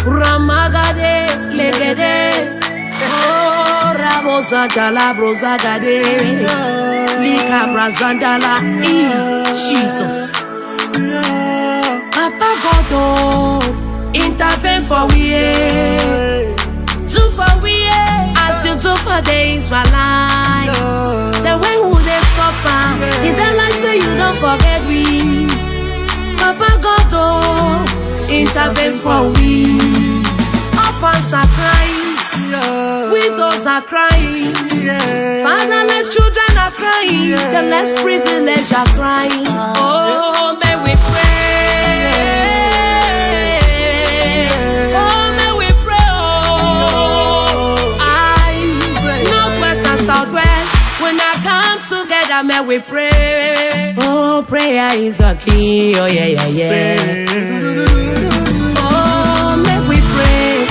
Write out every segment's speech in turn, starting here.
Ramagade, legede. Oh, Rabozadala, brozagade. Lika brazandala. Jesus. Papa God, intervene for we. Do for we. As you do for the Israelites. The way who they suffer. In the life say you don't forget we. Papa God, intervene for we. Orphans are crying, widows are crying, fatherless children are crying, the less privileged are crying. Oh, may we pray. Oh, may we pray. Oh, northwest and southwest, when I come together, may we pray. Oh, prayer is a key. Oh, yeah, yeah, yeah. Oh, may we pray.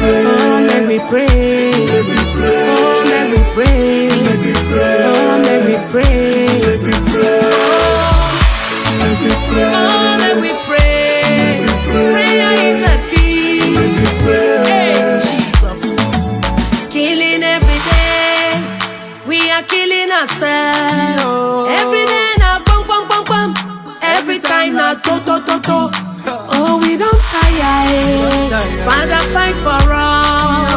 Oh, may we pray. Oh, may we pray. Oh, may we pray. Oh, may we pray. Prayer is a key. Hey, Jesus. Killing every day. We are killing ourselves. Every day now, bum, bum, bum, bum. Every time now, to, to, to, to. Oh, we don't tire. Father, fight for us.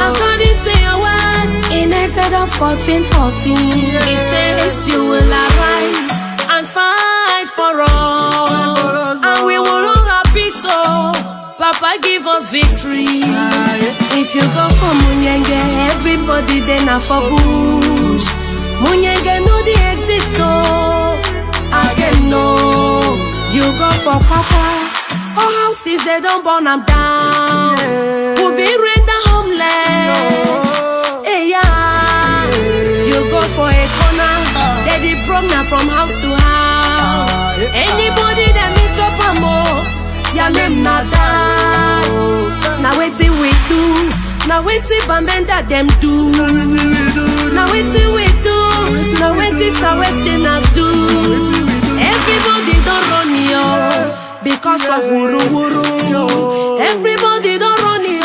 According to your word in Exodus 14:14, it says you will arise and fight for us, and we will all be so. Papa, give us victory. If you go for Munyenge, everybody then are for bush. Munyenge know they exist, no. Again, no. You go for Papa. All houses, they don't burn them down. We'll be rendered homeless. Hey, yeah. You go for a corner, they did broke now from house to house. Anybody that meet up a more, ya name not die. Now wait till we do. Now wait till Bambenda them do. Now wait till we do. Now wait till Southwesterners do. Everybody don't run you. Because of wuru wuru, everybody don't run you.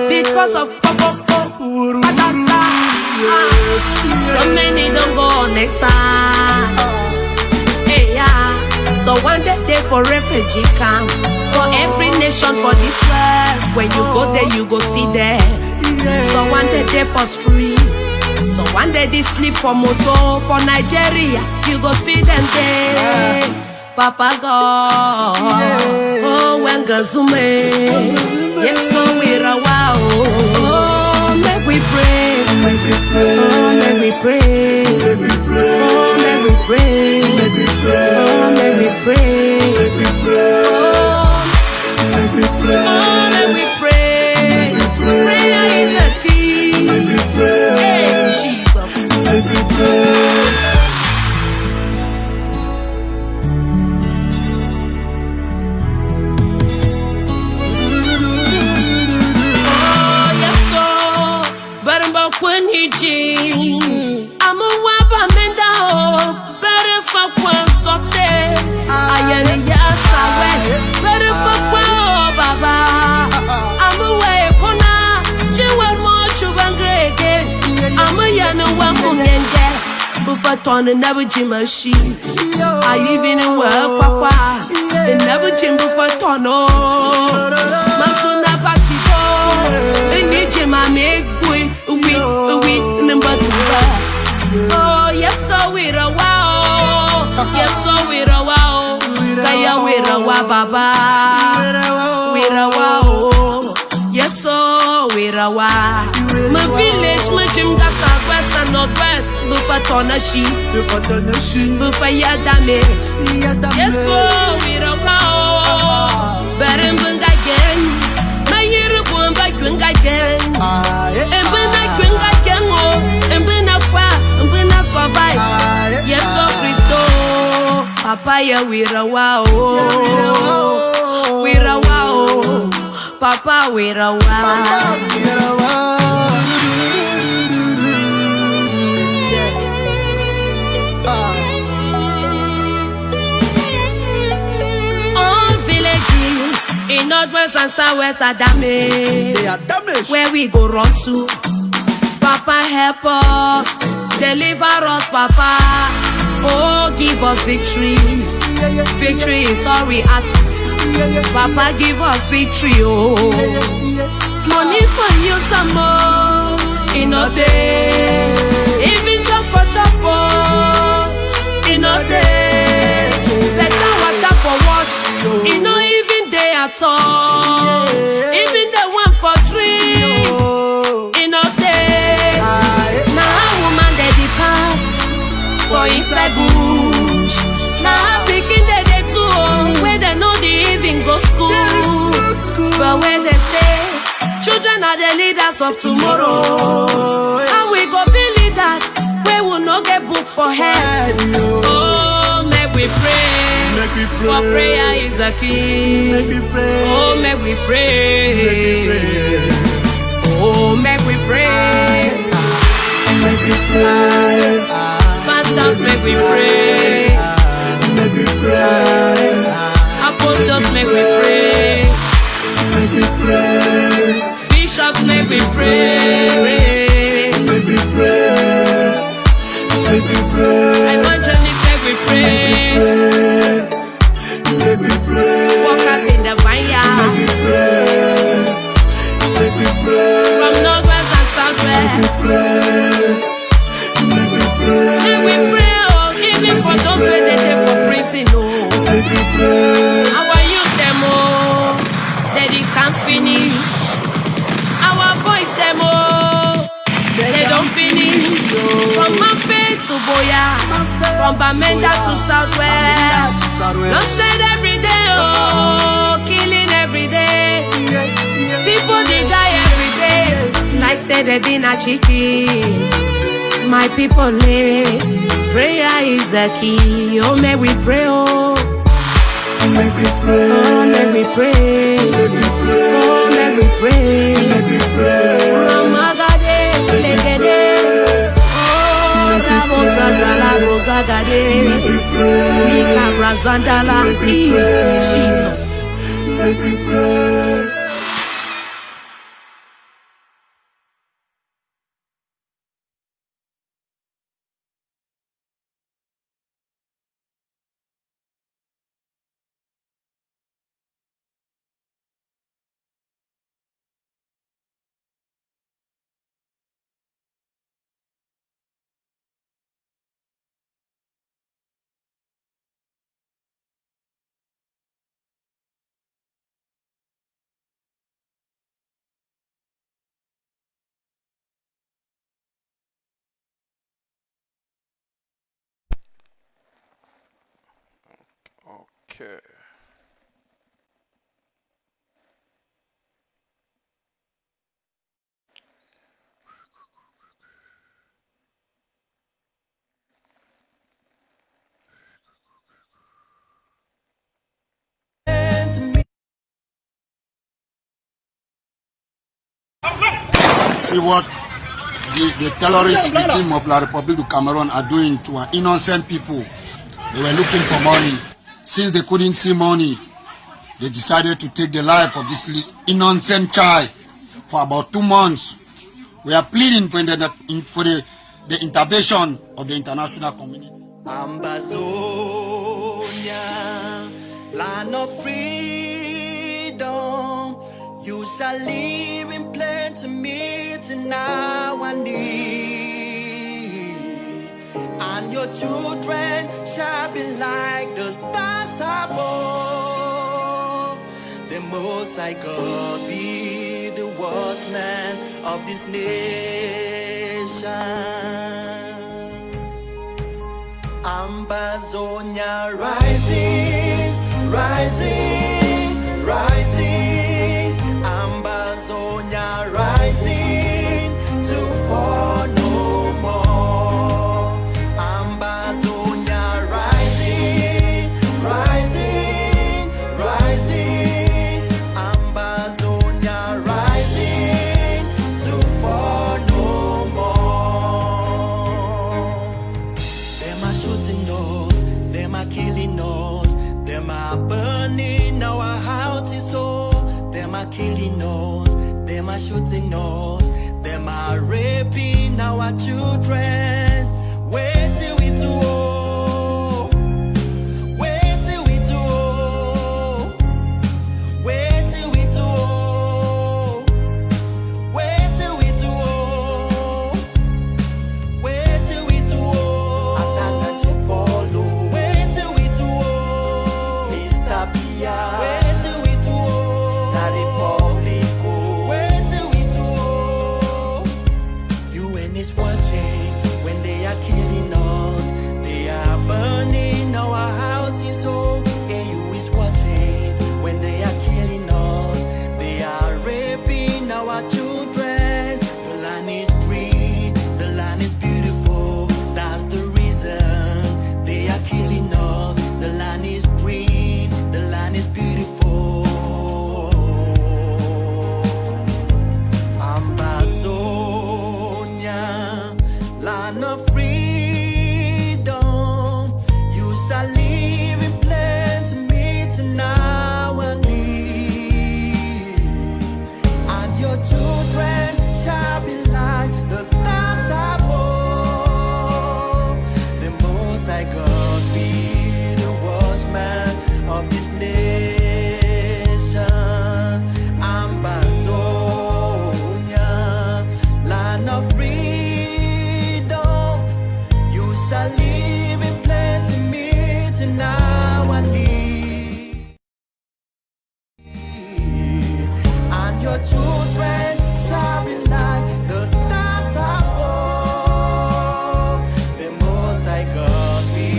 Because of pop patata. So many don't go on next time. Hey, yeah. So one day they for refugee camp, for every nation for this world. When you go there, you go see there. So one day they for street. So one day they sleep for motor for Nigeria. You go see them there. Papa God, oh, when Gazume, yes, so we're a wow. Oh, may we pray, oh, may we pray, oh, may we pray, oh, may we pray, oh, may we pray. Prayer is a key. Hey, Jesus. I'm a wapa menda ho, better fuck one sote. I am a yasa west, better fuck one baba. I'm a way kona, chiwan mo chuban again. I'm a yana wamunenge, buffa ton and never jimashi. I even in work papa, and never jim buffa tono. Masuna patiko, and nijim I make boy. Oh, yes, so we're a wow. Yes, so we're a wow. Kaya we're a wow, baba. We're a wow. Yes, so we're a wow. My village, my gym, that's our west and northwest. Bufa tonashi, bufa yadame. Yes, so we're a wow. Berenbunga again. My year of one by Gunga again. And when I Gunga again, and when I survive. Yes, so Christo. Papa, yeah, we're a wow. We're a wow. Papa, we're a wow. All villages In Northwest and Southwest are damaged. They are damaged. Where we go run to? Papa help us, deliver us, Papa. Oh, give us victory. Victory is all we ask. Papa, give us victory. Oh, money for you some more. In a day, even chop for chop. In a day, better water for wash. In no even day at all. Even the one for drink. In a day, now woman they depart for inside bush. Now picking the day too, where they know they even go school. But when they say children are the leaders of tomorrow, and we go be leaders, we will not get booked for head. Oh, make we pray, for prayer is a key. Oh, make we pray. Oh, make we pray. Pastors, make we pray. Apostles, make we pray. Bishops, make we pray. Evangelists, make we pray. Workers in the vineyard. From Northwest and Southwest. Make we pray, oh, even for those who they there for prison, oh. Our youth them, oh, that they can't finish. Our boys them, oh, they don't finish. From Manfred to Boya, from Bamenda to Southwest. No shade every day, oh, killing every day. People they die every day. Like say they been a chicken. My people live. Prayer is the key. Oh, may we pray, oh. Make we pray. Oh, may we pray. Make we pray. Oh, may we pray. Make we pray. Ramagade, legede. Oh, Ramosagala, Rosagade. Mika Brazandala. Jesus. Make we pray. Okay. See what the terrorist regime of La République du Cameroon are doing to our innocent people. They were looking for money. Since they couldn't see money, they decided to take the life of this innocent child for about 2 months. We are pleading for the intervention of the international community. Ambazonia, land of freedom, you shall live in plenty, meeting our need, and your children shall be like the stars above. The Most High God be the watchman of this nation. Ambazonia rising, rising, rising. Ambazonia rising to fall no more. Ambazonia rising, rising, rising. Ambazonia rising to fall no more. Them are shooting us, them are killing us, them are burning are killing us, them are shooting us, them are raping our children. Wait till we do all. Wait till we do all. Wait till we do all. Wait till we do all. Wait till we do all. NANACHOP. Wait till we do all. Mr. Pia. Wait till we do all. La Republico. Wait till we do all. UN is watching when they are killing us. They are burning our houses. Oh, AU is watching when they are killing us. They are raping our children. The land is green, the land is beautiful. That's the reason they are killing us. The land is green, the land is beautiful. Ambazonia, land of freedom. You shall live in plenty, meeting our need. And your children shall be like the stars above. The Most High God be the watchman of this nation. Ambazonia, land of freedom. You shall live in plenty, meeting our need. And your children shall be like the stars above. The Most High God be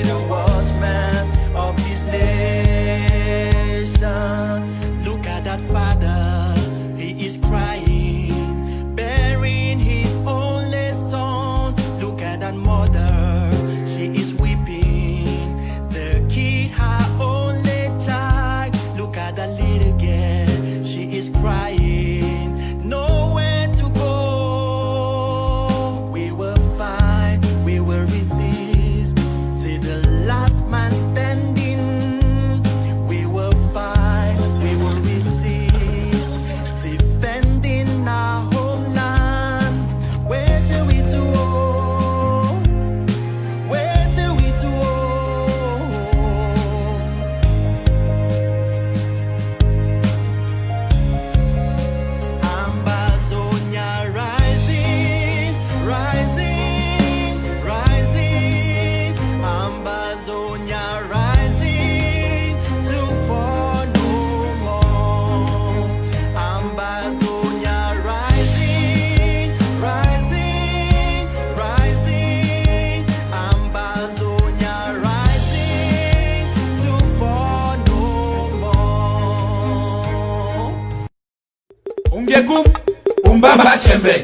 the watchman of this nation. Look at that father, he is crying, bearing his only son. Look at that mother, she is weeping, the kid, her only child. Look at that little girl, she is crying, nowhere to go. We will fight, we will resist till the last man standing. We will fight, we will resist, defending our homeland. Wait till we do all. Wait till we do all. Ambazonia rising, rising, rising. Ambazonia rising to fall no more. Ambazonia rising, rising, rising. Ambazonia rising to fall no more. Ungekum, umbamba chembe.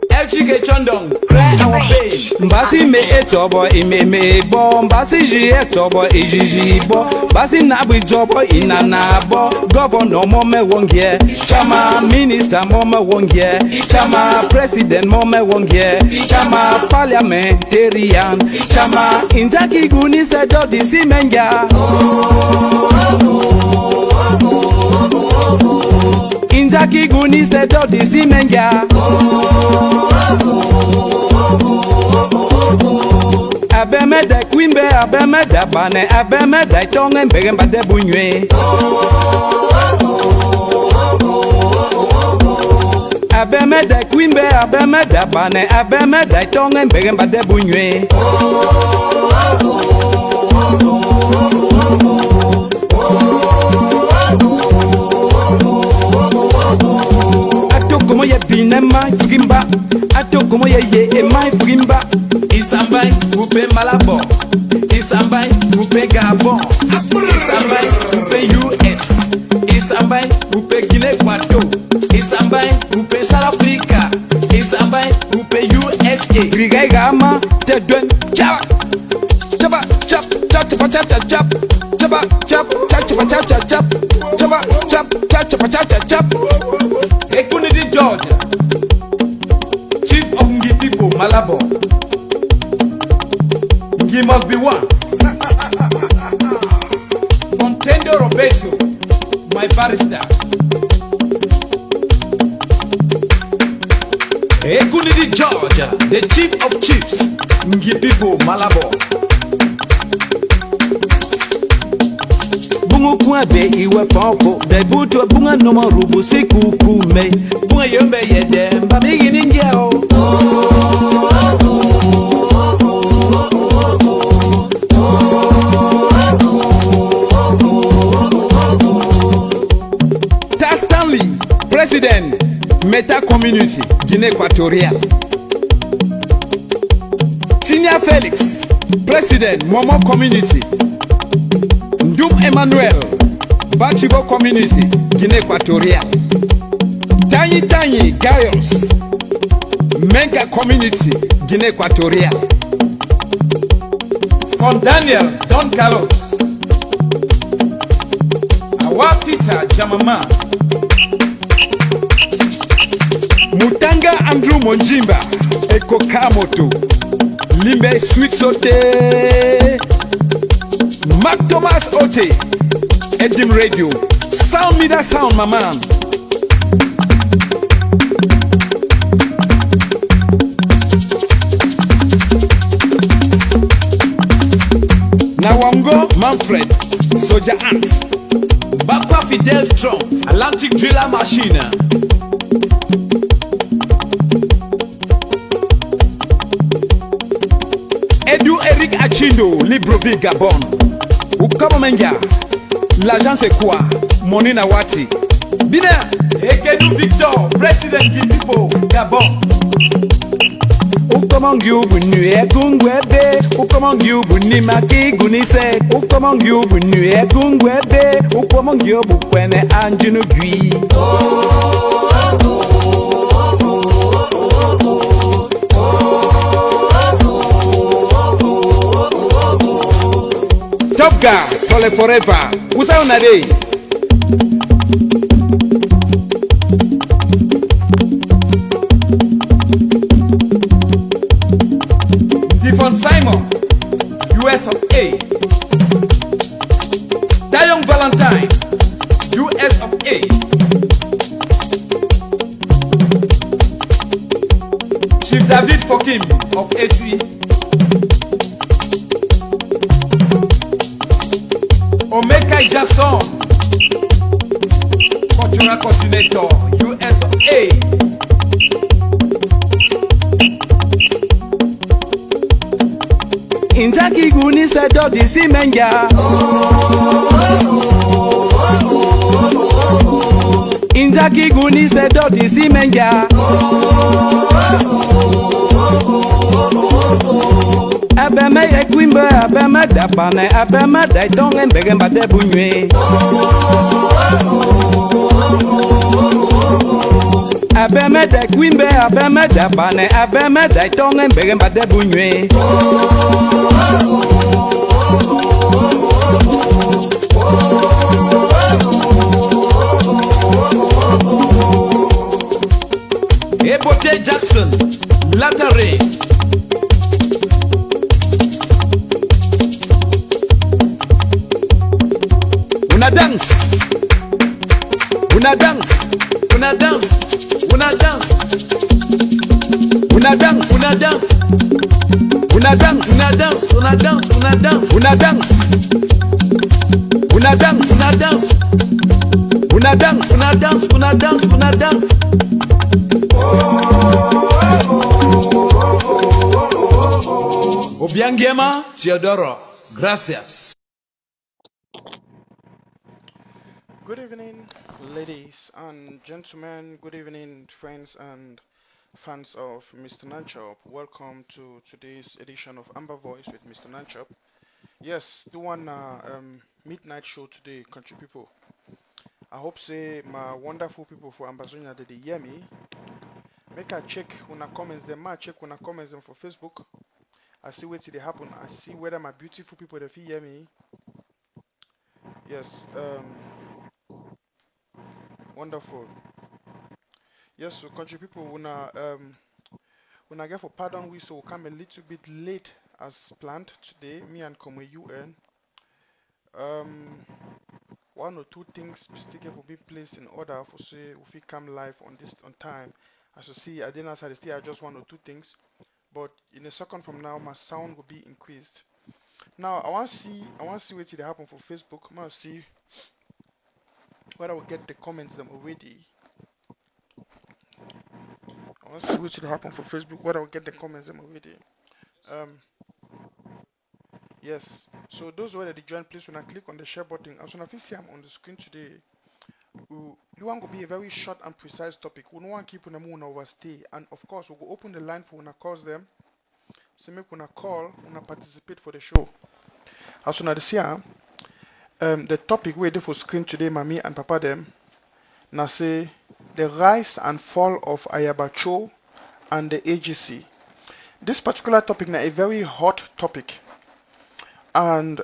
Elchike chondong, cry our pain. Mbasi me etobo ime bo, mbasi ji etobo ijiji bo, mbasi nabu jobo inanabo. Governor mome wongie, chama minister mome wongie, chama president mome wongie, chama parliamentarian, chama injaki guni sedo di simenga. Injaki guni sedo di simenga. Abemeda kwimbe, abemeda bane, abemeda itonge mbege mbade bunywe. Abemeda kwimbe, abemeda bane, abemeda itonge mbege mbade bunywe. Ato como ye binema gimba, ato como ye emai gimba. Isambai, upe Malabo. Isambai, upe Gabon. Isambai, upe US. Isambai, upe Guinée Equato. Isambai, upe South Africa. Isambai, upe USA. Grigai gama te duen chapa chapa chap chap chapa chap chap chap chapa chap chap chapa chap chap chap chapa chap chap chapa chap chap chap. Ekunidi George, Chief of Ngi people, Malabo. Ngi must be one. Contender Roberto, my a barrister. Ekunidi George, the chief of chiefs, Ngi people Malabo. Bungo kuabe iwe poko debuto bunga noma rubu sikuku me Bunga yombe yede mbamigi ninjao. Stanley, President, Meta Community, Guinea Equatorial. Senior Felix, President, Momo Community. Ndum Emmanuel, Bachibo Community, Guinea Equatorial. Tiny Gaius, Menka Community, Guinea Equatorial. From Daniel Don Carlos. Awa Peter Jamama. Mutanga Andrew Monjimba, Eko Kamoto, Limbe Sweet Sote, Mark Thomas Ote, Edim Radio, Sound me that sound, my man. Nawango Manfred, Soja Ants, Bakwa Fidel Trump, Atlantic Driller Machine. Edu Eric Achindo, Libreville, Gabon. Ukabomenga, l'agence est quoi? Monina Wati. Bina, Ekenu Victor, President Gipipo, Gabon. Ukomongu bunu ekungwebe, ukomongu buni maki gunise, ukomongu bunu ekungwebe, ukomongu bukwene anjunu gui. Top guy, Tole forever. Usa unade. Devon Simon, US of A. Dayong Valentine, US of A. Chief David Fokim of A3. Omeka Jackson, Cultural Coordinator, US of A. Intaki guni se do di simenga. Intaki guni se do di simenga. Abema ye kwimbe, abema dapane, abema daitonge mbegamba de bunywe. Abema de kwimbe, abema dapane, abema daitonge mbegamba de bunywe. Ebote Jackson, Latare. Una dance, una dance, Una dance, una dance, una dance, una dance, una dance, una dance, una dance, una dance, una dance, una dance, una dance, una dance, una dance, una dance, una dance. Obiangema Teodoro, gracias. Good evening, ladies and gentlemen. Good evening, friends and fans of Mr. NANACHOP. Welcome to today's edition of Amber Voice with Mr. NANACHOP. Yes, do one midnight show today, country people. I hope say my wonderful people for Ambazonia that they hear me. Make a check when I comments them. I check when I comments them for Facebook. I see what they happen. I see whether my beautiful people that hear me. Yes, wonderful. Yes, so country people, when I get for pardon, we so come a little bit late as planned today. Me and Come UN. Um, one or two things mistake will be placed in order for say if we come live on this on time. As you see, I didn't answer still just one or two things, but in a second from now my sound will be increased. Now I want to see what will happen for Facebook. I want to see whether I will get the comments them already. I want to see what will happen for Facebook, whether I will get the comments them already. Yes, so those who already joined, please when I click on the share button, as soon as you see I'm on the screen today, you want to be a very short and precise topic. We don't want to keep on the moon overstay, and of course we'll open the line for when I call them. So make when I call, when I participate for the show. As soon as you see the topic we did for screen today, mommy and papa them, now say the rise and fall of Ayaba Cho and the AGC. This particular topic now a very hot topic. And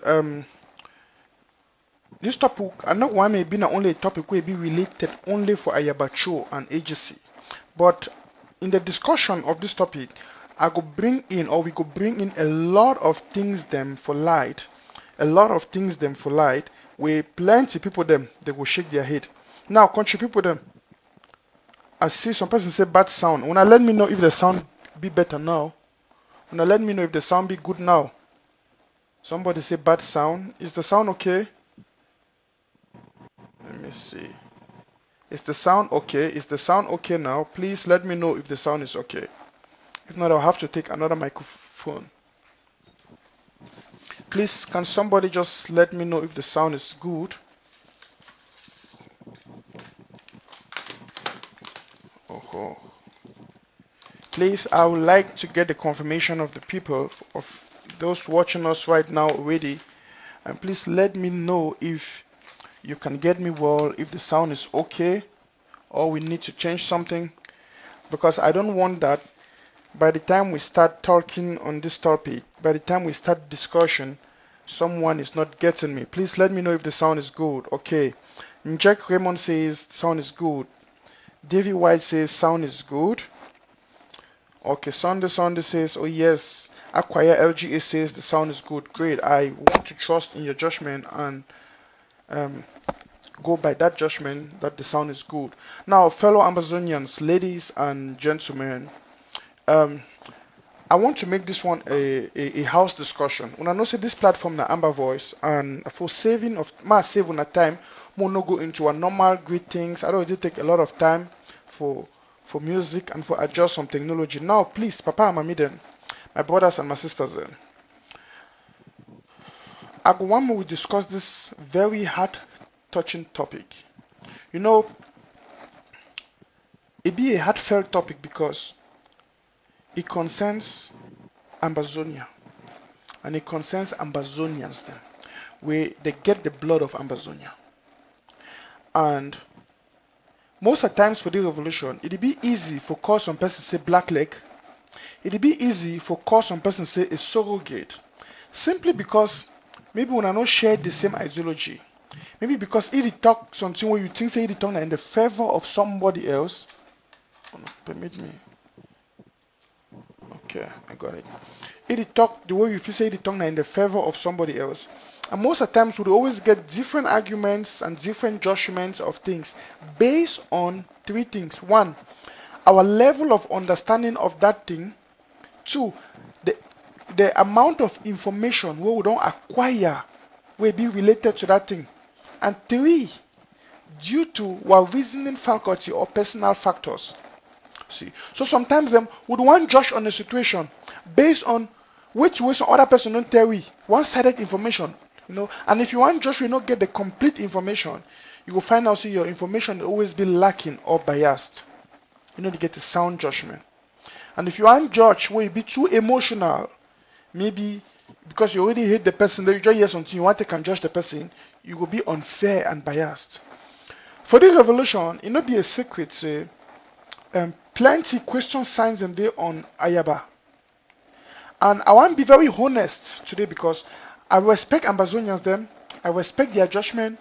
this topic, I know why may be not only a topic will be related only for Ayaba Cho and AGC, but in the discussion of this topic, I could bring in, or we could bring in a lot of things them for light, where plenty people them they will shake their head. Now, country people them, I see some person say bad sound. When I let me know if the sound be better now, when I let me know if the sound be good now. Somebody say bad sound. Is the sound okay? Let me see. Is the sound okay? Is the sound okay now? Please let me know if the sound is okay. If not, I'll have to take another microphone. Please, can somebody just let me know if the sound is good? Oh. Please, I would like to get the confirmation of the people, of those watching us right now already, and please let me know if you can get me well, if the sound is okay, or we need to change something, because I don't want that by the time we start talking on this topic, by the time we start discussion, someone is not getting me. Please let me know if the sound is good. Okay, Jack Raymond says sound is good. Davy White says sound is good. Okay, Sunday says, oh yes. Acquire LGA says the sound is good. Great. I want to trust in your judgment and go by that judgment that the sound is good. Now, fellow Ambazonians, ladies and gentlemen, I want to make this one a house discussion. When I know say this platform na Amber Voice, and for saving of my saving a time, more no go into a normal greetings. I know it take a lot of time for music and for adjust some technology. Now, please, Papa and Mami then, my brothers and my sisters then, I go one more we discuss this very heart touching topic. You know, it be a heartfelt topic because it concerns Ambazonia, and it concerns Ambazonians then, where they get the blood of Ambazonia. And most of the times for the revolution, it'd be easy for cause some person say black leg. It'd be easy for cause some person say a surrogate, simply because maybe when I not share the same ideology, maybe because it talk something where you think say it talk in the favor of somebody else. Oh, no, permit me. Okay, I got it. It talk the way you feel say it talk in the favor of somebody else. And most of the times we always get different arguments and different judgments of things based on three things. One, our level of understanding of that thing. Two, the amount of information we don't acquire will be related to that thing. And three, due to our reasoning faculty or personal factors. See, so sometimes them would want judge on a situation based on which way some other person don't tell we one-sided information, you know. And if you want judge, you not get the complete information, you will find out see your information will always be lacking or biased. You know, to get a sound judgment. And if you want judge where you be too emotional, maybe because you already hate the person, that you just hear something you want to can judge the person, you will be unfair and biased. For the revolution, it not be a secret, say. Plenty question signs and there on Ayaba. And I want to be very honest today because I respect Ambazonians them, I respect their judgment.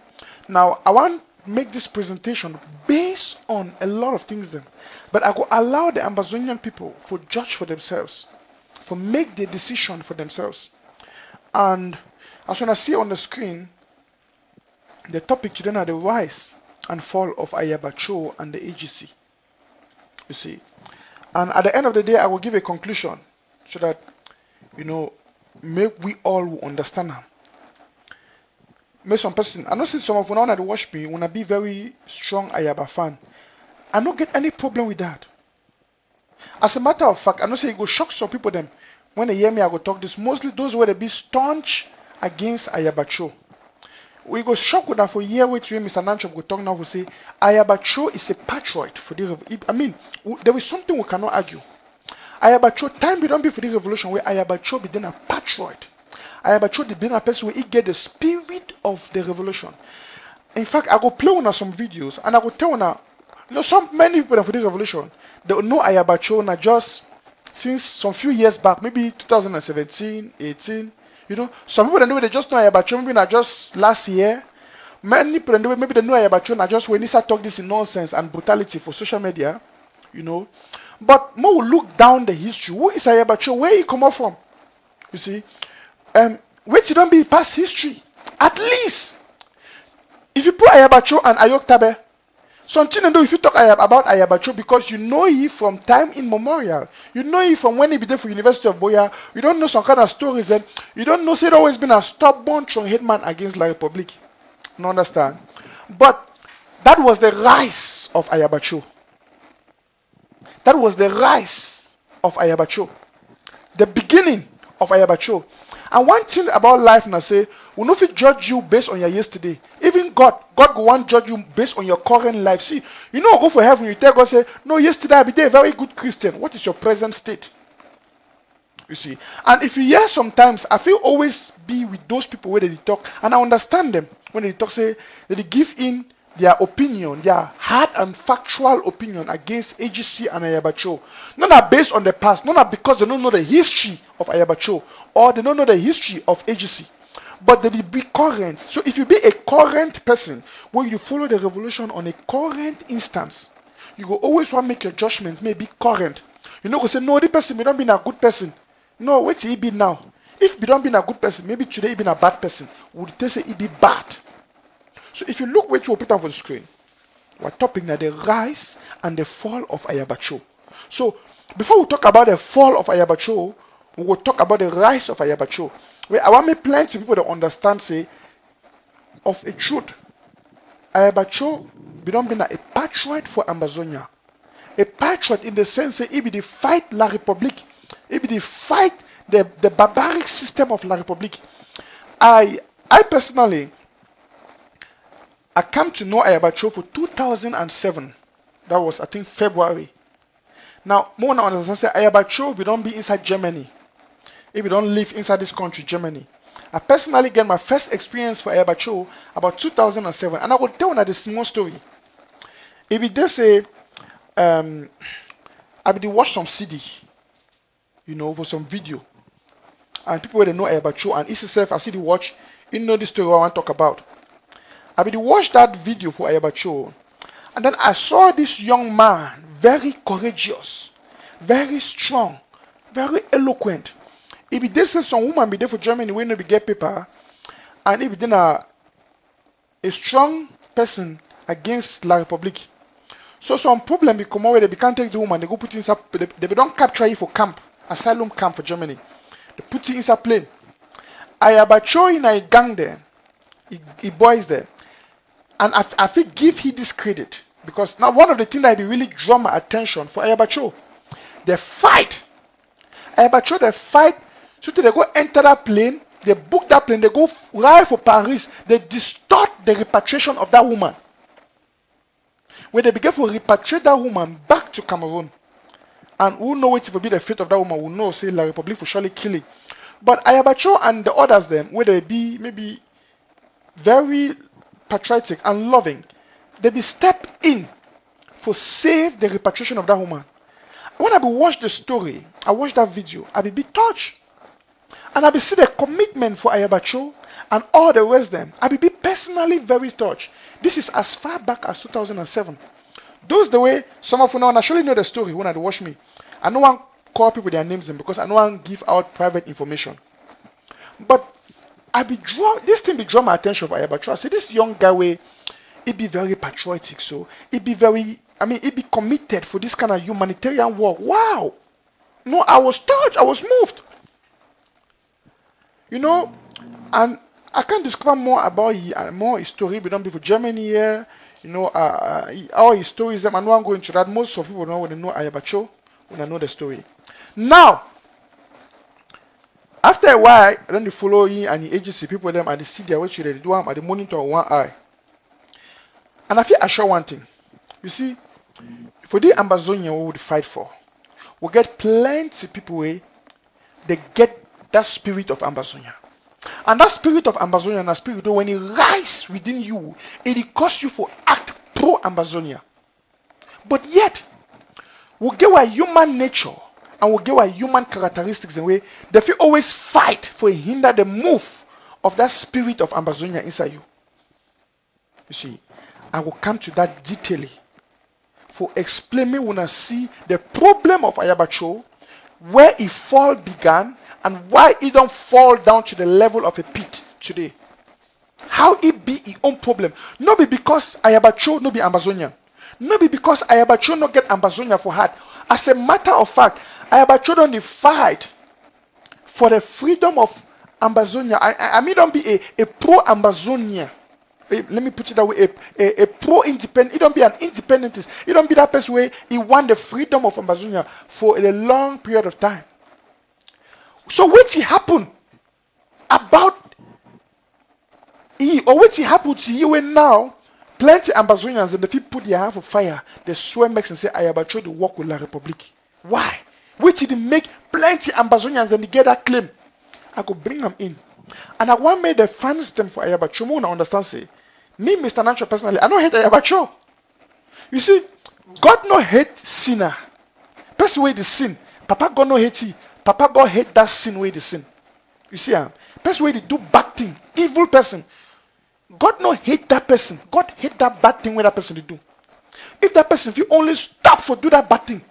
Now I want to make this presentation based on a lot of things then. But I will allow the Ambazonian people to judge for themselves, for make the decision for themselves. And as when I see on the screen, The topic today are the rise and fall of Ayaba Cho and the AGC. You see. And at the end of the day, I will give a conclusion so that, make we all will understand her. Make some person, I know see some of you that watch me, wanna be very strong Ayaba fan. I don't get any problem with that. As a matter of fact, I know say it go shock some people them when they hear me I go talk this. Mostly those where they be staunch against Ayaba Cho. We go shock with that for a year wait to hear Mr. NANACHOP go talk now for say Ayaba Cho is a patriot for the I mean there is something we cannot argue. Ayaba Cho time we don't be for the revolution where Ayaba Cho be then a patriot. Ayaba Cho be then a person where he get the spirit of the revolution. In fact, I go play on some videos and I go tell on many people for the revolution they know Ayaba Cho na just since some few years back, maybe 2017, 18. Some people they just know Ayaba Cho maybe not just last year. Many people maybe they know Ayaba Cho not just when they start talk this nonsense and brutality for social media, But more will look down the history. Who is Ayaba Cho? Where he come up from? You see, wait you don't be past history. At least, if you put Ayaba Cho and Ayok Tabe, something to do if you talk about Ayaba Cho because you know he from time immemorial. You know he from when he be there for University of Boya. You don't know some kind of stories and you don't know say it always been a stubborn strong headman against La Republic. You understand? But that was the rise of Ayaba Cho. That was the rise of Ayaba Cho. The beginning of Ayaba Cho. And one thing about life now say, we no fit judge you based on your yesterday. Even God go want judge you based on your current life. See, go for heaven, you tell God say, no, yesterday I be there a very good Christian. What is your present state? You see. And if you hear sometimes, I feel always be with those people where they talk, and I understand them when they talk, say that they give in their opinion, their hard and factual opinion against AGC and Ayaba Cho. Not based on the past, not because they don't know the history of Ayaba Cho or they don't know the history of AGC. But they be current. So if you be a current person, where you follow the revolution on a current instance, you will always want to make your judgments maybe current. Go say, no, this person may not be a good person. No, wait till he be now. If he don't be a good person, maybe today he be a bad person. Would they say he be bad? So if you look where you put on for the screen, we're talking about the rise and the fall of Ayaba Cho. So before we talk about the fall of Ayaba Cho, we will talk about the rise of Ayaba Cho. I want me plenty of people to understand, say, of a truth. Ayaba Cho don't be a patriot for Ambazonia. A patriot in the sense that he be the fight La Republique. He be the fight the barbaric system of La Republique. I personally, I came to know Ayaba Cho for 2007. That was, I think, February. Now, more now understand, say, Ayaba Cho, we don't be inside Germany. If you don't live inside this country, Germany. I personally get my first experience for Ayaba Cho about 2007. And I will tell you this small story. If it does say, I will watch some CD, for some video. And people will know Ayaba Cho and itself, I see the watch, this story I want to talk about. I will watch that video for Ayaba Cho. And then I saw this young man, very courageous, very strong, very eloquent. If it says some woman be there for Germany, we know we get paper, and if it then a strong person against La Republique. So some problem be come away, they can't take the woman, they go put inside, they don't capture you for camp, asylum camp for Germany. They put it inside plane. Ayaba Cho in a gang there, he boys there. And I feel give he this credit, because now one of the things that really draw my attention for Ayaba Cho, the fight. Ayaba Cho, the fight. So they go enter that plane, they book that plane, they go right for Paris, they distort the repatriation of that woman. When they begin to repatriate that woman back to Cameroon, and who know it will be the fate of that woman, who know say La Republique for surely kill it. But Ayaba Cho and the others then, where they be maybe very patriotic and loving, they be step in for save the repatriation of that woman. When I be watch the story, I watch that video, I be touched. And I be see the commitment for Ayaba Cho and all the rest them. I be personally very touched. This is as far back as 2007. Those the way some of you now surely know the story when I watch me. I don't want to call people their names because I don't want to give out private information. But this thing be draw my attention for Ayaba Cho. I say this young guy way, he be very patriotic, so he be very, he be committed for this kind of humanitarian work. Wow. No, I was touched, I was moved. You know, and I can discover more about more his story, but don't be for Germany here. You know, all his stories, I know I'm going to that. Most of people don't want to know Ayaba Cho when I know the story. Now, after a while, then they follow him and the agency people them and they see their way to they do them and they monitor on one eye. And I feel assure one thing. You see, for the Ambazonia we would fight for, we get plenty of people where they get that spirit of Ambazonia. And that spirit of Ambazonia and that spirit, when it rises within you, it causes you for act pro Ambazonia. But yet, we get our human nature and we get our human characteristics in a way, they feel always fight for hinder the move of that spirit of Ambazonia inside you. You see, I will come to that detailing for explaining when I see the problem of Ayaba Cho, where it fall began, and why it don't fall down to the level of a pit today. How it be its own problem. Not be because Ayaba Cho no be Ambazonian. Not be because Ayaba Cho no get Ambazonia for heart. As a matter of fact, Ayaba Cho don't fight for the freedom of Ambazonia. I mean don't be a pro-Ambazonia. Let me put it that way, a pro-independent. It don't be an independentist. It don't be that person where he want the freedom of Ambazonia for a long period of time. So what happened about or what happened to you when now plenty Ambazonians and the people put their hand for fire, they swear makes and say Ayaba Cho to work with La Republique. Why? Which did make plenty Ambazonians and they get that claim. I could bring them in. And I want me the fans them for Ayaba Cho. I understand say me, Mr. Nacho personally, I don't hate Ayaba Cho. You see, God no hate sinner. Person way the sin. Papa God no hate he. Papa God hate that sin way the sin. You see, person way they do bad thing, evil person. God no hate that person. God hate that bad thing where that person they do. If that person, if you only stop for do that bad thing,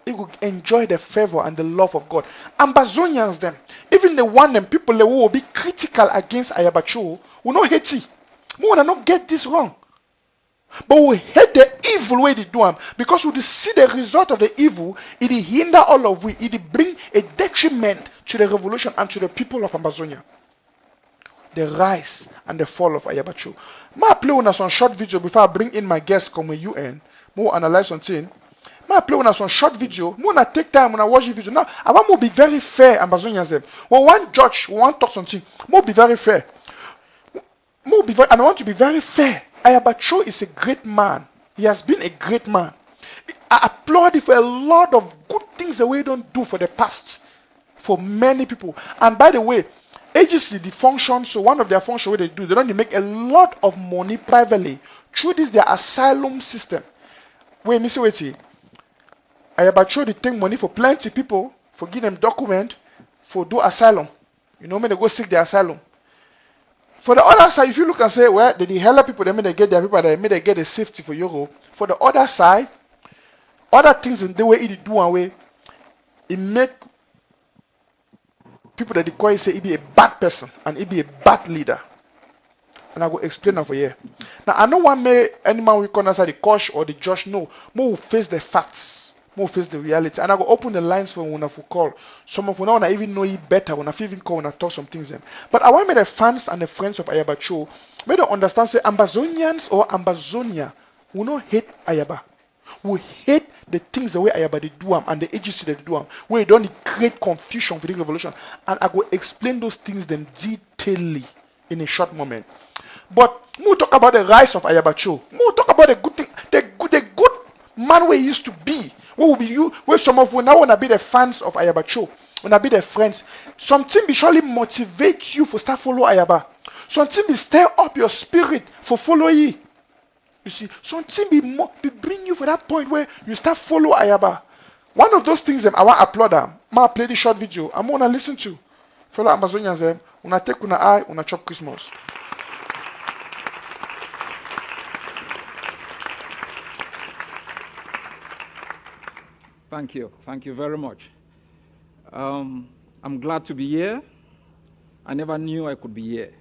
he will enjoy the favor and the love of God. Ambazonians them, even the one them people who will be critical against Ayaba Cho will not hate it. We will not get this wrong. But we hate the evil way they do them because we see the result of the evil, it hinder all of we, it bring a detriment to the revolution and to the people of Ambazonia. The rise and the fall of Ayaba Cho. I play on some short video before I bring in my guests come with UN. More analyze something. I play on some short video. I take time when I watch the video. Now I want to be very fair, Ambazonians. When one judge, one talk something, more be very fair. And I want to be very fair. Ayaba Cho is a great man. He has been a great man. I applaud him for a lot of good things that we don't do for the past, for many people. And by the way, agency the function, so one of their functions what they do, they don't make a lot of money privately through this their asylum system. Wait, Mr. Wait, Ayaba Cho they take money for plenty of people, for give them document, for do asylum. You know when they go seek their asylum. For the other side, if you look and say, well, they help people, they get their people, they get the safety for Europe. For the other side, other things in the way it do away, it make people that they call it say it be a bad person and it be a bad leader. And I will explain that for you. Now I don't want any man we call the coach or the judge. No, more will face the facts. More face the reality. And I will open the lines for when I call. Some of you now even know it better when I even call when I talk some things them. But I want me the fans and the friends of Ayaba Cho may they understand say Ambazonians or Ambazonia will not hate Ayaba. We hate the things the way Ayaba they do them and the agency they do them. Where you don't create confusion for the revolution. And I will explain those things them detailedly in a short moment. But we'll talk about the rise of Ayaba Cho. We'll talk about the good thing, the good man where he used to be. What will be you? Where some of you now wanna be the fans of Ayaba Cho, wanna be the friends. Something be surely motivate you for start follow Ayaba. Something be stir up your spirit for follow ye. You see, something be bring you for that point where you start follow Ayaba. One of those things them I want to applaud them. I play the short video. I'm gonna listen to fellow Ambazonians them. Una take una eye, una chop Christmas. Thank you very much. I'm glad to be here. I never knew I could be here.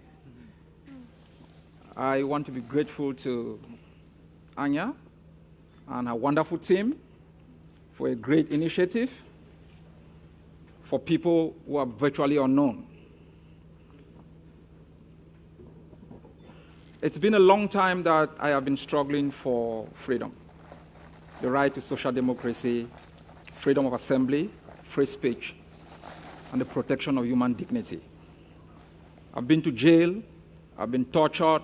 I want to be grateful to Anya and her wonderful team for a great initiative for people who are virtually unknown. It's been a long time that I have been struggling for freedom, the right to social democracy, freedom of assembly, free speech, and the protection of human dignity. I've been to jail, I've been tortured,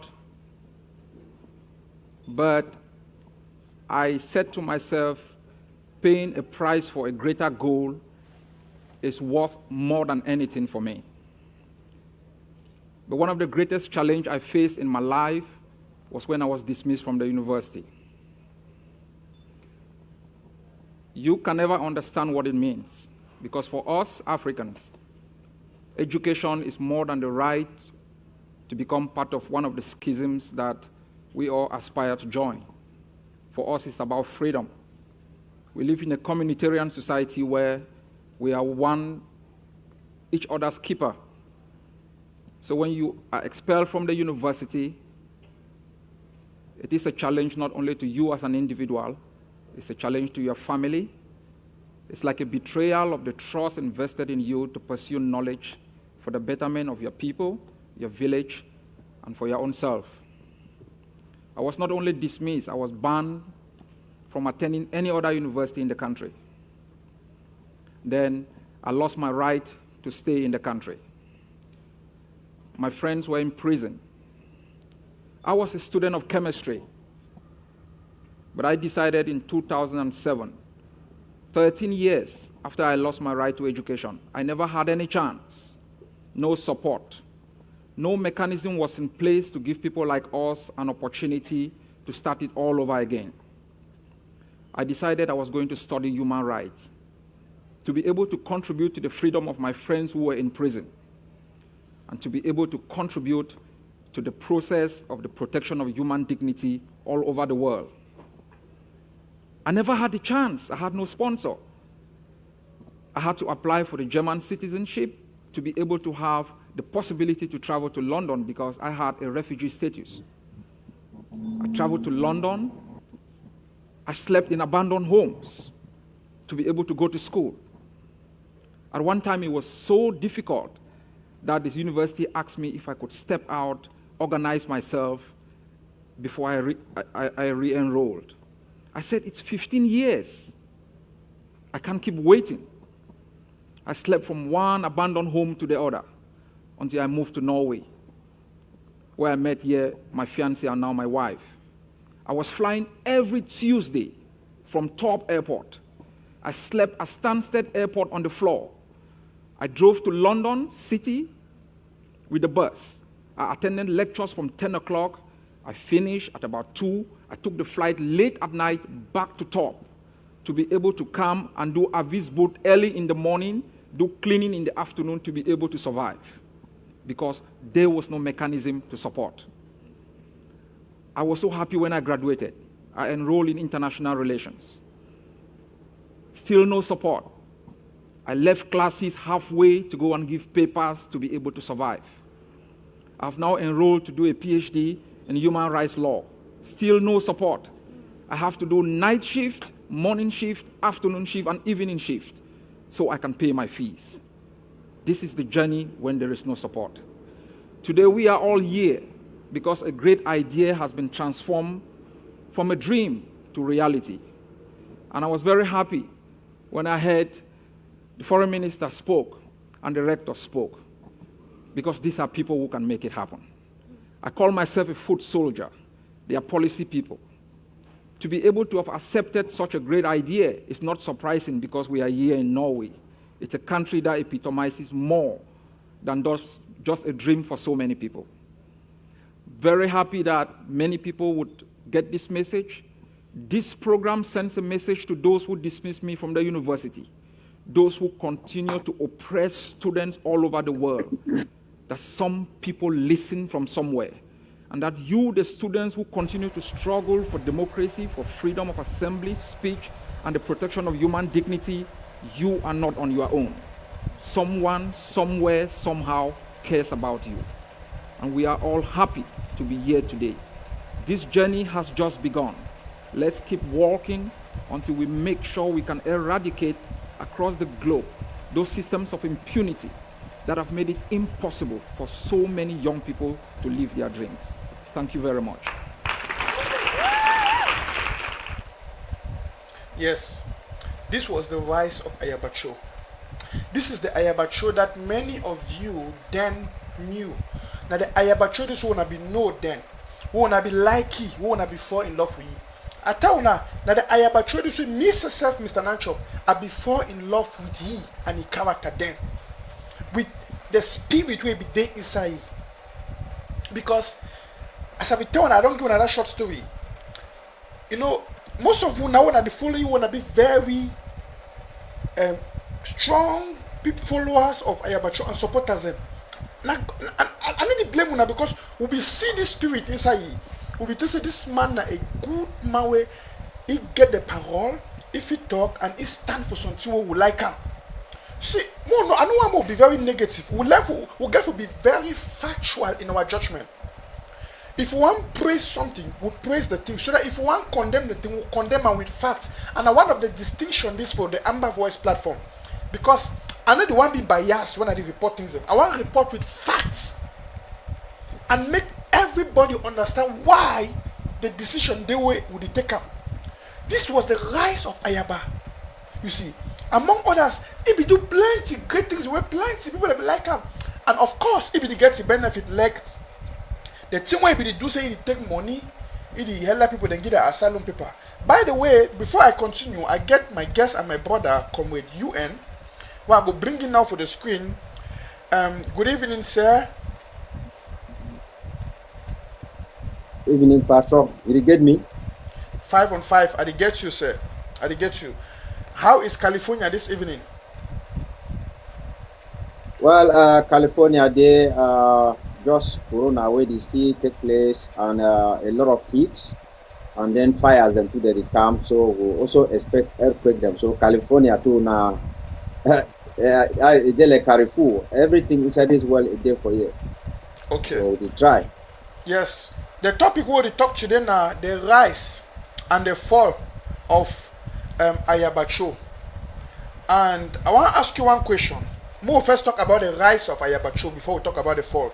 but I said to myself, paying a price for a greater goal is worth more than anything for me. But one of the greatest challenges I faced in my life was when I was dismissed from the university. You can never understand what it means, because for us Africans, education is more than the right to become part of one of the schisms that we all aspire to join. For us, it's about freedom. We live in a communitarian society where we are each other's keeper. So when you are expelled from the university, it is a challenge not only to you as an individual, it's a challenge to your family. It's like a betrayal of the trust invested in you to pursue knowledge for the betterment of your people, your village, and for your own self. I was not only dismissed, I was banned from attending any other university in the country. Then I lost my right to stay in the country. My friends were in prison. I was a student of chemistry, but I decided in 2007, 13 years after I lost my right to education, I never had any chance, no support. No mechanism was in place to give people like us an opportunity to start it all over again. I decided I was going to study human rights, to be able to contribute to the freedom of my friends who were in prison, and to be able to contribute to the process of the protection of human dignity all over the world. I never had the chance. I had no sponsor. I had to apply for the German citizenship to be able to have the possibility to travel to London because I had a refugee status. I traveled to London. I slept in abandoned homes to be able to go to school. At one time, it was so difficult that this university asked me if I could step out, organize myself before I re-enrolled. I said, it's 15 years. I can't keep waiting. I slept from one abandoned home to the other until I moved to Norway, where I met here my fiancée and now my wife. I was flying every Tuesday from Torp Airport. I slept at Stansted Airport on the floor. I drove to London City with the bus. I attended lectures from 10 o'clock. I finished at about 2. I took the flight late at night back to Torp to be able to come and do Avis boot early in the morning, do cleaning in the afternoon to be able to survive, because there was no mechanism to support. I was so happy when I graduated. I enrolled in international relations. Still no support. I left classes halfway to go and give papers to be able to survive. I've now enrolled to do a PhD in human rights law. Still no support. I have to do night shift, morning shift, afternoon shift, and evening shift so I can pay my fees. This is the journey when there is no support. Today we are all here because a great idea has been transformed from a dream to reality. And I was very happy when I heard the foreign minister spoke and the rector spoke, because these are people who can make it happen. I call myself a foot soldier. They are policy people. To be able to have accepted such a great idea is not surprising because we are here in Norway. It's a country that epitomizes more than just a dream for so many people. Very happy that many people would get this message. This program sends a message to those who dismiss me from the university, those who continue to oppress students all over the world, that some people listen from somewhere, and that you, the students who continue to struggle for democracy, for freedom of assembly, speech, and the protection of human dignity, you are not on your own. Someone, somewhere, somehow cares about you. And we are all happy to be here today. This journey has just begun. Let's keep walking until we make sure we can eradicate across the globe those systems of impunity that have made it impossible for so many young people to live their dreams. Thank you very much. Yes, this was the rise of Ayaba Cho. This is the Ayaba Cho that many of you then knew. Now the Ayaba Cho this wanna be know then, who wanna be likey, who wanna be fall in love with you. I tell you now the Ayaba Cho this way, me myself, Mr. NANACHOP, I be fall in love with he and his character then, with the spirit will be there inside. Because as I be telling, I don't give another short story. You know, most of you now wanna be following, you wanna be very strong people followers of Ayaba Cho and supporters them. Now, I need to blame una because we be see this spirit inside you. We be say this man na a good man where he get the parole, if he talk and he stand for something we like him. See, no, I don't want to be very negative. We get to be very factual in our judgment. If we want to praise something, we praise the thing. So that if we want to condemn the thing, we condemn it with facts. And one of the distinction this for the Amber Voice platform. Because I know the one be biased when I report things. I want to report with facts. And make everybody understand why the decision they would take up. This was the rise of Ayaba. You see, among others, if you do plenty great things, we plenty people that be like him. And of course, if you get the benefit, like the thing where they do say he take money, he help people then get an asylum paper. By the way, before I continue, I get my guest and my brother come with UN. Well, I go bring it now for the screen. Good evening, sir. Evening, Pastor. Did you get me? 5 on 5. I did get you, sir. I did get you. How is California this evening? Well, California, they just Corona where they still take place and a lot of heat and then fires them to the camp. So we also expect earthquake them. So California too now, they like Carrefour. Everything inside this world is there for you. Okay. So they try. Yes. The topic we will talk today now, the rise and the fall of Ayaba Cho. And I want to ask you one question. We'll first talk about the rise of Ayaba Cho before we talk about the fall.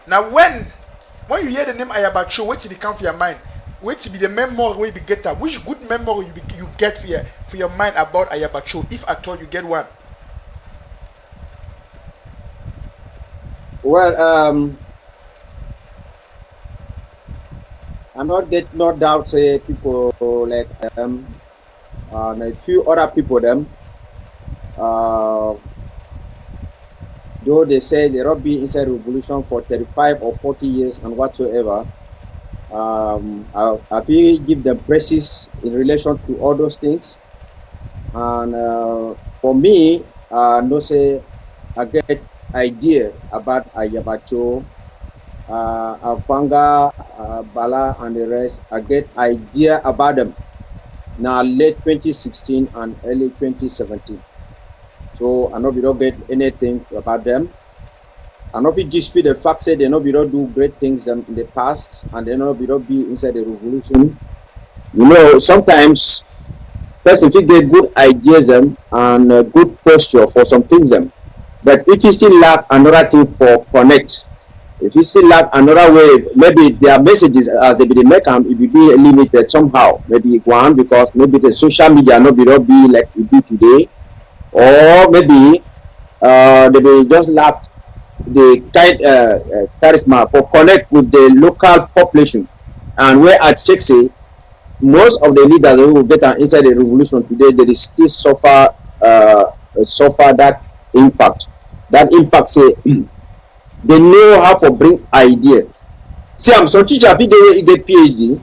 Now, when you hear the name Ayaba Cho, what did it come for your mind? What will be the memory where you get that? Which good memory you get for your mind about Ayaba Cho, if at all you get one? Well, I'm not get no doubt say people like them. There's few other people them. Though they say they not be inside revolution for 35 or 40 years and whatsoever. I feel give them praises in relation to all those things. And for me, no say I get idea about Ayaba Cho, Afanga, Bala and the rest. I get idea about them now late 2016 and early 2017. So I know we don't get anything about them. I know we dispute the fact that they know we don't do great things in the past and they know we don't be inside the revolution. You know, sometimes person will get good ideas them and good posture for some things them. But if you still lack another thing for connect, if you still lack another way, maybe their messages as they make them, it will be limited somehow. Maybe one because maybe the social media no be like it be today, or maybe they will just lack the kind charisma for connect with the local population. And where at check say most of the leaders who will get inside the revolution today, they still suffer that impact. That impact say they know how to bring ideas. See, I'm some teacher they get PhD,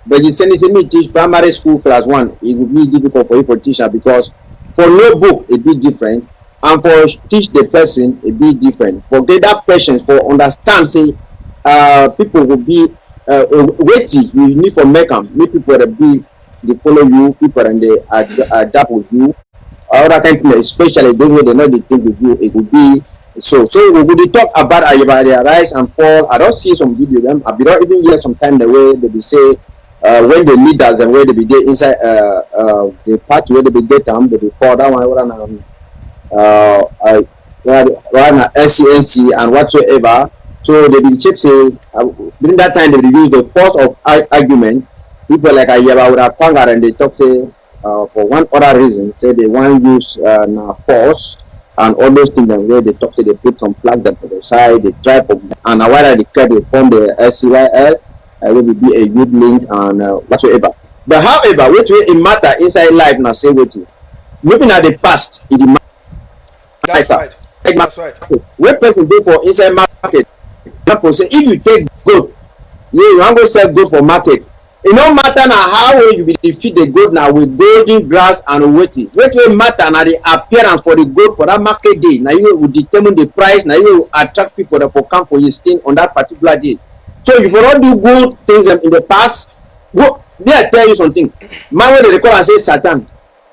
but you send it to me teach primary school class 1. It will be difficult for you for teacher because for no book it be different, and for teach the person it be different. For get that patience for understand say people will be waiting. You need for make them need people that be they follow you, people and they adapt with you. Other kind of especially those way they know they think with you, it will be So we will talk about Ayaba rise and fall. I don't see some video them. I don't even hear sometimes the way they be say when the leaders and where they be get inside the party where they be get them, they be call that one run SCNC and whatsoever. So they be check say during that time they will use the force of argument. People like Ayaba would have conquered and they talk say for one other reason say they want to use force and all those things and where they talk say they put some flag them to the side, they drive up and while they declare they form the SCYL will be a good link and whatsoever. But however, what will it matter inside life now say what you looking at the past it matter. That's right. That's right. When person go for inside market, example say if you take goat, you want to sell goat for market. It no matter now how you be defeat the goat now with golden grass and waiting. What will matter now the appearance for the goat for that market day. Now you will determine the price. Now you will attract people that will come for your skin on that particular day. So if you don't do good things in the past, go. Let me tell you something. Man, when they call and say Satan,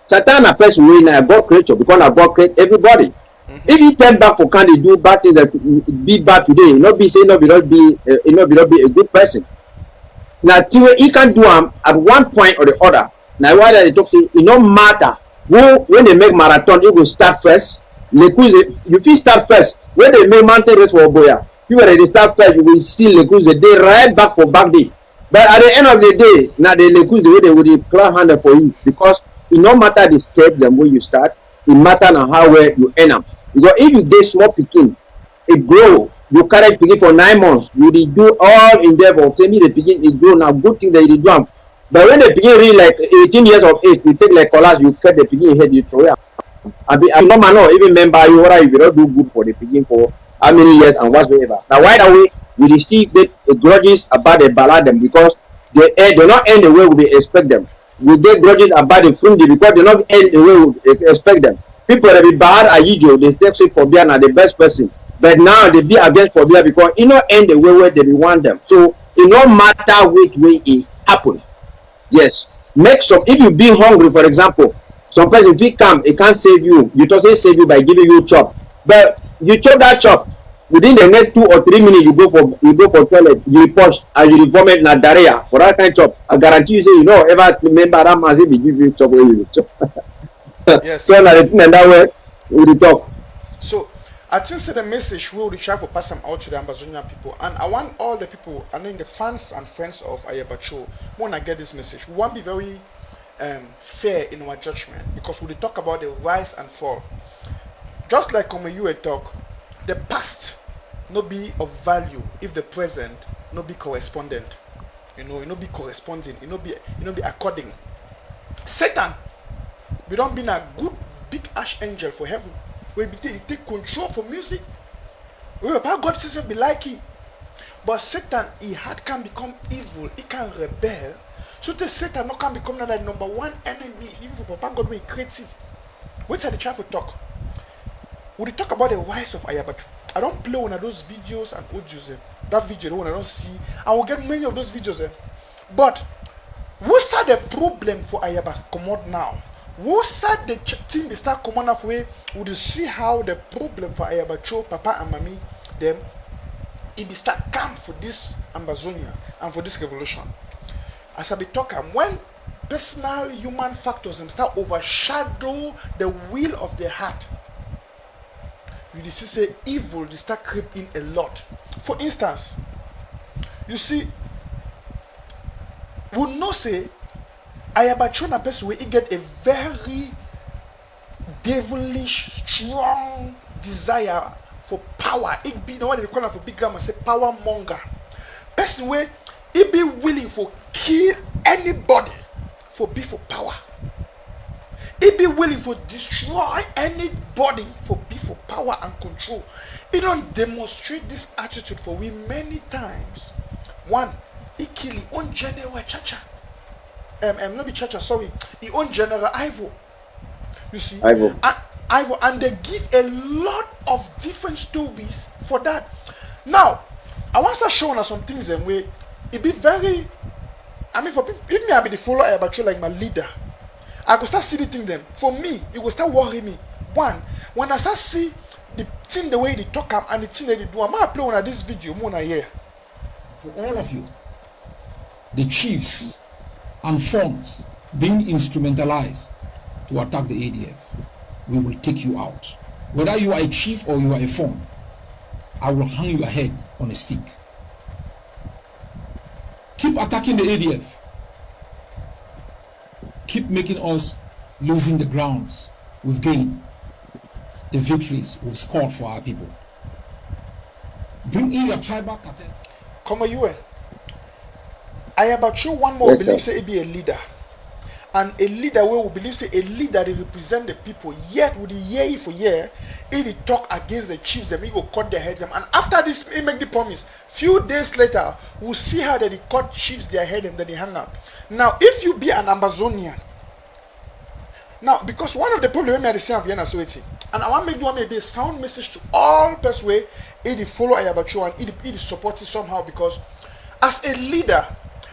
Satan a person wey na God creature because na God create everybody. If you turn back for can they do bad things that be bad today, not be say not be a good person. Now he can do them at one point or the other. Now why they talk say it no matter who when they make marathon, you go start first. You feel start first. When they make mountain race for Boya, people they start first, you will still they right back for back day. But at the end of the day, now they the way they will clap hand for you because it no matter the step them where you start, it matter now how well you end up. Because if you get small picking, it grow. You carry picking for 9 months, you do all endeavor. Tell me the picking it grow now. Good thing that you do. But when the picking reach like 18 years of age, you take like collage, you cut the picking head, you throw it. I'm not even remember you or if you don't do good for the picking for how many years and whatsoever. Now why that way we still get grudges about the ballad them because they not end the way we expect them. We get grudges about the fungi because they not end the way we expect them. People that be bad are you, they take for beer the best person. But now they be against for beer because it not end the way where they want them. So it no matter which way it happens. Yes. Make some if you be hungry, for example, some person if come, it can't save you. You just save you by giving you chop. But you chop that chop. Within the next 2 or 3 minutes, you go for toilet, you push and you vomit in a diarrhea for that kind of chop. I guarantee you say you know ever remember that man say we give you chop where you chop. Yes. So now the thing and that way we talk. So I think the message we will try to pass them out to the Ambazonia people, and I want all the people, I mean the fans and friends of Ayaba Cho, when I get this message, we want to be very fair in our judgment because we talk about the rise and fall. Just like when you talk, the past not be of value if the present not be correspondent. You know, it not be corresponding, it not be according. Satan, we don't be a good big archangel for heaven. We take control for music. We about God system be like it. But Satan, can become evil, he can rebel. So the Satan not can become the number one enemy, even for Papa God we creative. Which are the try to talk? We talk about the rise of Ayaba Cho. I don't play one of those videos and audios. That video, the one I don't see. I will get many of those videos. But what's the problem for Ayaba come out now? What's the thing they start coming up with? Would you see how the problem for Ayaba Cho, Papa and Mommy, them, it be start come for this Ambazonia and for this revolution? As I be talking, when personal human factors them start overshadow the will of the heart, you see say evil they start creeping a lot. For instance, you see, we know say Ayaba Cho na person where he get a very devilish strong desire for power. It be the one they call for big grammar say power monger. Person where he be willing for kill anybody for be for power. He be willing for destroy anybody for be for power and control. He don't demonstrate this attitude for we many times. One, he kill his own general Chacha. Not be Chacha, sorry, his own general Ivo. You see, Ivo, and they give a lot of different stories for that. Now, I want to show you some things and way it be very. I mean, for people, if me I be the follower Ayaba Cho like my leader, I go start seeing them. For me, it will start worrying me. one, when I start see the thing the way they talk and the thing that they do, I'm gonna play one of this video more here. For all of you, the chiefs and funds being instrumentalized to attack the ADF, we will take you out. Whether you are a chief or you are a fund, I will hang your head on a stick. Keep attacking the ADF. Keep making us losing the grounds we've gained, the victories we've scored for our people. Bring in your tribal cartel. Come on, UN. Ayaba Cho one more Yes, believe sir. say he be a leader. And a leader will believe say a leader they represent the people. Yet with the year for year, he talk against the chiefs, them he go cut their heads them. And after this, he make the promise. Few days later, we'll see how that he cut chiefs their head and then they hang up. Now, if you be an Ambazonian, now because one of the problems I say of Vienna Soweto, and I want to make you maybe a sound message to all best way, he follow Ayaba Cho and he support it somehow, because as a leader,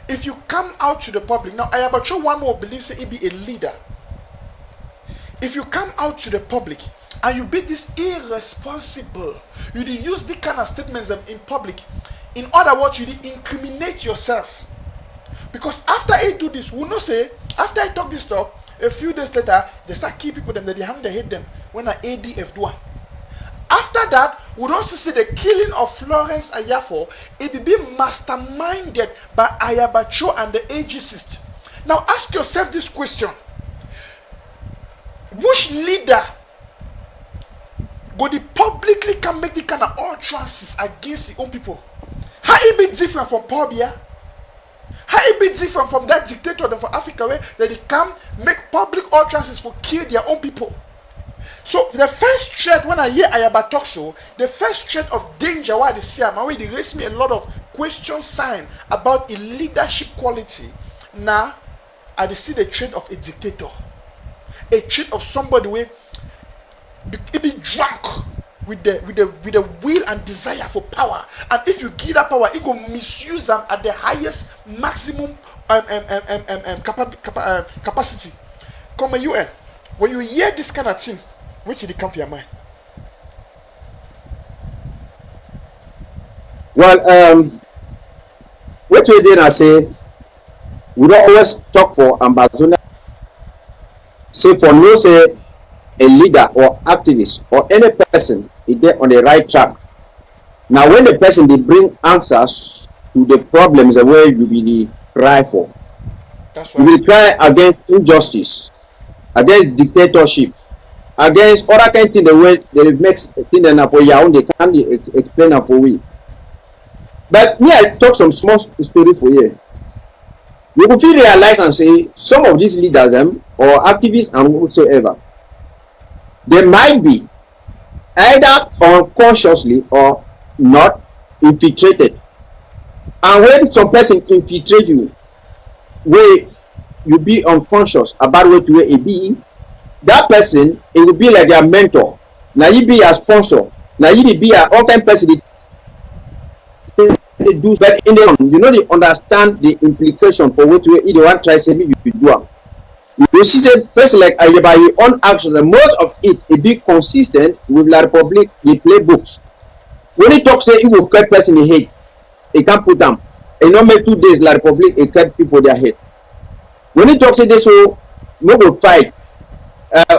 if you come out to the public, now Ayaba Cho one more believes he be a leader. If you come out to the public and you be this irresponsible, you use this kind of statements in public, in other words, you incriminate yourself. Because after I do this, we know say, after I talk this talk, a few days later, they start killing people, them, they hang their head them when an ADF do. After that, we don't see the killing of Florence Ayafo. It will be masterminded by Ayaba Cho and the AGCs. Now ask yourself this question. Which leader go the publicly can make the kind of utterances against the own people? How it be different from Pobia? How it be different from that dictator from Africa where they can make public utterances for kill their own people? So the first threat when I hear Ayaba talk so, the first threat of danger why they see him, why they raise me a lot of question sign about a leadership quality. Now I see the trait of a dictator, a trait of somebody where he be drunk with the will and desire for power, and if you give that power, it will misuse them at the highest maximum capacity. Come on, UN. When you hear this kind of thing, which did it come to your mind? Well, what we did, I say, we don't always talk for AMBAZONIA. Say for no say a leader or activist or any person is there on the right track. Now, when the person they bring answers to the problems the way you really cry for, That's you right. will cry against injustice, against dictatorship, against other kind of thing the way they make things that for your own they can't explain it for we. But me, I talk some small story for you. You could feel realize and say some of these leaders them or activists and whatsoever, they might be either unconsciously or not infiltrated. And when some person infiltrate you, where you be unconscious about what you will be, that person it will be like their mentor. Now you be a sponsor. Now you be a all time person. They do, but in the you know they understand the implication for what you either want to try to say you do. You see, say person like Ayaba, he on action. Most of it be consistent with La Republic. He play books. When he talks, say he will cut person in head. He can't put them. In normal 2 days, La Republic he cut people their head. When he talks, say this, so no go fight.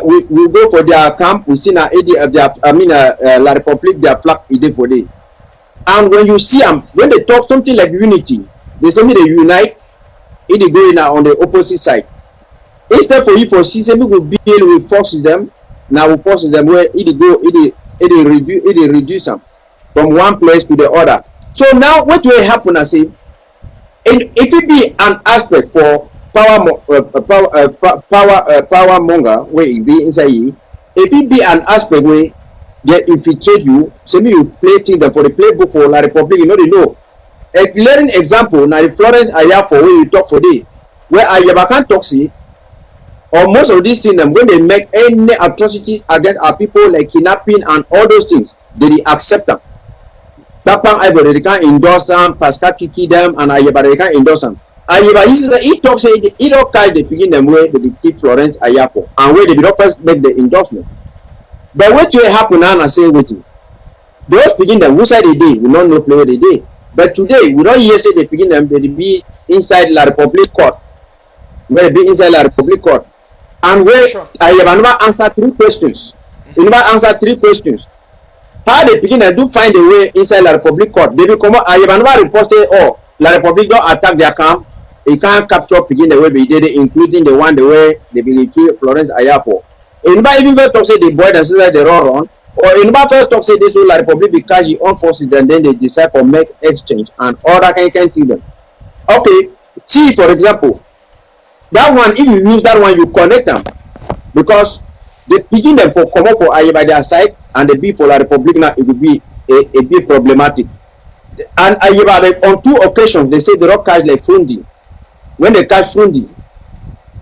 We go for their camp. We see na La Republic their flag is for day. And when you see them, when they talk something like unity, they say me they unite. It they go in on the opposite side. Instead for you for see, we will be able to force them. Now we force them where it reduce them from one place to the other. So now what will happen? I say, if it be an aspect for power monger where it be inside you, if it be an aspect where they infiltrate you, say me you play things for the playbook for La Republic, you know they know. A glaring example now the Florence Ayafo where you talk for day, where Ayaba can't talk see, or most of these things when they make any atrocities against our people like kidnapping and all those things, they accept them. Tapang Ivory they can't endorse them, Pascal Kiki them, and Ayaba they can't endorse them. Ayaba he talks say he don't carry the begin them where they keep Florence Ayafo and where they don't first make the endorsement. But what will happen now and say wetin? Those picking them inside the day, we don't know play the day. But today, we don't hear say they picking them, they be inside La Republic Court. Where they be inside La Republic Court. And where I have never answered 3 questions. You never answered 3 questions. How they begin and do find a way inside La Republic Court. They will come out, I have never reported, oh, La Republic don't attack their camp. They can't capture begin the way they did it, including the one the way they begin to Florence Ayapo. And nobody even talk say the boy that says they run. Or in about talk say this to La Republic because he own forces and then they decide to make exchange and all that kind of them. Okay, see for example, that one if you use that one you connect them because they begin them for come up for Ayaba their side and the be for La Republic now it will be a bit problematic. And Ayaba on 2 occasions they say they don't catch like Fundi. When they catch Fundi,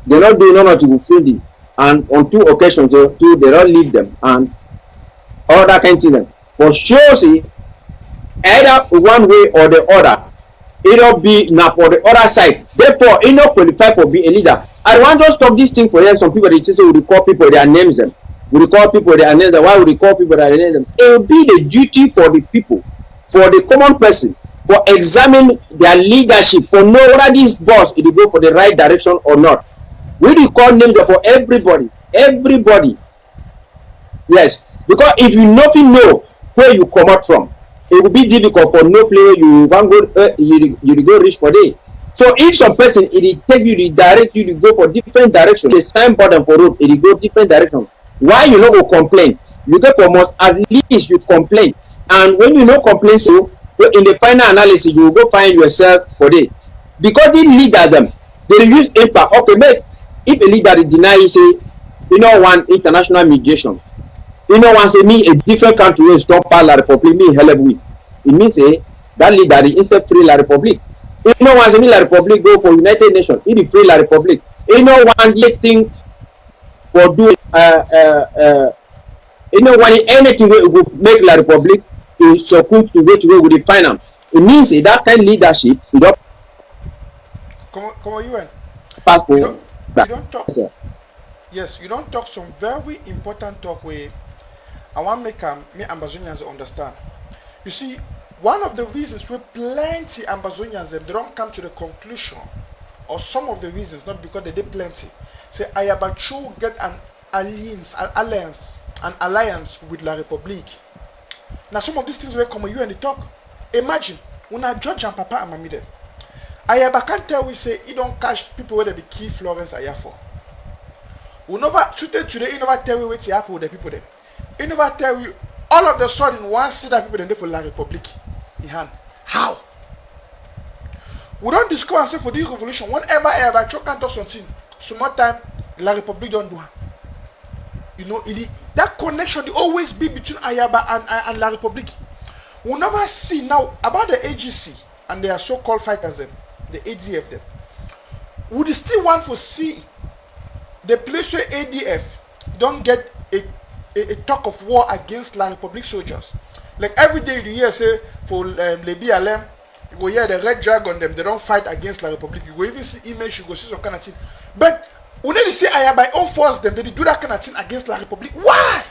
they don't do none of the Fundi. And on 2 occasions they don't leave them and all that kind of thing. For sure, see, either one way or the other, it'll be now for the other side. Therefore, it not qualify for be a leader. I want to stop this thing for them. Some people they say we call people their names them. We call people their names them. Why would we call people their names them? It will be the duty for the people, for the common person, for examine their leadership, for know whether this boss will go for the right direction or not. We call names for everybody. Everybody. Yes. Because if you nothing know where you come out from, it will be difficult for no player you want go you go reach for day. So if some person it take you to direct you to go for different directions, the signboard and for road it go different directions. Why you not go complain? You get promote at least you complain, and when you no complain, so in the final analysis you will go find yourself for day. Because the leader them they use impact. Okay, but if a leader deny you say you know one international mediation. You know, once me a different country will stop La Republic, me help with. It means that leader is free La Republic. You know, once me La Republic go for United Nations, it is free La Republic. You know, one thing for doing you know, when anything will make La Republic to support to go with the finance. It means that kind of leadership, you don't. Come on, you don't talk. Yes, you don't talk some very important talk where I want to make me Ambazonians understand. You see, one of the reasons where plenty Ambazonians they don't come to the conclusion, or some of the reasons, not because they did plenty, say Ayaba Cho get an alliance with La Republique. Now some of these things will come with you and they talk. Imagine, when I judge and Papa and Mamide, Ayaba can't tell we say he don't catch people where they be key Florence Ayafo. We never today, he never tell you what happen with the people there. He never tell you all of the sudden one see that people then for La Republique in hand. How? We don't discover and say for this revolution, whenever Ayaba Cho can't do something, some more time La Republique don't do it. You know, that connection will always be between Ayaba and La Republique. We never see now about the AGC and their so-called fighters them, the ADF them. Would still want to see the place where ADF don't get a talk of war against La Republique soldiers. Like every day you hear say for the BLM, you go hear the red dragon them, they don't fight against La Republique. You go even see image, you go see some kind of thing. But when they say Ayaba own force them, they do that kind of thing against La Republique. Why?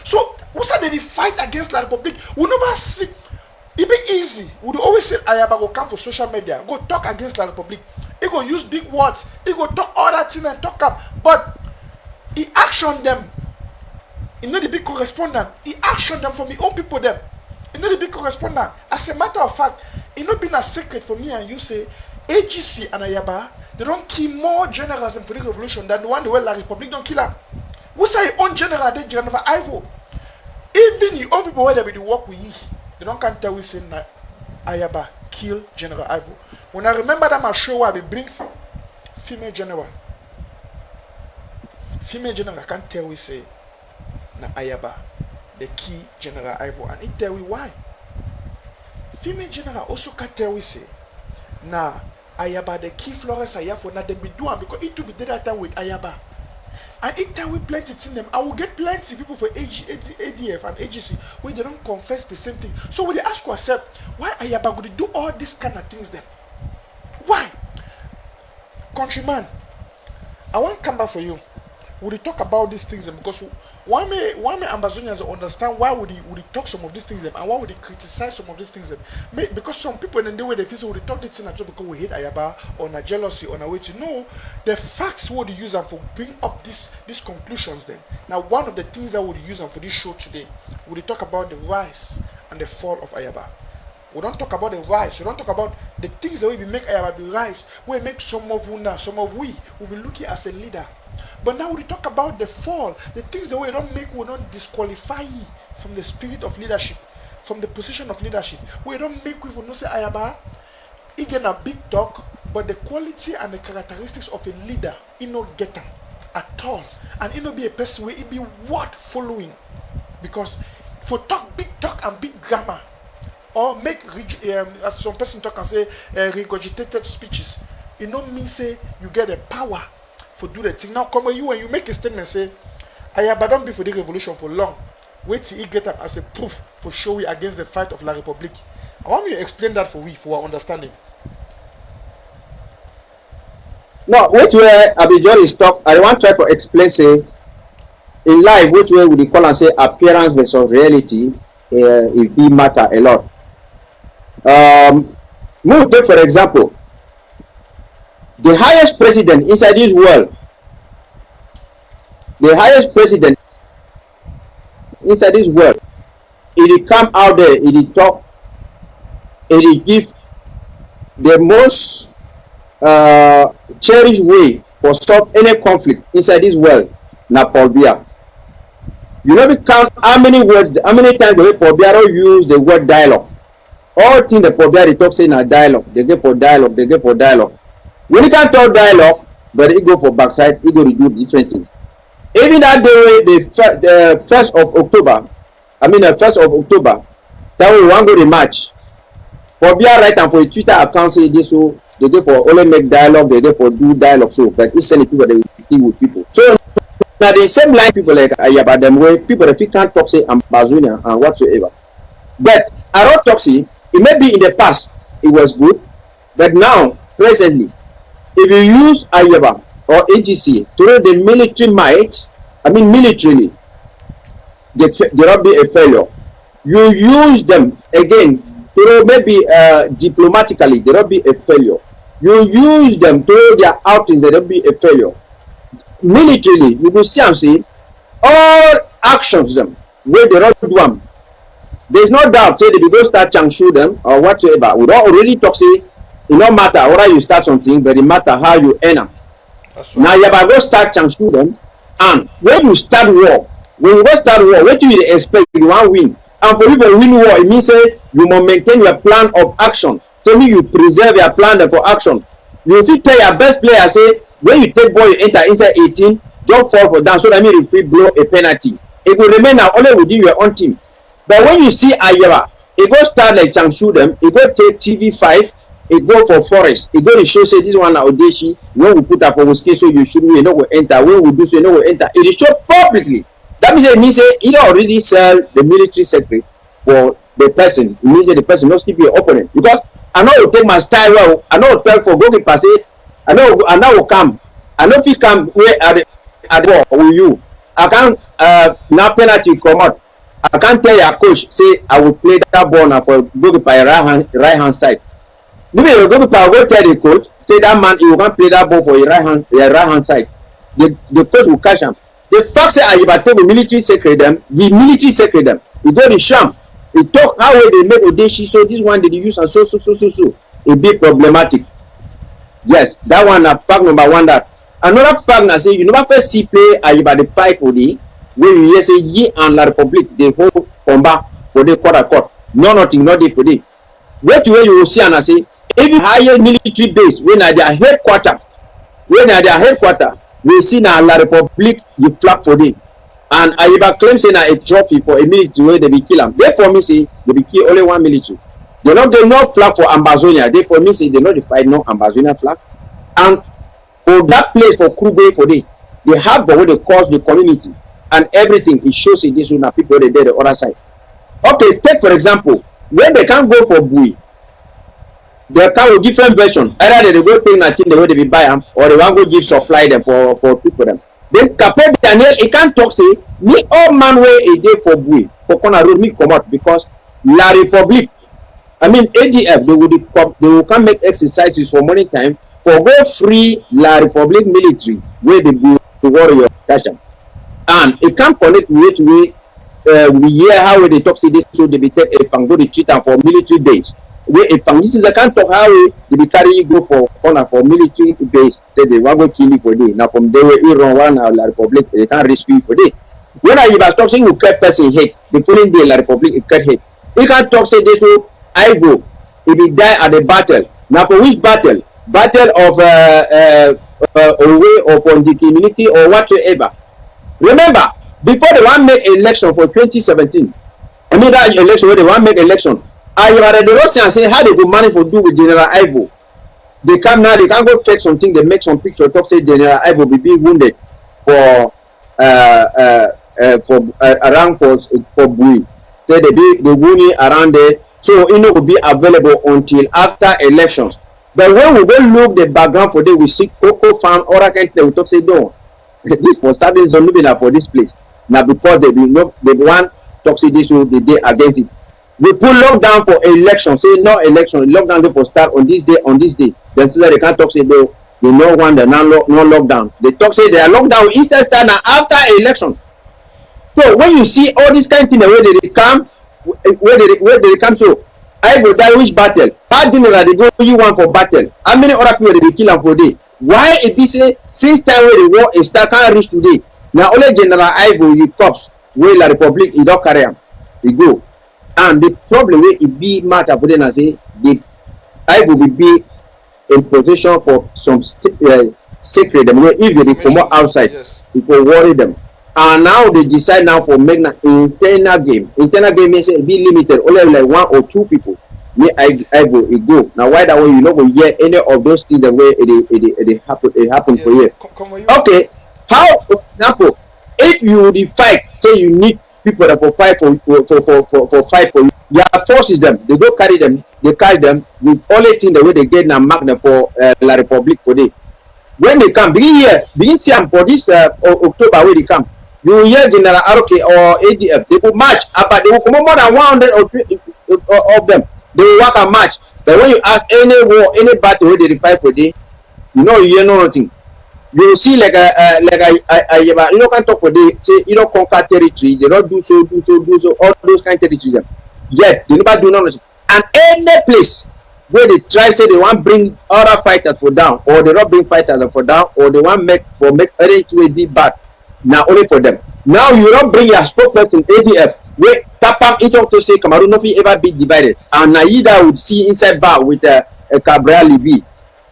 So who said they fight against La Republique? We never see. It be easy. We always say Ayaba go come for social media, go talk against La Republique. He go use big words. He go talk all that thing and talk up. But he action them. He not the big correspondent. He action them for me own people them. He not the big correspondent. As a matter of fact, it not been a secret for me and you say AGC and Ayaba they don't kill more generals for the revolution than the one the way La Republique don't kill them. We say your own general they General Ivo. Even your own people where they be the work with you, they don't can tell we say Ayaba kill General Ivo. When I remember that my show where I bring female general can't tell we say na Ayaba the key General Ivo and it tell we why. Female general also can't tell we say na Ayaba the key Florence Ayafo na them be doing because it to be that time with Ayaba. And it tell we plenty in them. I will get plenty people for ADF and AGC where they don't confess the same thing. So we ask ourselves, why Ayaba would do all these kind of things then? Why? Countryman, I want to come back for you. We talk about these things because Why may Ambazonians understand why would he talk some of these things them, and why would he criticize some of these things them? Because some people in the way they feel would talk this thing because we hate Ayaba or na jealousy or na way to know the facts would use them for bring up these conclusions then. Now one of the things that would use them for this show today would talk about the rise and the fall of Ayaba. We don't talk about the rise. We don't talk about the things that will make Ayaba be rise. We make some of Una, some of we will be looking as a leader. But now we talk about the fall, the things that we don't make will not disqualify you from the spirit of leadership, from the position of leadership. We don't make we will not say Ayaba. He get a big talk, but the quality and the characteristics of a leader, he not get them at all, and he not be a person where he be what following, because for talk big talk and big grammar. Or make as some person talk and say regurgitated speeches. It don't mean say you get the power for do the thing. Now come on, you when you make a statement say Ayaba don't be for the revolution for long. Wait till he get up as a proof for showing against the fight of La Republique. I want you to explain that for our understanding. No, which way Abidjan is talk, I want to try to explain say in life which way would you call and say appearance versus reality it be matter a lot. Take for example the highest president inside this world, the highest president inside this world, it come out there, it talk, it give the most cherished way for solve any conflict inside this world. Na Paul Biya. You never count how many words, how many times the way Paul Biya use the word dialogue. All things the Paul Biya they talk say na dialogue. They get for dialogue. They get for dialogue. When you can't talk dialogue, but it go for backside, it go to do different things. Even that day, the 1st of October, that we want go to match. For Biya right and for a Twitter account say this, so they go for only make dialogue, they go for do dialogue. So, but it's sending people they will deal with people. So now the same line people like Ayaba them way people that can't talk say AMBAZONIA and whatsoever. But I don't talk say it may be in the past it was good, but now presently, if you use Ayaba or AGC through the military might, militarily, they will be a failure. You use them again through maybe diplomatically, they will be a failure. You use them through their outings, they will be a failure. Militarily, you will see and say all actions them where they don't do them. There's no doubt say they will start to shoot them or whatsoever. We don't already talk say it don't matter whether you start something, but it matter how you end them. Right. Now you have to go start to shoot them, and when you start war, what do you expect? You want to win, and for you to win war, it means say you must maintain your plan of action. So you preserve your plan for action. You fit tell your best player say when you take ball you enter 18, don't fall for down, so that means if we blow a penalty, it will remain now only within your own team. But when you see Ayaba, it go start like shoot them, it go take TV5, it go for forest, it go to show say this one Odeshi, when we put up for whiskey so you should we know we enter, when we do so you know we enter. It show publicly. That means it already sell the military secret for the person. It means that the person must keep your opponent. Because I know you take my style well, I know tell for goalkeeper say, I know will come. I know if you come where at war with you. I can't now penalty come out. I can't tell your coach say I will play that ball now for goalkeeper right hand side. Maybe your goalkeeper will tell the coach say that man you can't play that ball for your right hand side. The coach will catch him. The fact say Ayaba told the military secret them, he go to Sham. He talk how they make Odeshi, so this one they use and so. It be problematic. Yes, that one fact number one. That another fact na say you never first see play Ayaba the fight for the when you hear say ye and La Republique they hold combat for the court. Nothing not dey for the. Where to where you will see and I say even higher military base when at their headquarter, we see na La Republique you flag for them. And Ayaba claims say na a trophy for a military where they be kill them. Therefore me say they be kill only one military. They not get no flag for AMBAZONIA. Therefore me say they not fight no AMBAZONIA flag. And for that place for Kube for they have the way they cause the community and everything. It shows it this one people they there the other side. Okay, take for example when they can't go for Bui, they come with different version. Either they go take nothing the way they be buy them, or they want to give supply them for people them. Then Capo Daniel, he can't talk say, me all man way a day for Bui, for corner road, me come out because La Republique, I mean ADF, they will come make exercises for money time for go free La Republique military where they be the warrior catch them. And it can't connect way to way. We hear how they talk to this, so they be take a pango to treat them for military base. Where a pango, this is the kind of how they be carry you go for corner for military base. Say they want to kill you for day. Now from there, Iran one or La Republic, they can't rescue you for day. When I was talking, you cut person hate. The following day, La Republic, you cut hate. You can't talk say this, so I go. If he die at the battle. Now for which battle? Battle of away or for the community or whatsoever. Remember, before they want to make election for 2017, I mean that election where they want to make election, I already the Russians say how they go manage to do with General Ivo. They come now, they can go check something, they make some picture, talk say General Ivo be being wounded for around for Bui. Say they be the wounded around there, so it will be available until after elections. But when we go look the background for them, we see Coco Farm, or I can't we talk say no. This for serving zone for this place. Now because they want toxic issue they day against it. We put lockdown for election, say no election, lockdown for start on this day. Then say they can't talk say they no want the no lockdown. They talk say they are lockdown instead start now after election. So when you see all these kind of things where they come, where they come to, I go die which battle? How general they go you want for battle? How many other people they kill them for day? Why it be say since time where the war is start can't reach today? Now only General Ivo you cops where La Republic he don't carry him. He go. And the problem where it be matter for them say the Ivo will be in position for some secret them where if they come out outside, yes, it will worry them. And now they decide now for make an internal game. Internal game means it be limited only like 1 or 2 people. Me I go. Now why that way you not go hear any of those things the way it happen yes. for you. Okay. How for example, if you the fight, say you need people that for fight for fight for you, your forces them, they go carry them with only thing the way they get now mark them for La Republique for day. When they come, begin see them for this October where they come. You will hear General Aroke or ADF, they will march, but they will come more than 100 of them. They will work a match. But when you ask any war, any battle where they fight for day, you know you hear nothing. You will see like you know can't talk for day, say you don't conquer territory, they don't do so, all those kind of territories. Yet they never do nothing. And any place where they try say they want bring other fighters for down, or they don't bring fighters for down, or they want make anything way bad. Now only for them. Now you don't bring your spokesperson ADF. Wait, Tapam it to say Cameroon not ever be divided. And Naida would see inside bar with a Cabral Libby.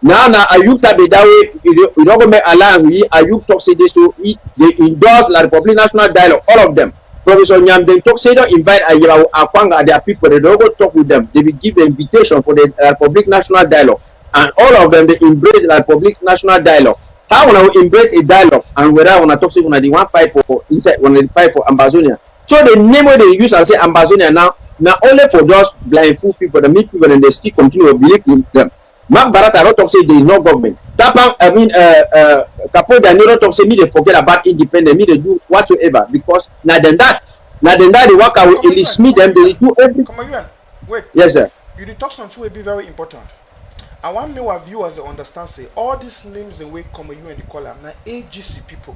Now Ayuk Tabe that way you don't go make alliance with Ayuk talk say this so they endorse La Republic National Dialogue, all of them. Professor Nyam they talk say don't invite Ayaba Akwanga their people, they don't go talk with them. They will give the invitation for the Republic National Dialogue. And all of them they embrace the Republic National Dialogue. How when I embrace a dialogue and whether I want to talk to when they want fight for inside when they fight for AMBAZONIA. So the name where they use and say AMBAZONIA now only for those blindfold people, the meat people, and they still continue to believe in them. Mark Barata don't talk say there is no government. Tapang Capo Daniel talk say me they forget about independent, me they do whatsoever because now then that they work out with Ellis Smith them they do everything. Come on, wait. Yes sir. You did talk something will be very important. I want me our viewers to understand say all these names and way come you and the column now AGC people.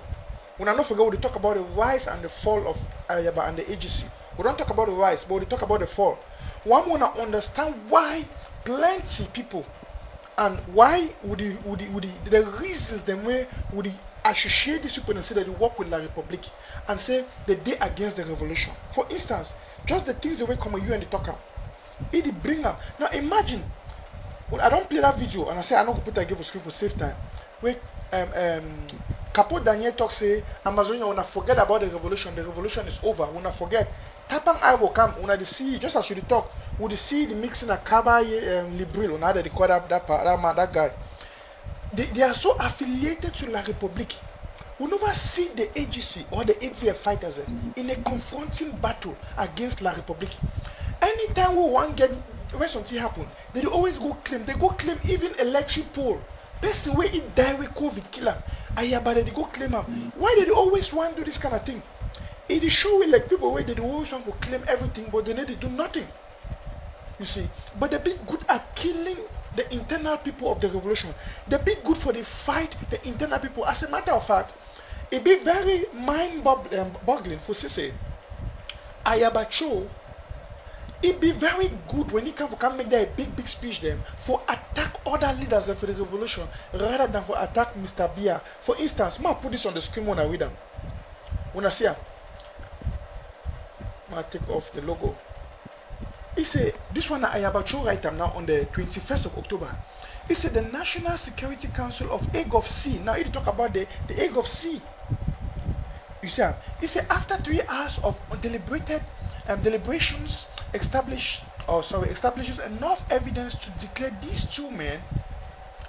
When I not forget we talk about the rise and the fall of Ayaba and the AGC. We don't talk about the rise, but we talk about the fall. One wanna understand why plenty people and why would the reasons them way would associate these people and say that they work with La Republique and say that they against the revolution. For instance, just the things the way come you and the talker. It bring up. Now imagine. Well, I don't play that video and I say I don't put that give a screen for safe time. Wait, Capo Daniel talk say AMBAZONIA wanna forget about the revolution is over, wanna forget. Tapang Ivo come when they see just as you talk, would you see the mixing a Kaba Libril on how they call that guy. They are so affiliated to La Republique. We never see the AGC or the ATF fighters in a confronting battle against La Republique. Anytime we want get when something happen, they always go claim. They go claim even electric poll. Person where it die with COVID kill him. Ayaba they go claim him. Why did they always want to do this kind of thing? It is showing like people where they always want to claim everything, but they need to do nothing. You see, but they be good at killing the internal people of the revolution. They be good for the fight the internal people. As a matter of fact, it be very mind-boggling for Sise. Ayaba Cho, it be very good when he can make that a big speech then for attack other leaders for the revolution rather than for attack Mr. Bia. For instance, I put this on the screen when I read them. When I see him, I take off the logo. He said, this one Ayaba Cho write now on the 21st of October. He said the National Security Council of Hague of C. Now he talk about the Hague of C. You see, he said after 3 hours of deliberations establishes enough evidence to declare these 2 men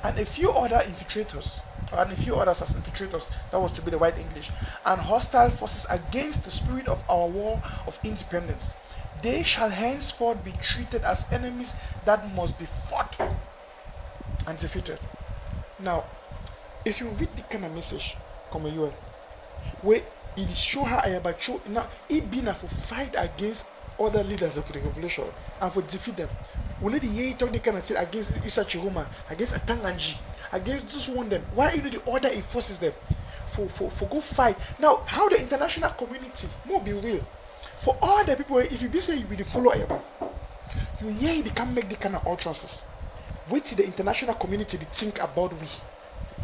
and a few other infiltrators, and a few others as infiltrators, that was to be the white English, and hostile forces against the spirit of our war of independence. They shall henceforth be treated as enemies that must be fought and defeated. Now, if you read the kind of message, come here, where it show how Ayaba Cho now it been for fight against other leaders of the revolution and for defeat them. We need to hear talk the kind of thing against Isa Chiroma, against Atanganji, against those one them. Why you know the order it forces them for go fight. Now, how the international community more be real. For all the people, if you be say you be the follow Ayaba, you hear they can make the kind of utterances. Wait till the international community they think about we.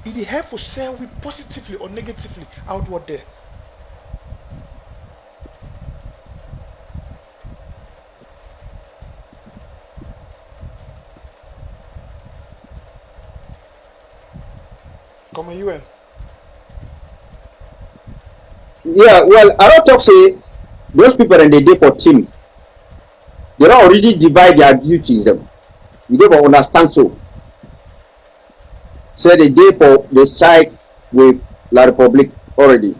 It help for sell we positively or negatively outward there. Come on, UN. Yeah, well, I don't talk say those people in the day for team. They don't already divide their duties. You don't understand so. Say the day for the side with La Republic already.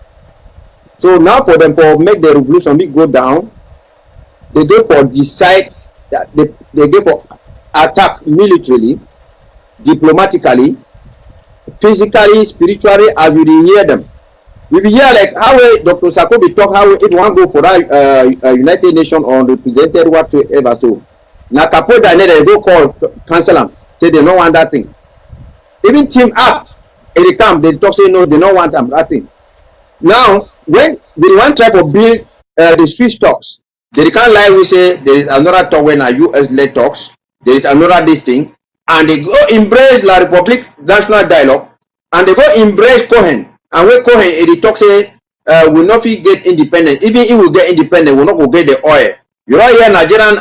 So now for them to make the revolution go down, they go for decide that they go for attack militarily, diplomatically, physically, spiritually, as we hear them. We be hear like how Dr. Sako be talk how it want go for that United Nations or represented whatsoever. So now Kapoda they go call cancel them. Say they don't want that thing. Even team up in the camp they talk say no, they don't want that thing. Now when they want try to build the Swiss talks, they can't lie. We say there is another talk when a US led talks. There is another this thing, and they go embrace La Republic National Dialogue, and they go embrace Cohen. And when Cohen he talk say we not get independence. Even if we get independent, we not go get the oil. You know here Nigerian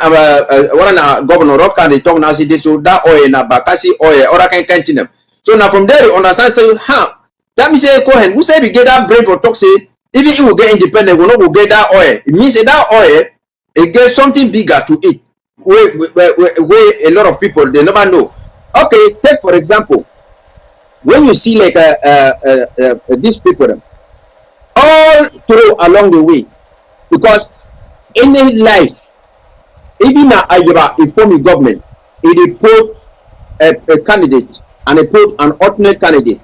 one governor Rock and they talk now say this so that oil na Bakasi oil or can continue. So now from there you understand say that means say Cohen who say we get that brain for talk say even if we get independent we not go get that oil. It means that oil it gets something bigger to it. Where a lot of people they never know. Okay, take for example. When you see like these people all through along the way, because any life, even a informing government, it put a candidate and it put an alternate candidate.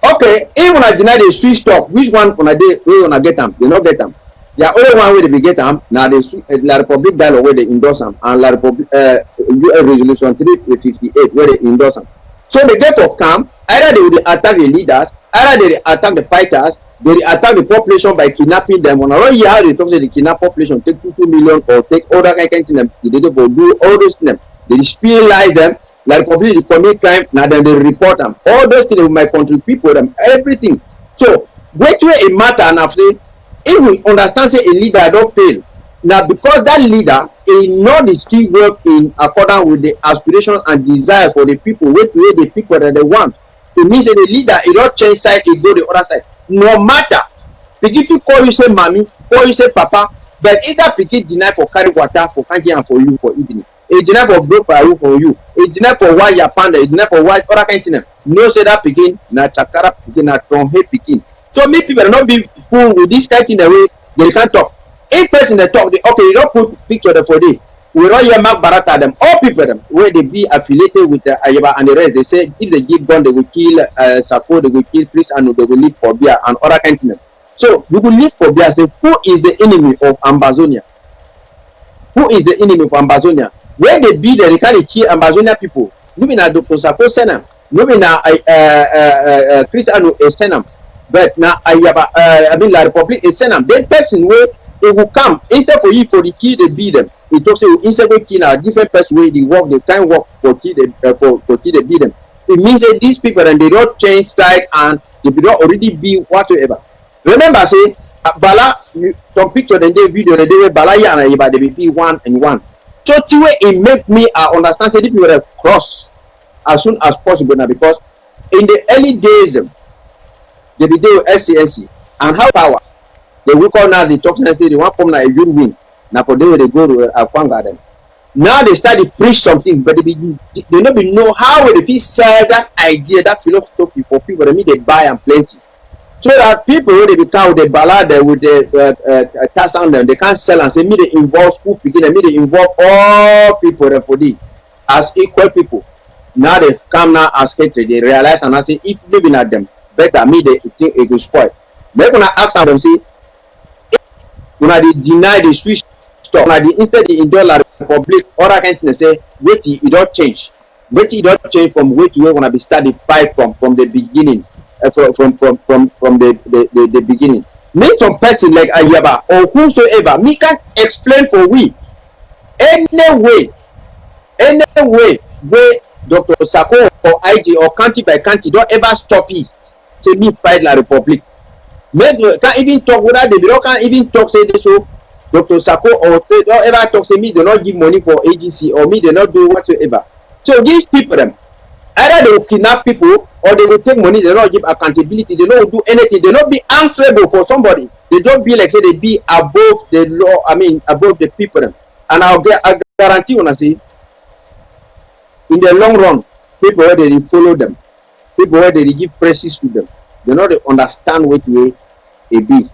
Okay, even I deny the Swiss talk, which one gonna get them? They not get them. They are only one way they get them. Now the La Republic dialogue where they endorse them and La Republic UN Resolution 358 where they endorse them. So they get to come, either they will attack the leaders, either they attack the fighters, they attack the population by kidnapping them. On around here, how they talk say the kidnap population take 2 million or take other kind of things, they do all those things. They spiritualize them, like probably they commit crime, now then they report them. All those things with my country people, them everything. So, wait where it matter and after, if we understand say a leader don't fail, now because that leader is not the still work in accordance with the aspiration and desire for the people, wait where the people that they want. It means that the leader is not change side, it go the other side. No matter. If you call you say mommy, call you say papa, but either Piki deny for carry water for candy and for you for eating. It deny for broke for you. It deny for why your panda, it deny for why other kind of no say that Piki, na chakara Piki, na trompe Piki. So many people are not being fooled with this kind of way they can't talk. If person they talk, they okay, you don't put picture there for day. we don't hear Mark Barata them, all people them, where they be affiliated with Ayaba and the rest. They say if they give gun, they will kill Sako, they will kill Priest, and they will leave for beer and other continents. So we will leave for beer. Say, who is the enemy of Ambazonia? Who is the enemy of Ambazonia? Where they be there, they can't kill Ambazonia people. Maybe na Dr. Sako Senam, maybe na Priest and Senam, but now Ayaba, I mean La Republic is Senam. That person where they will come instead for you for the key they beat them. It also instead of kill a different person where they work, they can work for key they beat them. It means that these people and they don't change side and they don't already be whatsoever. Remember, say Bala some picture the day video the day Bala and Ayaba they be 1 and 1. So it make me understand that people will cross as soon as possible now, because in the early days they be do SCNC and how power. They will call now the talk and say they want come now a good win. Now for them they go to a farm garden. Now they start to preach something, but they don't even know how they fit sell that idea, that philosophy for people. They mean they buy and plenty. So that people when they become the ballad with the tax on them, they can't sell and say me they involve school people, me they involve all people for this as equal people. Now they come now as hatred. They realize and I say if living at them better me they think it will spoil. They're gonna ask them say when they deny the Swiss stuff, when they instead the Indollar Republic, other countries say, wait, it don't change. Wait, it don't change from wait to where when we start the fight from the beginning, from the beginning. Make some person like Ayaba or whosoever, me can explain for we any way where Dr. Sako or IG or country by country don't ever stop it. Say me fight la Republic. Can't even talk whether they can't even talk say this so Dr. Sako or they don't ever talk say me they not give money for AGC or me they not do whatsoever. So these people them either they will kidnap people or they will take money, they don't give accountability, they don't do anything, they not be answerable for somebody. They don't be like say they be above the law, I mean above the people them. And I guarantee when I say in the long run, people where they follow them, people where they give praises to them. They not understand what way it be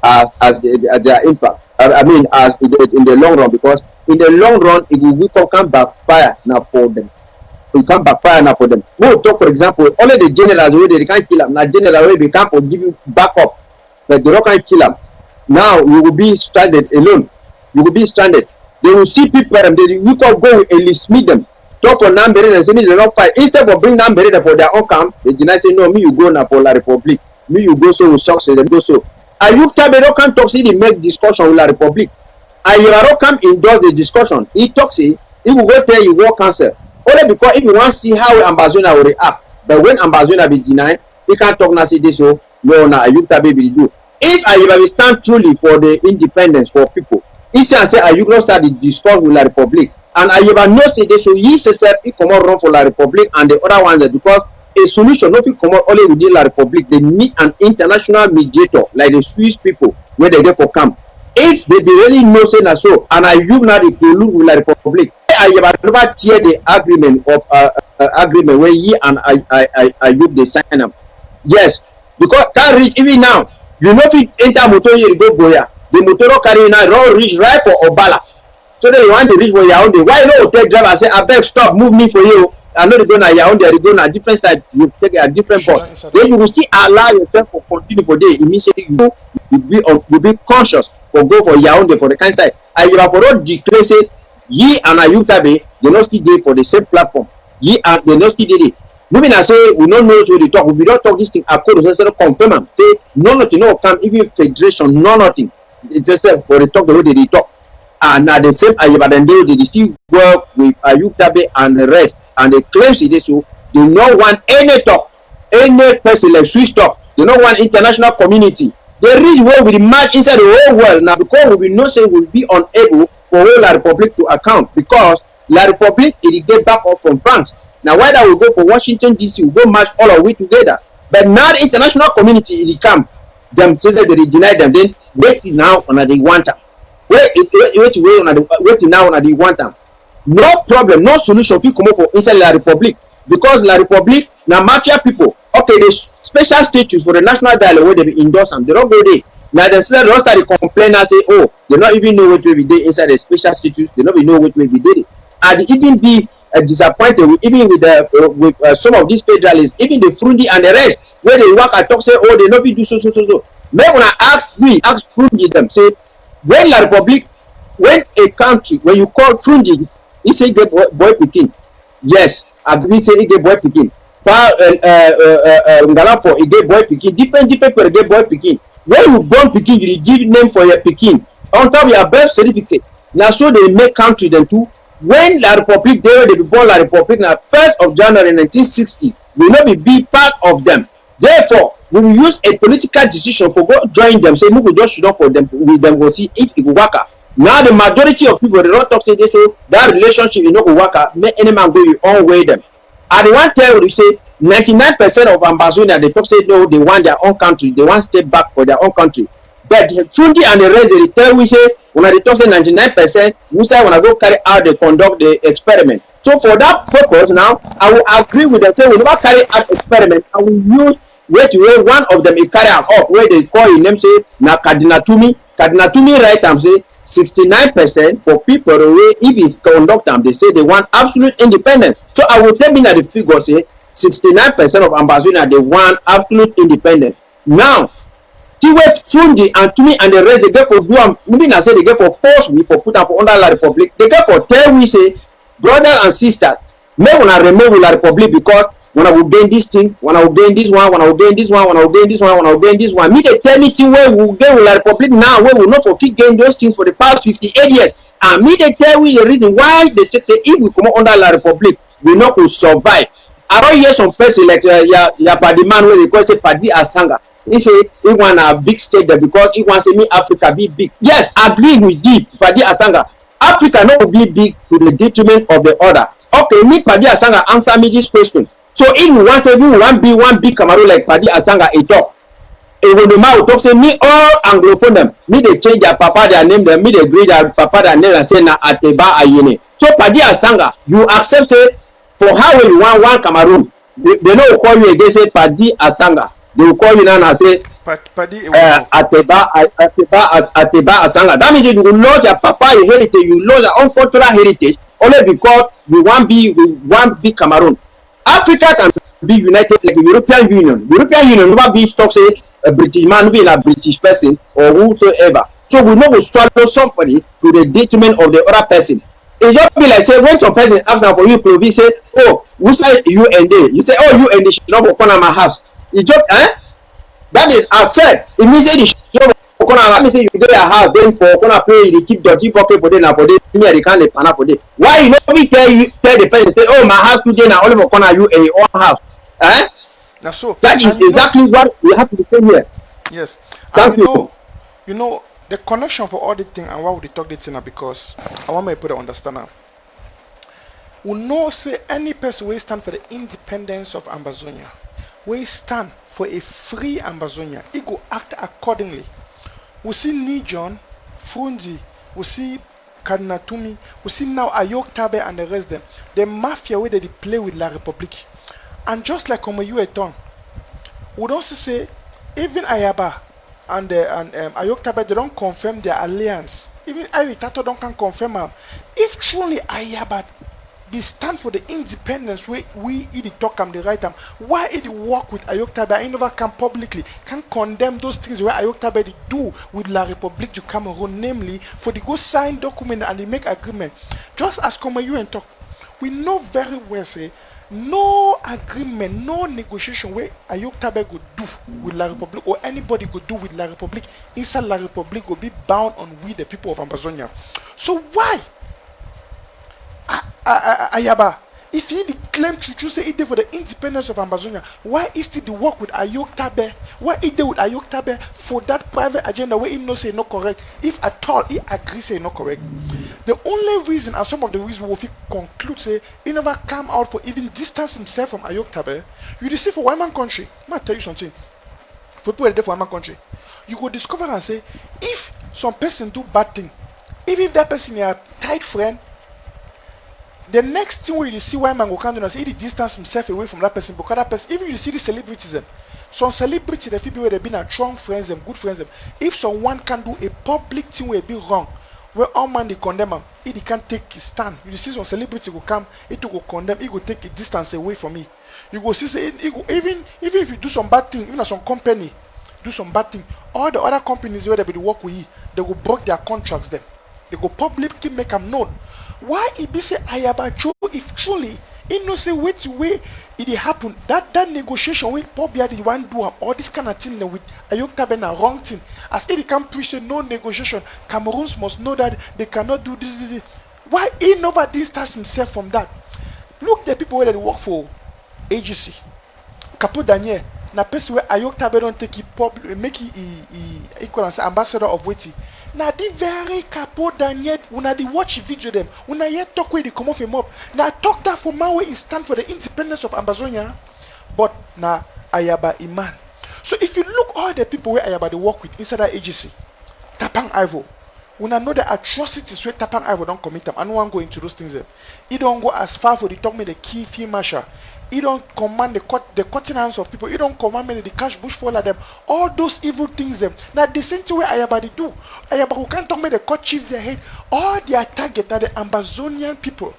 as their impact. I mean, as in the long run, because in the long run, it will come backfire now for them. It will come backfire now for them. We talk, for example, only the generals where they can't kill them. Now, general where they can't give you backup, but they don't can't kill them. Now you will be stranded alone. You will be stranded. They will see people and they will go and meet them. Talk for number and say they don't fight. Instead of bring number for their own camp, they deny say no, me you go now for La Republic. Me you go so with success and go so. Ayuba don't come talk say they make discussion with La Republic. Ayaba don't come endorse the discussion. He talks say he will go tell you war cancer. Only because if you want to see how Ambazonia will react. But when Ambazonia be denied, he can't talk now say this so no now Ayuba will do. If Ayaba will stand truly for the independence for people, he say Ayuba start the discourse with La Republic. And Ayaba knows that so he says that he come out run for La Republic and the other ones because a solution not to come out only within La Republic. They need an international mediator like the Swiss people where they go for camp. If they really know say that so and Ayuba now they collude with La Republic, Ayaba never tear the agreement of agreement where he and Ayuba they sign them. Yes, because can't reach even now. You know to enter motor here go Goya. The motor carry now don't reach right for Obala. So then you want to reach for Yaoundé. Why no take driver and say, I beg stop, move me for you. I know they go na Yaoundé, they go na different side, you take a different bus. Then you will still allow yourself to continue for day. Immediately you be conscious for go for Yaoundé for the kind side. And you have already declared say ye and Ayuba they not still there for the same platform. Ye and they not still there. Moving I say we don't know what they talk. We don't talk this thing according to confirm them. Say no nothing, no come even federation, no nothing. It's just for the talk the way they talk. And now the same Ayaba then they still work with Ayuba and the rest, and they claim they so they don't want any talk, any person like Swiss talk. They don't want international community. They reach where we match inside the whole world now because we know say we'll be unable for all La Republic to account because La Republic it get back up from France. Now why that we go for Washington DC, we go match all of we together. But now the international community it come them say that they deny them, then wait now on the want them. Wait now on the want them. No problem, no solution people come up for inside La Republic because La Republic now mafia people. Okay, the special status for the national dialogue where they be endorsed them. They don't go there. Now the slave don't start to complain and say, oh, they not even know what we did inside the special status. They not even know what we did it. And even be disappointed with, even with some of these federalists, even the Frundi and the rest, where they work and talk say, oh, they not be do so. Maybe when I ask Frundi them, say, when La Republic, when a country, when you call Frundi, he say get boy picking. Yes, agree say he get boy picking. Ngalapo, he get boy picking. Different people get boy picking. When you born picking, you give name for your picking. On top of your birth certificate. Now so they make country them too. When La Republic, they be born La Republic na 1st of January 1960, will not be part of them. Therefore, we will use a political decision for go join them. Say, we will just shoot up for them, with them go see if it will work. Now the majority of people, they don't talk to this, so that relationship is not going to work. Make any man go your own way them. And the one tell you say 99% of Ambazonia, they talk say no, they want their own country, they want step back for their own country. But Tundi and the rest, they tell we say when they talk say 99%, we say when I go carry out, they conduct the experiment. So for that purpose, now I will agree with them. Say we never carry out experiment. I will use where one of them is carry out where they call in them say na Kadinatumi right and say 69% for people who if it conduct them, they say they want absolute independence. So I will tell me that the figure say 69% of Ambazonia they want absolute independence. Now, Tiwet, Fundi, and Tumi and the rest they get for do maybe I say they get for force we for put up for under La Republic. They get for tell we say brothers and sisters, may when I remain with La Republic because when I will gain this thing, when I will gain this one, when I will gain this one, when I will gain this one, when I will gain this one. Me they tell me thing where we will gain with La Republic now, where we will not fulfill gain those things for the past 58 years. And me they tell me the reason why they say if we come under La Republic, we not will survive. I don't hear some person like Yapadi man where they call say Padi Atanga. He say he want a big state there because he wants to make Africa be big. Yes, I agree with you, Padi Atanga. Africa not will be big to the detriment of the other. Okay, me Padi Atanga answer me this question. So if we want to do one big Cameroon like Padi Atanga a talk, and when the man will talk say me all Anglophone them, me they change their papa their name them, me they agree their papa their name and say na Ateba Ayene. So Padi Atanga, you accept it for how you want one Cameroon. They don't call you again say Padi Atanga. They will call you now and say Ateba Atanga. That means you will lose your papa heritage, you lose your own cultural heritage only because we want big Cameroon. Africa can be united like the European Union. The European Union never be talk say a British man be a British person or whosoever. So we know we swallow somebody to the detriment of the other person. It just be like say when some person ask for you CLOVIS say, oh, who say you and they? You say, oh, you and they should not go corner my house. It just that is outside. It means say you should not go corner. Let me say you go your house then for corner pay you keep dirty pocket for them for them. Me they can't let pana for them. Why you not be tell the person say, oh, my house today now only for corner you and your own house. Now so that is exactly what we have to do here. Yes. Thank you. You know the connection for all the thing and why would they talk this thing because I want my people to understand now. We know say any person will stand for the independence of Ambazonia. We stand for a free Ambazonia. It go act accordingly. We see Nijon, Frundi, we see Kadinatumi, we see now Ayok Tabe and the rest of them. The mafia where they play with La Republic. And just like you a ton, we don't say even Ayaba and Ayok Tabe they don't confirm their alliance. Even Ayitato don't can confirm them. If truly Ayaba they stand for the independence we it talk am the right time. Why it work with Ayok Tabe? I never can publicly can condemn those things where Ayok Tabe they do with La Republique du Cameroon, namely for the go sign document and they make agreement. Just as you and talk, we know very well say no agreement, no negotiation where Ayok Tabe go do with La Republique or anybody go do with La Republique inside La Republique will be bound on we the people of Ambazonia. So why? Ayaba, if he claim to say it for the independence of Ambazonia, why is it the work with Ayok Tabe? Why is it with Ayok Tabe for that private agenda where he no say not correct? If at all he agrees say not correct. The only reason and some of the reasons we conclude say he never come out for even distance himself from Ayok Tabe. You see for one man country, I might tell you something. For people there for one man country, you go discover and say if some person do bad thing, if that person is a tight friend. The next thing where you see why man go come and say he distance himself away from that person because that person, even you see the celebrities, Some celebrity, the people where they been a strong friends, them good friends, them. If someone can do a public thing where it be wrong, where all man they condemn him, he can't take his stand. You see some celebrity will come, it will condemn, he will take a distance away from me. You go see, say, even if you do some bad thing, even as some company do some bad thing, all the other companies where they be work with you, they will break their contracts them. They go publicly make them known. Why it be say Ayaba Cho if truly he no say wait it happen that negotiation with Paul Biya the one do all this kind of thing with Ayok Taben a wrong thing. As he can preach say no negotiation, Cameroons must know that they cannot do this. Why he never distance himself from that? Look the people where they work for AGC. Capo Daniel, na person where Ayok Taben don't take it public, make it equal as ambassador of Weti. Na the very Capo Daniel, when I watch video them, when I hear talk where they come off him up, na talk that for man where he stand for the independence of Ambazonia, but na Ayaba Iman. So if you look all the people where Ayaba they work with inside that agency, Tapang Ivo, when I know the atrocities where Tapang Ivo don't commit them, I don't want to go into those things. He don't go as far for the talk me the key field marshal. He don't command the cutting hands of people. He don't command me the cash bush for them. All those evil things them. Now the same thing way Ayaba they do. Ayaba who can't talk me the cut chiefs their head. All their target are the Ambazonian people,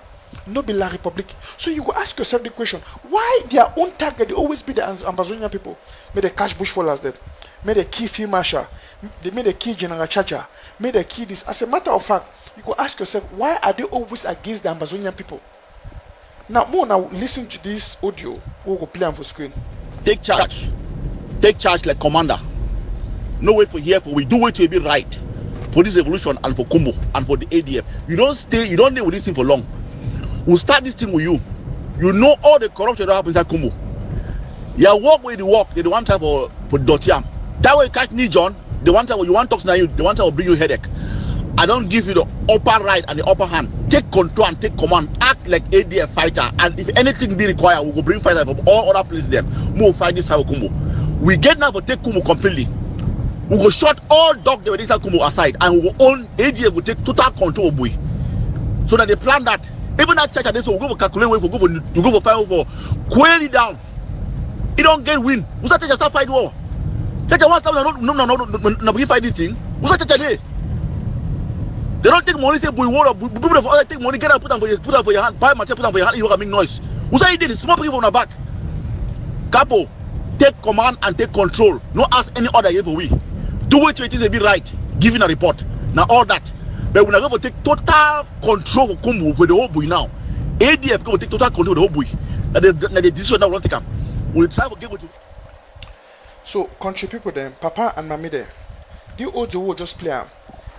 not be La Republic. So you go ask yourself the question: why their own target they always be the Ambazonian people? May the cash bush followers them. May the key field marshal. They may the key general charger. May the key this. As a matter of fact, you go ask yourself why are they always against the Ambazonian people? Now, listen to this audio. We'll go play on for screen. Take charge. Take charge like commander. No way for here, for we do it to be right for this revolution and for Kumbo and for the ADF. You don't deal with this thing for long. We'll start this thing with you. You know all the corruption that happens at Kumbo. You walk where you walk, they're the one time for Dotiam. That way you catch me, John. The one time you want to talk to you, the one time will bring you headache. I don't give you the upper right and the upper hand. Take control and take command. Act like ADF fighter. And if anything be required, we will bring fighters from all other places there. We'll fight this fight with Kumbo. We get now for take Kumbo completely. We will shut all dog the inside Kumbo aside, and we will own ADF will take total control of Bui. So that they plan that even that church at this will go for calculate way for go for fight for query down. It don't get win. Who's that church start fight war? Church one start no fight this thing. Who's that church there? They don't take money, say, boy, water, people of other take money, get up, put them for your hand, buy material, put them for your hand, you make noise. Who's that did? Small people on the back. Capo, take command and take control. No ask any other here for we. Do what it is a bit right. Giving a report. Now all that. But we're not going to take total control of Kumbu for the whole boy now. ADF going to take total control of the whole boy. Now the decision that we don't take them. We'll try to give it to. So country people then, Papa and Mommy there. The audio will just play.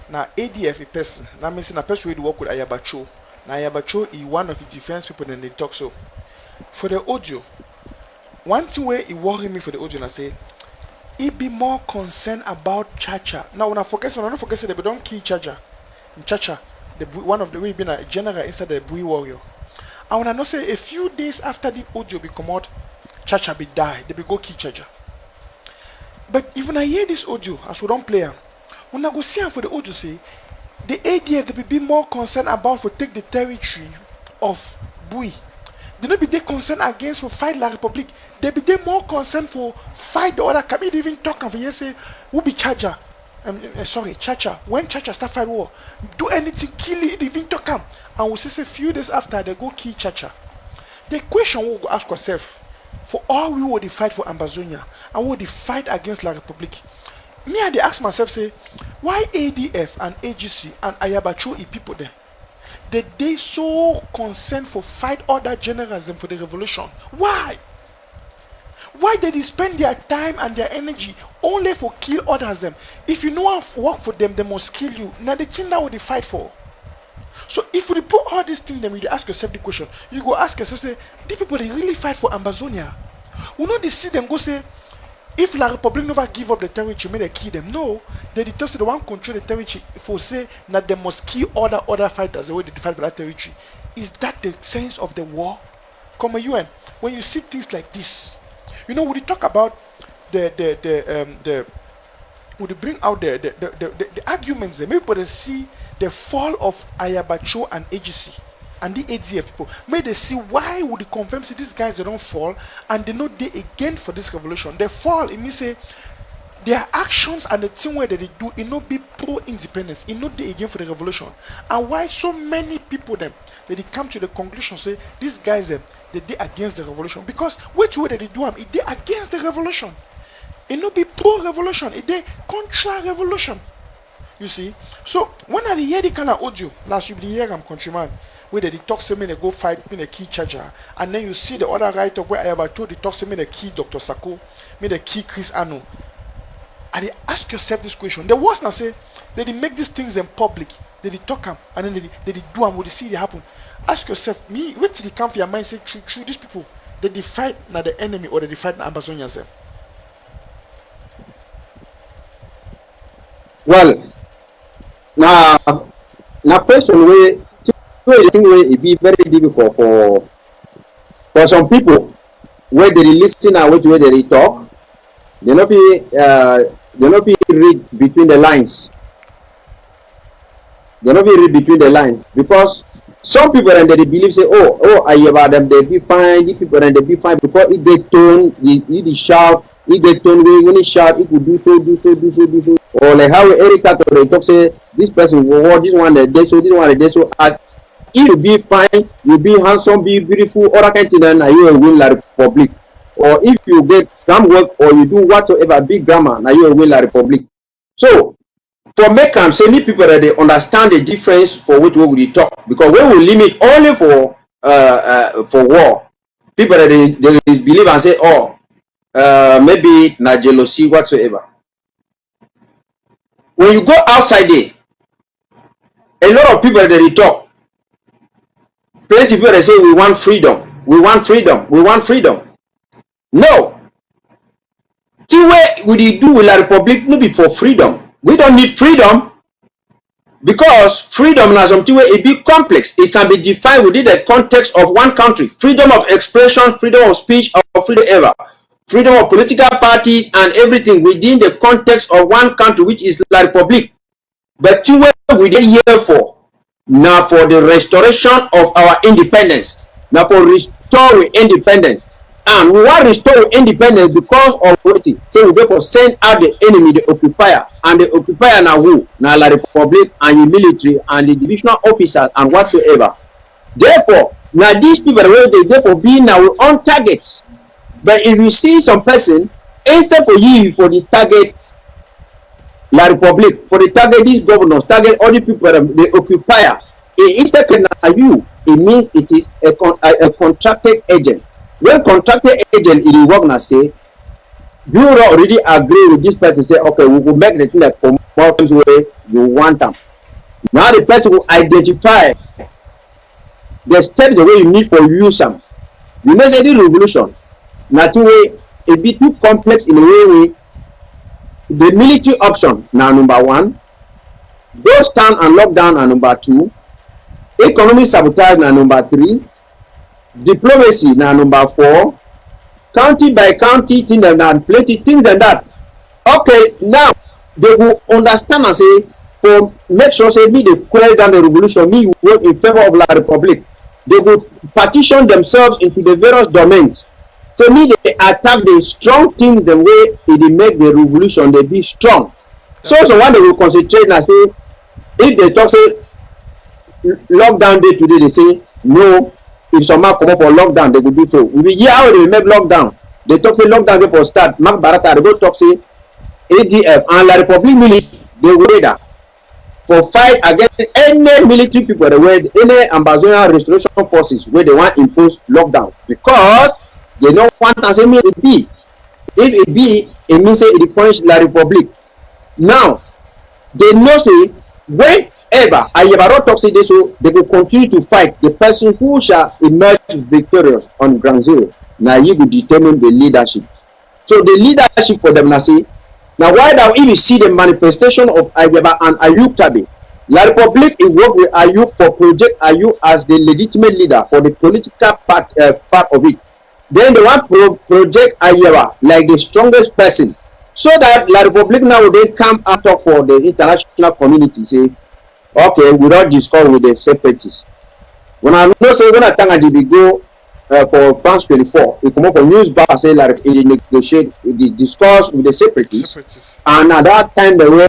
Now ADF a person, that means a person who work with Ayaba Cho. Now Ayaba Cho is one of the defense people and they talk so. For the audio, one thing where it worried me for the audio, and I say, he be more concerned about Chacha. Now when I don't focus that they don't kill Chacha. Chacha, one of the way been a general inside the Bui warrior. And when I know say a few days after the audio be come out, Chacha be die, they be go kill Chacha. But even I hear this audio, as we don't play him, when I go see him for the audio say, the ADF they be more concerned about for take the territory of Bui. They not be they concerned against for fight La Republic. They be they more concerned for fight the other. Can we even talk and for you say who be Chacha? Chacha. When Chacha start fight war, do anything, kill it, even talk him. And we say a few days after they go kill Chacha. The question we'll go ask ourselves, for all we would fight for Ambazonia and we would fight against La Republic. Me I ask myself say, why ADF and AGC and Ayaba Cho people there? They so concerned for fight other generals than for the revolution. Why? Why did they spend their time and their energy only for kill others them? If you know how to work for them, they must kill you. Now the thing that would they fight for. So if you put all these things, then you ask yourself the question. You go ask yourself, say, these people they really fight for Ambazonia. We know they see them go say, if La Republic never give up the territory, may they kill them. No, they determine the one control the territory for say that they must kill other fighters the way they fight for that territory. Is that the sense of the war? Come on, UN. When you see things like this, you know, when you talk about when you bring out the arguments, maybe they see the fall of Ayaba Cho and AGC. and the ADF people, may they see why would they confirm say these guys they don't fall and they know they again for this revolution. They fall, it means say their actions and the thing where they do it not be pro-independence, it not they again for the revolution. And why so many people them they come to the conclusion say these guys them they against the revolution, because which way they do them it they against the revolution. It not be pro-revolution, it they contra-revolution. You see, so when I hear the kind of audio last you hear I'm countryman where they talk to me they go fight me the key charger, and then you see the other write up where Ayaba Cho they talk to me the key Dr. Sako, me the key Chris Ano. And they ask yourself this question. The worst now say they make these things in public, they talk them and then they do them, what they see they happen. Ask yourself, me wait till they come for your mind say true these people they fight now the enemy or they fight the AMBAZONIA. Well, now question way the thing way it be very difficult for some people where they listen and where they talk, they not be read between the lines. They not be read between the lines, because some people and they believe say Ayaba them they be fine, these people and they be fine because if they tone, he shout, if they tone when he shout, he could do so. Or like how Erica talk say this person will this one they so this one they so. You be fine, you be handsome, be beautiful, all that kind of thing, and you will win la Republic. Or if you get some work or you do whatsoever big grammar, now you will win la Republic. So for make say me people that they understand the difference for which way we talk, because we will limit only for war. People that they believe and say maybe na jealousy whatsoever. When you go outside there, a lot of people that they talk, plenty of people they say we want freedom, we want freedom, we want freedom. No. See what we do with la Republic no be for freedom. We don't need freedom, because freedom is something where it be complex. It can be defined within the context of one country. Freedom of expression, freedom of speech, or freedom ever. Freedom of political parties and everything within the context of one country, which is la Republic. But two what we did here for now for the restoration of our independence. Now for restoring independence. And we want to restore independence because of what? So we therefore send out the enemy, the occupier, and the occupier now who? Now la Republic and the military and the divisional officers and whatsoever. Therefore, now these people where they therefore be now on target. But if you see some person, instead for you for the target la Republic, for the target these governors, target all the people, the occupier, instead of you, it means it is a contracted agent. When contracted agent in work now say, you already agree with this person, say, okay, we will make the thing that come out way you want them. Now the person will identify the steps the way you need for use them. You may say the revolution, not way a bit too complex in a way the military option now number one, those stand and lockdown are number two, economic sabotage now number three, diplomacy now number four, county by county things and plenty things and that. Okay, now they will understand and say, for make sure say me they crash down the revolution, me work in favor of la Republic. They will partition themselves into the various domains. So me they attack the strong things the way they make the revolution they be strong. So one they will concentrate and say, if they talk say lockdown day today, they say no. If some come up for lockdown, they will do so. We hear how they make lockdown. They talk say lockdown they for start. Mark Barata they go talk say ADF and la Republic military they will that for fight against any military people the way any AMBAZONIA restoration forces where they want impose lockdown, because they don't want to say me it be. If it be, it means say it punish la Republic. Now they know say whenever Ayaba talks this, so they will continue to fight. The person who shall emerge victorious on ground zero, now you will determine the leadership. So the leadership for them now say, now why now if you see the manifestation of Ayaba and Ayub Tabi, La Republic is work with Ayub for Project Ayub as the legitimate leader for the political part of it. Then they want Project Ayaba like the strongest person. So that La Republic now they come after for the international community say, okay, we don't discuss with the separatists. When I know say when I tanga we go for France 24, we come up for news bar say like they negotiate, they discuss with the separatists. And at that time the way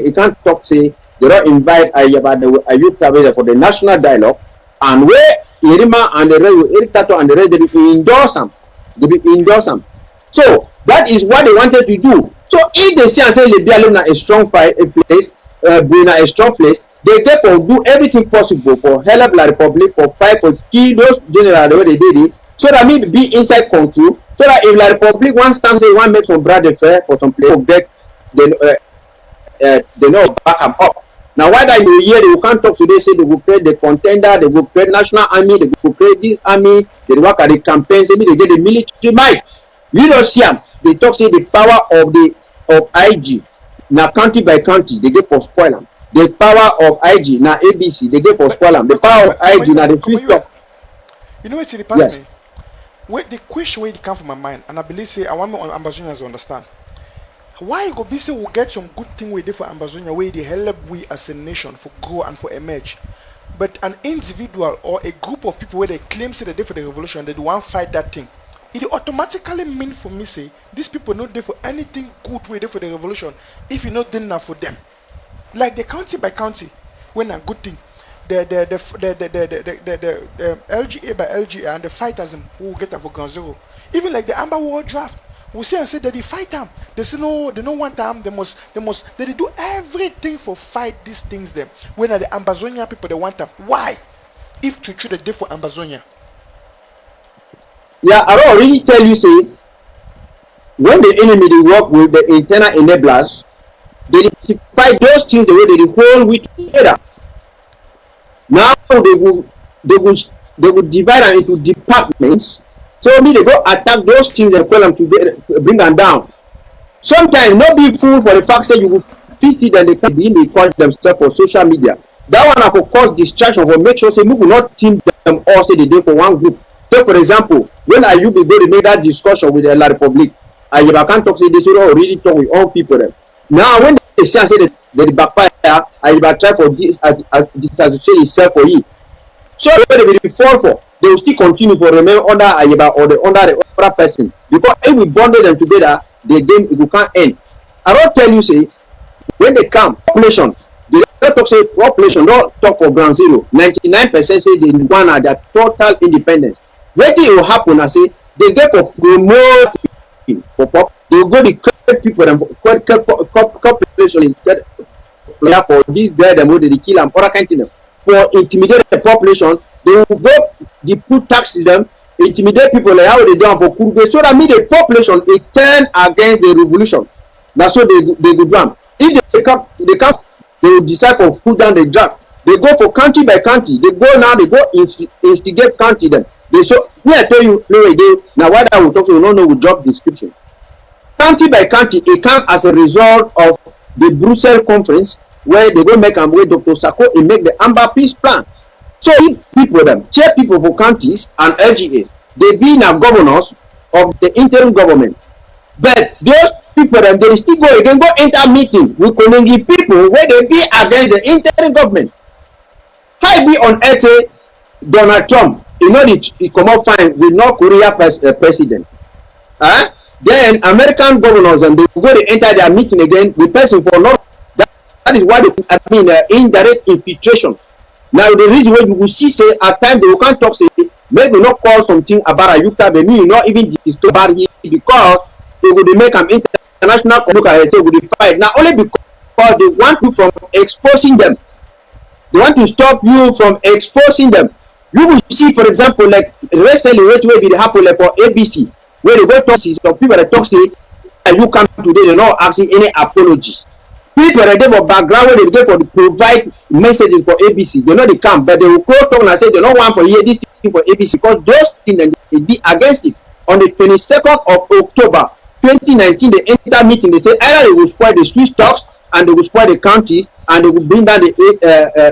you can't talk say they don't invite Ayuba for the national dialogue, and where Irima and the rest, and the rest, they will endorse them. They will endorse them. So that is what they wanted to do. So if they say and say they be alone a strong place, a strong place, they therefore do everything possible for help La Republic for fight for kill those generals the way they did it, so that me be inside control, so that if La Republic wants to say one make some brand affair for some place, they know back them up. Now why that you hear they can't talk today, say they will create the contender, they will create national army, they will create this army, they work at the campaign, they get the military might. You don't see them. They talk say the power of IG. Now country by country, they get for spoil them. The power of IG now ABC, they get for spoil them. The power of IG now the free talk. You know what it pass me? Wait, the question where it come from my mind, and I believe say I want my Ambazonians to understand. Why you go be say we'll get some good thing we do for Ambazonia where they help we as a nation for grow and for emerge. But an individual or a group of people where they claim say they did for the revolution, they want fight that thing. It automatically mean for me say these people not there for anything good we do for the revolution if you not enough for them. Like the county by county, when a good thing. The LGA by LGA and the fighters who get for Ground Zero. Even like the Amber War draft. We say and say that they fight them. They say no, they don't want them. They do everything for fight these things them. When are the Ambazonia people they want them? Why? If to treat the day for Ambazonia. Yeah, I don't really tell you say when the enemy they work with the internal enablers, they fight those things the way they hold with together. Now they will divide them into departments. So me they go attack those things and call them to bring them down. Sometimes not be fooled for the fact that you will see that they can be call themselves for social media. That one I could cause distraction for make sure say we will not team them all say they do for one group. So for example, when Ayuba go to make that discussion with the La Republic, Ayuba can't talk say they should already talk with all people there. Now when they say that they backfire, Ayuba try for disassociate itself for you. So they will fall for. They will still continue to remain under Ayaba or under the other person. Because if we bundle them together, the game it can't end. I don't tell you say when they come, population, they don't talk say population, don't talk for Ground Zero. 99% say they want at their total independence. What will happen? I say they get for promote for they will go to create people and population instead for this guy them who they kill them or kind for intimidate the population. They will go, they put tax to them, intimidate people like how they do for Kurbe, so that mean the population is turn against the revolution. That's what they do. If they will decide to put down the draft. They go for country by country. They go now, they go instigate country then. They show, I tell you, no again, now why I will talk to you, no, we drop description. Country by country, it comes as a result of the Brussels conference where they go make and where Dr. Sako and make the Amber Peace Plan. So if people chair people for counties and LGA, they be now governors of the interim government. But those people they still go again, go enter meeting with Konongi people where they be against the interim government. How be on earth Donald Trump, you know he come up fine with North Korea president. Then American governors and they go to enter their meeting again with person for North. That is what indirect infiltration. Now the reason why you will see say at times they can't talk say maybe not call something about Ayuba, but me not even discuss about it because they will make an international community they will fight. Now only because they want you from exposing them. They want to stop you from exposing them. You will see, for example, like recently what will be happen like for ABC, where they go talk some people that talk say you come today, they're not asking any apology. People that have a background where they get for the provide messages for ABC, they know they come, but they will go talk and say they don't want for hear this thing for ABC because those things they be against it. On the 22nd of October 2019, they enter meeting, they say either they will spoil the Swiss stocks and they will spoil the county and they will bring down the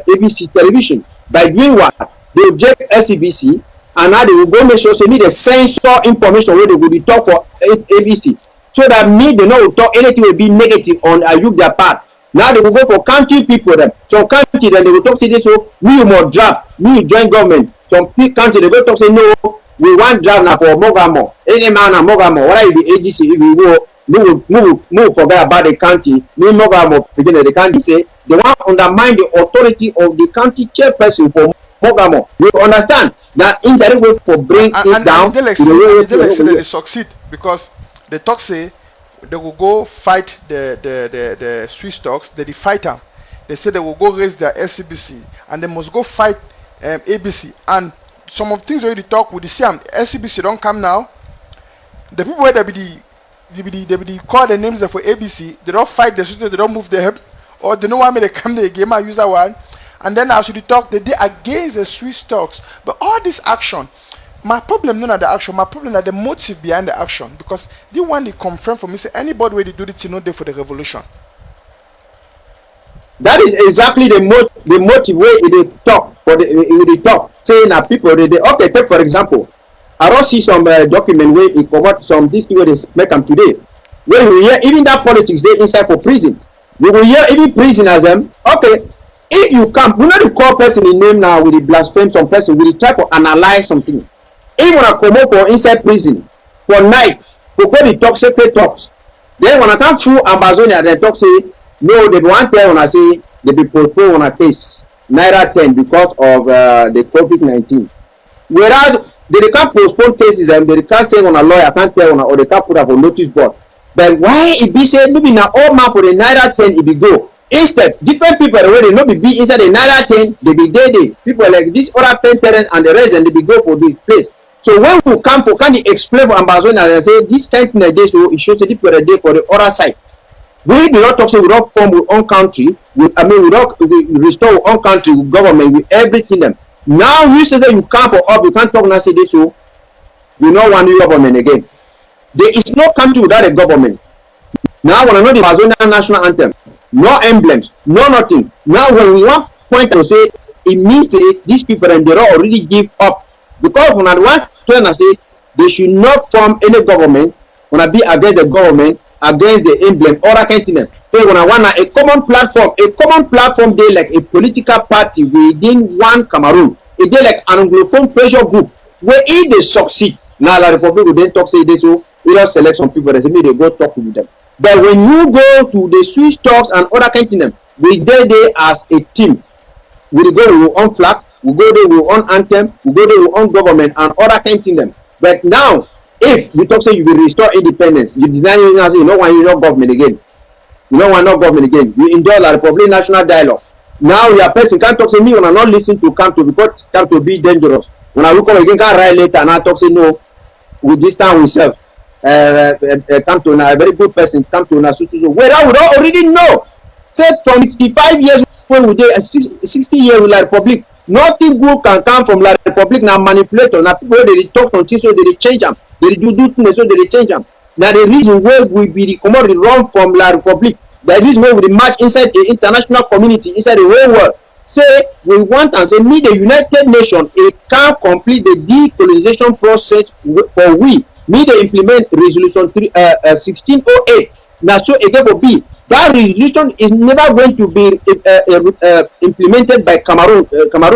ABC television. By doing what? They object SCBC and now they will go make sure they need a censor information where they will be talk for ABC. So that me, they know talk anything will be negative on Ayub their part. Now they will go for country people them. Some country then they will talk to this, so we must draft, we join government. Some country they will talk say no, we want draft now for Mogamo. Any man and Mogamo, what are the AGC if we go move forget about the country, we Mogamo beginning the country say they want to undermine the authority of the country chairperson for Mogamo. You understand? That indirect way for bring it down. And they succeed because the talk say they will go fight the Swiss talks, the fighter. They say they will go raise their SCBC and they must go fight ABC. And some of things already talk with the CM. SCBC don't come now. The people where they be call the names for ABC, they don't fight the Swiss, they don't move them, or they know why they come the game and use that one. And then I should talk the day against the Swiss talks. But all this action, my problem not the action, my problem is the motive behind the action. Because the one they confirm for me say anybody where they do it, you know, they for the revolution. That is exactly the motive way they talk for the talk. Saying that people they okay, take for example, I don't see some document where it covered some this way they make them today. When we hear even that politics they inside for prison. We will hear even prisoners them, okay. If you come, we not call person in name now with the blaspheme some person, we try to analyze something. If when I come up for inside prison for night, to go the talk secret talks. Then when I come through AMBAZONIA, they talk say no, they want tell when I say they be postponed on a case Naira 10 because of the COVID-19. Whereas they can't postpone cases and they can't say on a lawyer, can't tell on or they can't put up a notice board. But why it be said maybe now all man for the Naira 10 it be go. Instead, different people already not be inside the Naira 10, they be dead. People like this other 10 tenants and the rest and they be go for this place. So when we come for can you explain for AMBAZONIA and say this kind of day so it shows the people a day for the other side. We do not talk so we don't form with own country, we don't restore our own country with government with everything them. Now you say that you come for up, you can't talk now say this so you don't want new government again. There is no country without a government. Now when I know the AMBAZONIA national anthem, no emblems, no nothing. Now when we want point to say it means that these people and they already give up. Because when I want to say they should not form any government, when I be against the government, against the emblem, or I can't them. So when I want a common platform they like a political party within one Cameroon. It they like an Anglophone pressure group where if they succeed, now the Republic will then talk say this so we don't select some people that say they go talk with them. But when you go to the Swiss talks and other continents, we there as a team. We go with our own flag, we go there with our own anthem, we go there with our own government and other continents. But now, if you talk say you will restore independence, you design you don't want no government again. You don't want no government again. You endure the Republic national dialogue. Now your person can't talk to me when I not listen to come to because come to be dangerous. When I look again, can't write later and I talk say no, with this time we serve. Come to a very good person, come to a situation where I would already know. Say from 55 years when we did 60 years with the Republic, nothing good can come from the Republic now manipulator. Now people they talk from things so they change them. They do things so they change them. Now the reason where we be the commodity run from the Republic, the reason where we march inside the international community, inside the whole world. Say we want and say me the United Nations it can complete the decolonization process for we. Me they implement resolution 1608. Now so again will be that resolution is never going to be implemented by Cameroon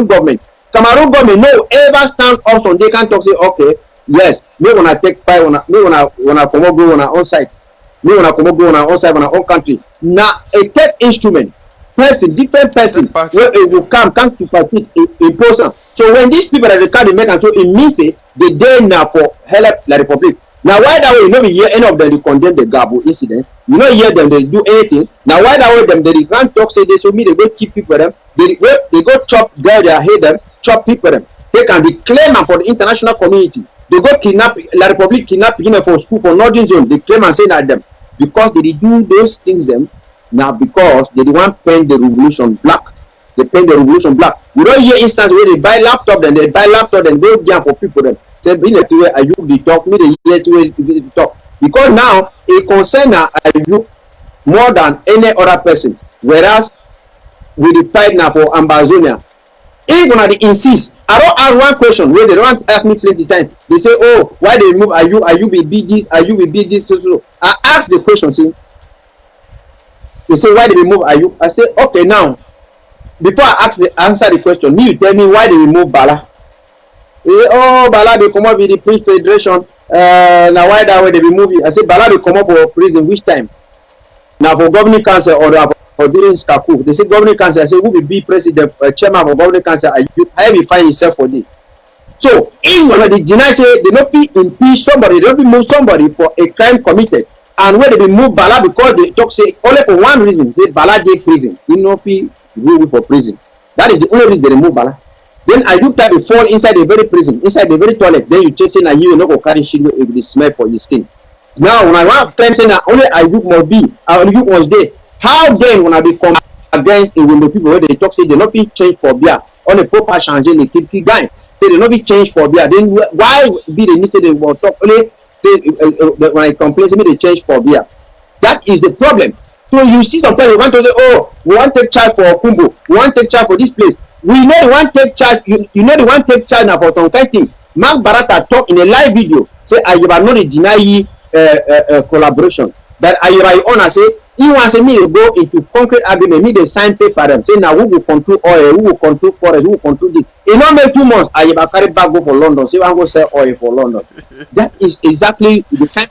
government. Cameroon government no ever stand up on they can talk say okay yes we wanna take five wanna come go on our own side. We wanna come go on our own side on our own country. Now a third instrument person different person where it will come to participate in person. So when these people are the kind of make and so it means they dare now for help the Republic. Now why that way you know we hear any of them they condemn the Gabo incident, you know hear them they do anything. Now why that way them they can't talk say they show me they go keep people them, they go chop girl their head them, chop people them. They can declare them for the international community. They go kidnap La Republic kidnap for school for Northern Zone, they claim and say that them because they do those things them now because they want paint the revolution black. They paint the revolution black. We don't hear instance where they buy laptop and they go down for people then. Say be the way are you the talk, me the year to talk. Because now a concern are you more than any other person. Whereas we the fight now for AMBAZONIA. Even when they insist, I don't ask one question where they don't ask me plenty times. They say, oh, why they move? Are you be this? Are you be this? So I ask the question, see. They say, why they remove Ayuk? I say, okay, now, before I answer the question, you tell me why they remove Bala. They say, oh, Bala, they come up with the Prince Federation. Now, why that way they remove it? I say, Bala, they come up for prison, which time? Now, for governing council or for during Staku, they say, governing council, I say, who will be president, chairman of governing council? How will find himself for this? So, in one of the deny say, they don't be impeach somebody, they don't be move somebody for a crime committed. And when they be move Bala because they talk say only for one reason, say Bala dey prison. He no be go for prison. That is the only reason they remove Bala. Then Ayuk type will fall inside the very prison, inside the very toilet. Then you check in and you no go carry shit if the smell for your skin. Now when I want to claim that only Ayuk must be, Ayuk must dey. How then when I be come against when the people where they talk say they not be changed for beer on a proper changer they keep guy. Say they not be changed for beer. Then why be they need to they will talk only when I complain to me they change for beer. That is the problem. So you see sometimes you want to say, oh, we want to take charge for Kumbo, we want to take charge for this place. We know they want to take charge, you know they want to take charge now for some kind of thing. Mark Barata talk in a live video, say Ayaba not deny collaboration. But Ayaba honor say, he wants me to go into concrete agreement, me they sign paper them, say now who will control oil, who will control forest, who will control this. In not make 2 months, Ayaba carry back go for London, say I go sell oil for London. That is exactly the kind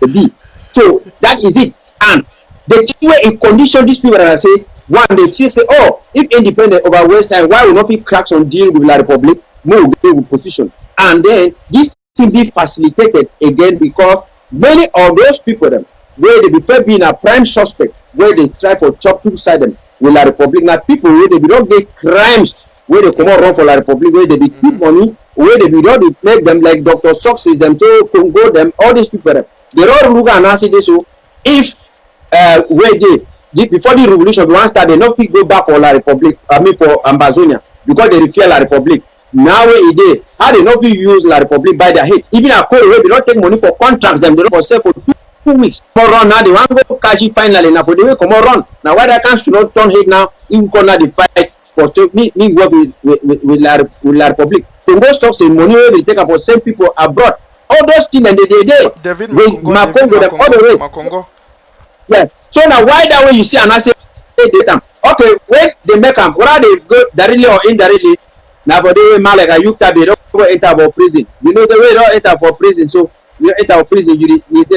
of be. So that is it. And the way in condition these people that I say, one they feel say, oh, if independent over West Time, why will not be cracks on deal with La Republic? No, they will position. And then this thing be facilitated again because many of those people them where they before being a prime suspect, where they try to chop two side them with La Republic. Now people where they don't get crimes where they come out run for La Republic, where they be keep money, where they don't make them like Dr. Success, them to Congo them, all these people them. They all look and answer this. So if where they before the revolution we want start, they not go back for La Republic, I mean for AMBAZONIA because they repair La Republic. Now where they how they not be use La Republic by their head. Even a call where they don't take money for contracts, them they don't sell for 2 weeks. For run now they want to go catch it finally now for the way come on run. Now why they can't not turn head now in corner the fight for me work with La Republic. So those stocks in money where they take up for same people abroad. All those things and they David Makongo them all the way. Makongo. Yeah. So now why that way you see and I say data? Okay, when they make them, whether they go directly or indirectly, now for the way man like Ayuk Tabi don't go enter for prison. You know the way don't enter for prison, so you enter for prison, you need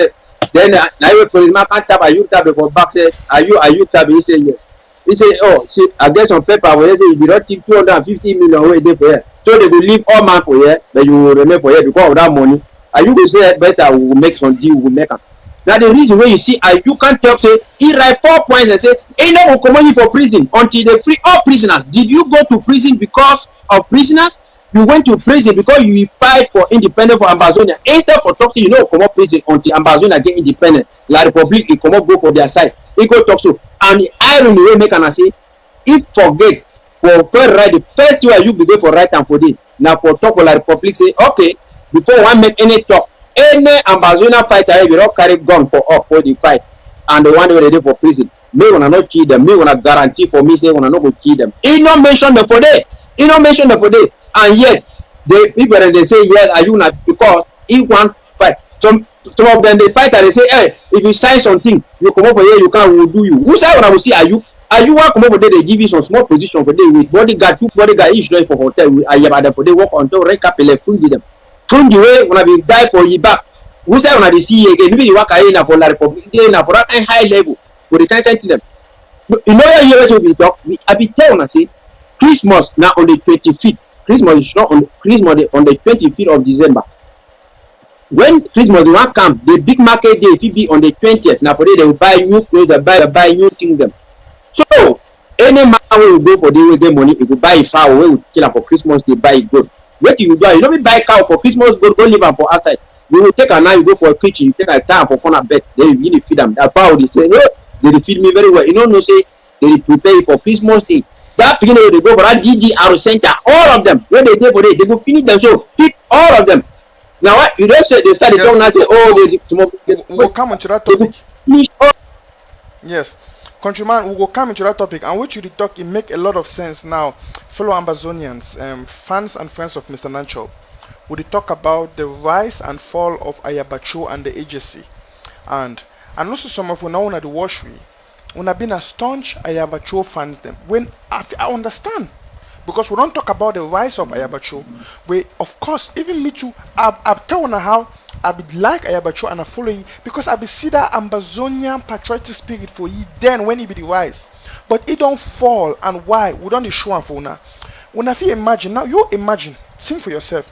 then now you police man can't tap Ayuk Tabi for back say Ayuk Tabi he say yes. He say, oh, see, I get some paper where they say if you don't take 250 million away there for here. So they will leave all man for here, but you will remain for here because of that money. And you will say better we will make some deal, we will make them. Now the reason where you see you can't talk say he write 4 points and say ain't no come for prison until they free all prisoners. Did you go to prison because of prisoners? You went to prison because you fight for independence for AMBAZONIA. Ain't that for talking, you know, come up prison until AMBAZONIA get independent. La Republic, he come up go for their side. He go talk to. And the irony way make and say, if forget for right the first year you be there for right and for this. Now for talk for La Republic say, okay, before one make any talk, any AMBAZONIA fighter will not carry gun for the fight. And the one where they do for prison. Me wanna not kill them. Me wanna guarantee for me say wanna not go kill them. He not mention them for day. He not mention them for day. And yet the people they say yes, are you not because he want fight. Some of them they fight and they say, hey, if you sign something, you come over here, you can't will do you. Who say when I will see are you want come over there, they give you some small position for day with bodyguard, 2 bodyguard each day for hotel with Ayaba for they work until recapitulate fundi them. From the way when I be die for you back. Who say when I see you again, maybe you work in for La Republic, for that high level, for the kind of them. You know where you will talk, I be telling I say Christmas now on the 25th. Christmas is not on Christmas on the 25th of December. When Christmas will come, the big market day will be on the 20th. Now for they will buy new clothes, they buy new things them. So any man will go for the get money, if you buy a fowl, we will kill for Christmas, they buy it good. What you do? You don't buy cow for Christmas, go live them for outside. You will take a night, you go for a kitchen, you take a time for corner bed, then you really feed them. That fowl they say, no, they feed me very well. You know, no say they prepare for Christmas day. That beginning they go for that GDR center, all of them. When they take for it, they go finish them. So feed all of them. Now what you don't say they start talking and say, oh, we'll come into that topic. Yes. Countryman, we will come into that topic, and what you talk, it make a lot of sense now. Fellow Ambazonians, fans and friends of Mr. NANACHOP, we talk about the rise and fall of Ayaba Cho and the AGC. And And also some of una una the washery. Una been a staunch Ayaba Cho fans them. When I understand. Because we don't talk about the rise of Ayaba Cho. We, of course, even me too, I've told you how I be like Ayaba Cho and I follow you because I be see that Ambazonian patriotic spirit for you then when it be the rise. But it don't fall, and why? We don't show am for una. When if you imagine, now you imagine, think for yourself,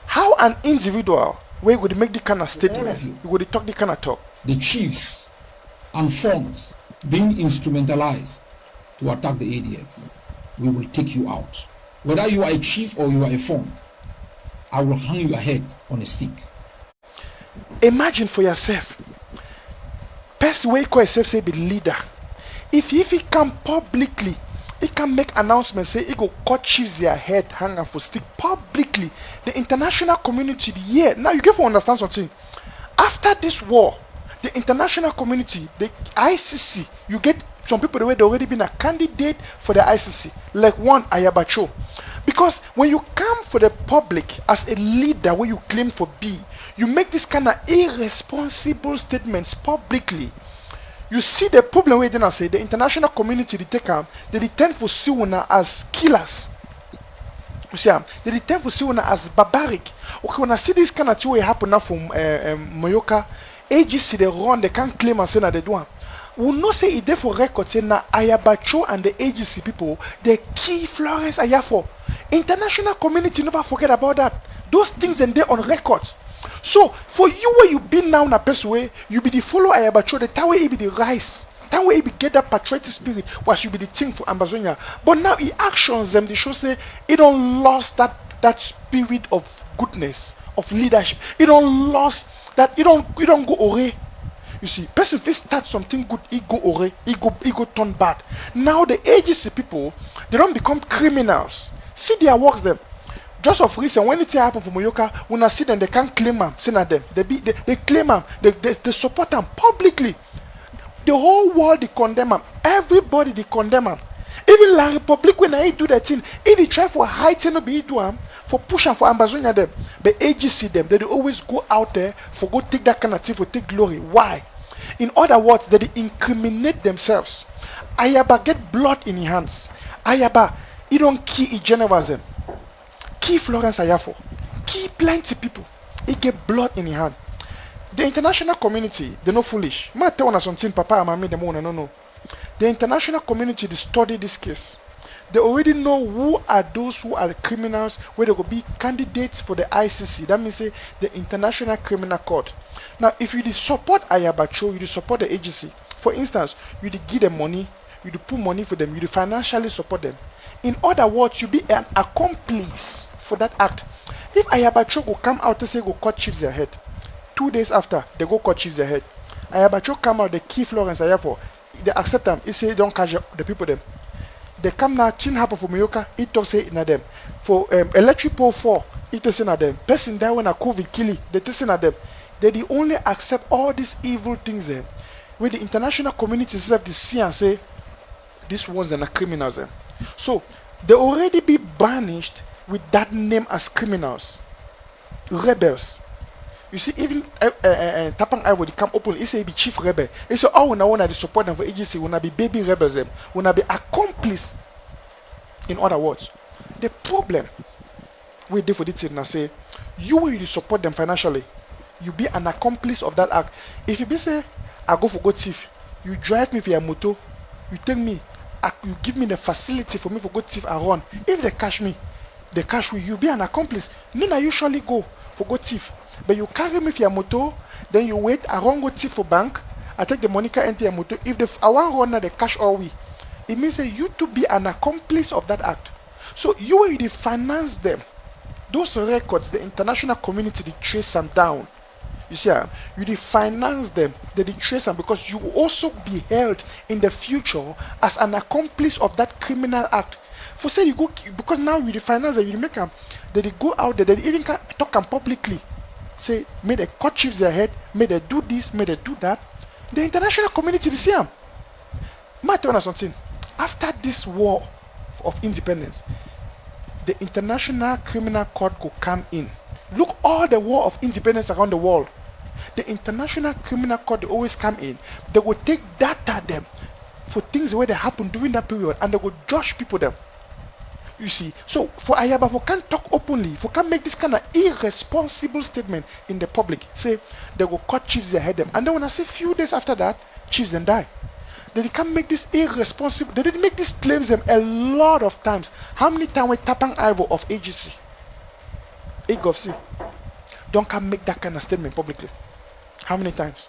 how an individual where would make the kind of statement, you would talk the kind of talk. The chiefs and funds being instrumentalized to attack the ADF. We will take you out. Whether you are a chief or you are a phone, I will hang your head on a stick. Imagine for yourself. Person where call yourself say be leader. If he come publicly, he can make announcements say he go cut chiefs their head, hang am for stick publicly. The international community, yeah. Now you get to understand something. After this war, the international community, the ICC, you get some people the way they already been a candidate for the ICC, like one Ayaba Cho. Because when you come for the public as a leader where you claim for be, you make this kind of irresponsible statements publicly. You see the problem where then I say the international community they take they tend to see una as killers. You see, they tend to see una as barbaric. Okay, when I see this kind of thing happen now from Moyoka, AGC they run, they can't claim and say that they do. We know say it there for record say na Ayaba Cho and the AGC people they key Florence Ayafo. International community never forget about that. Those things and they on record. So for you where you been now in a person way, you be the follow Ayaba Cho, the time where he be the rise, time where he be get that patriotic spirit, was you be the thing for Ambazonia. But now he actions them, they show say he don't lost that spirit of goodness, of leadership. He don't lost that he don't go away. You see, person if start something good, he go away, he go turn bad. Now the AGC people, they don't become criminals. See their works them. Just of recent, when it happen for Moyoka, when I see them, they can't claim them, say them. They claim them, they support them publicly. The whole world they condemn them. Everybody they condemn them. Even La Republic when I do that thing, they try for heighten no be do them, for push and for Ambazonia them. But AGC them, they always go out there for go take that kind of thing for take glory. Why? In other words, they incriminate themselves. Ayaba get blood in his hands. Ayaba, he don't kill his generals them. Key Florence Ayafo, key plenty people. He get blood in his hand. The international community, they're not foolish. Might tell us something, Papa and Mommy, them no. The international community, they study this case. They already know who are those who are criminals, where they will be candidates for the ICC. That means say the International Criminal Court. Now, if you support Ayaba Cho, you support the agency. For instance, you give them money, you put money for them, you financially support them. In other words, you be an accomplice for that act. If Ayaba Cho go come out and say go cut chiefs their head, 2 days after they go cut chiefs their head, Ayaba Cho come out, they key Florence Ayafo, they accept them. He say don't catch the people them. They come now, chin happen for Moyoka, it don't say na them. For electric pole 4, it say na them. Person die when a COVID kill it, they say na them. They only accept all these evil things there. Where the international community itself they see and say these ones are criminals there. So they already be banished with that name as criminals, rebels. You see, even Tapang I would come open. He say be chief rebel. He say oh when I want to support them for agency, when I be baby rebels them, when I be accomplice. In other words, the problem we do for this thing now say you will support them financially, you be an accomplice of that act. If you be say I go for go thief, you drive me for your motor, you take me. You give me the facility for me for go thief and run. If they catch me, they catch you. You be an accomplice. No, I usually go for go thief, but you carry me for your motor. Then you wait. I run go thief for bank. I take the money, enter your motor. If I want run now, they cash all we. It means that you to be an accomplice of that act. So you will finance them. Those records, the international community, they trace them down. You see, you finance them, they trace them because you will also be held in the future as an accomplice of that criminal act. For say you go because now you finance them, you make them, they go out there, they even can talk them publicly. Say, may they cut chiefs their head, may they do this, may they do that. The international community, they see them. Might tell us something. After this war of independence, the International Criminal Court could come in. Look all the war of independence around the world. the International Criminal Court, they always come in, they will take data them for things where they happen during that period, and they will judge people them. You see, so for Ayaba, we can't talk openly, we can't make this kind of irresponsible statement in the public. Say they will cut chiefs, they head them, and then when I say few days after that, chiefs then die. They can't make this irresponsible. They didn't make these claims them a lot of times. How many times we Tapang Ivo of AGC, AGC, can't make that kind of statement publicly? How many times?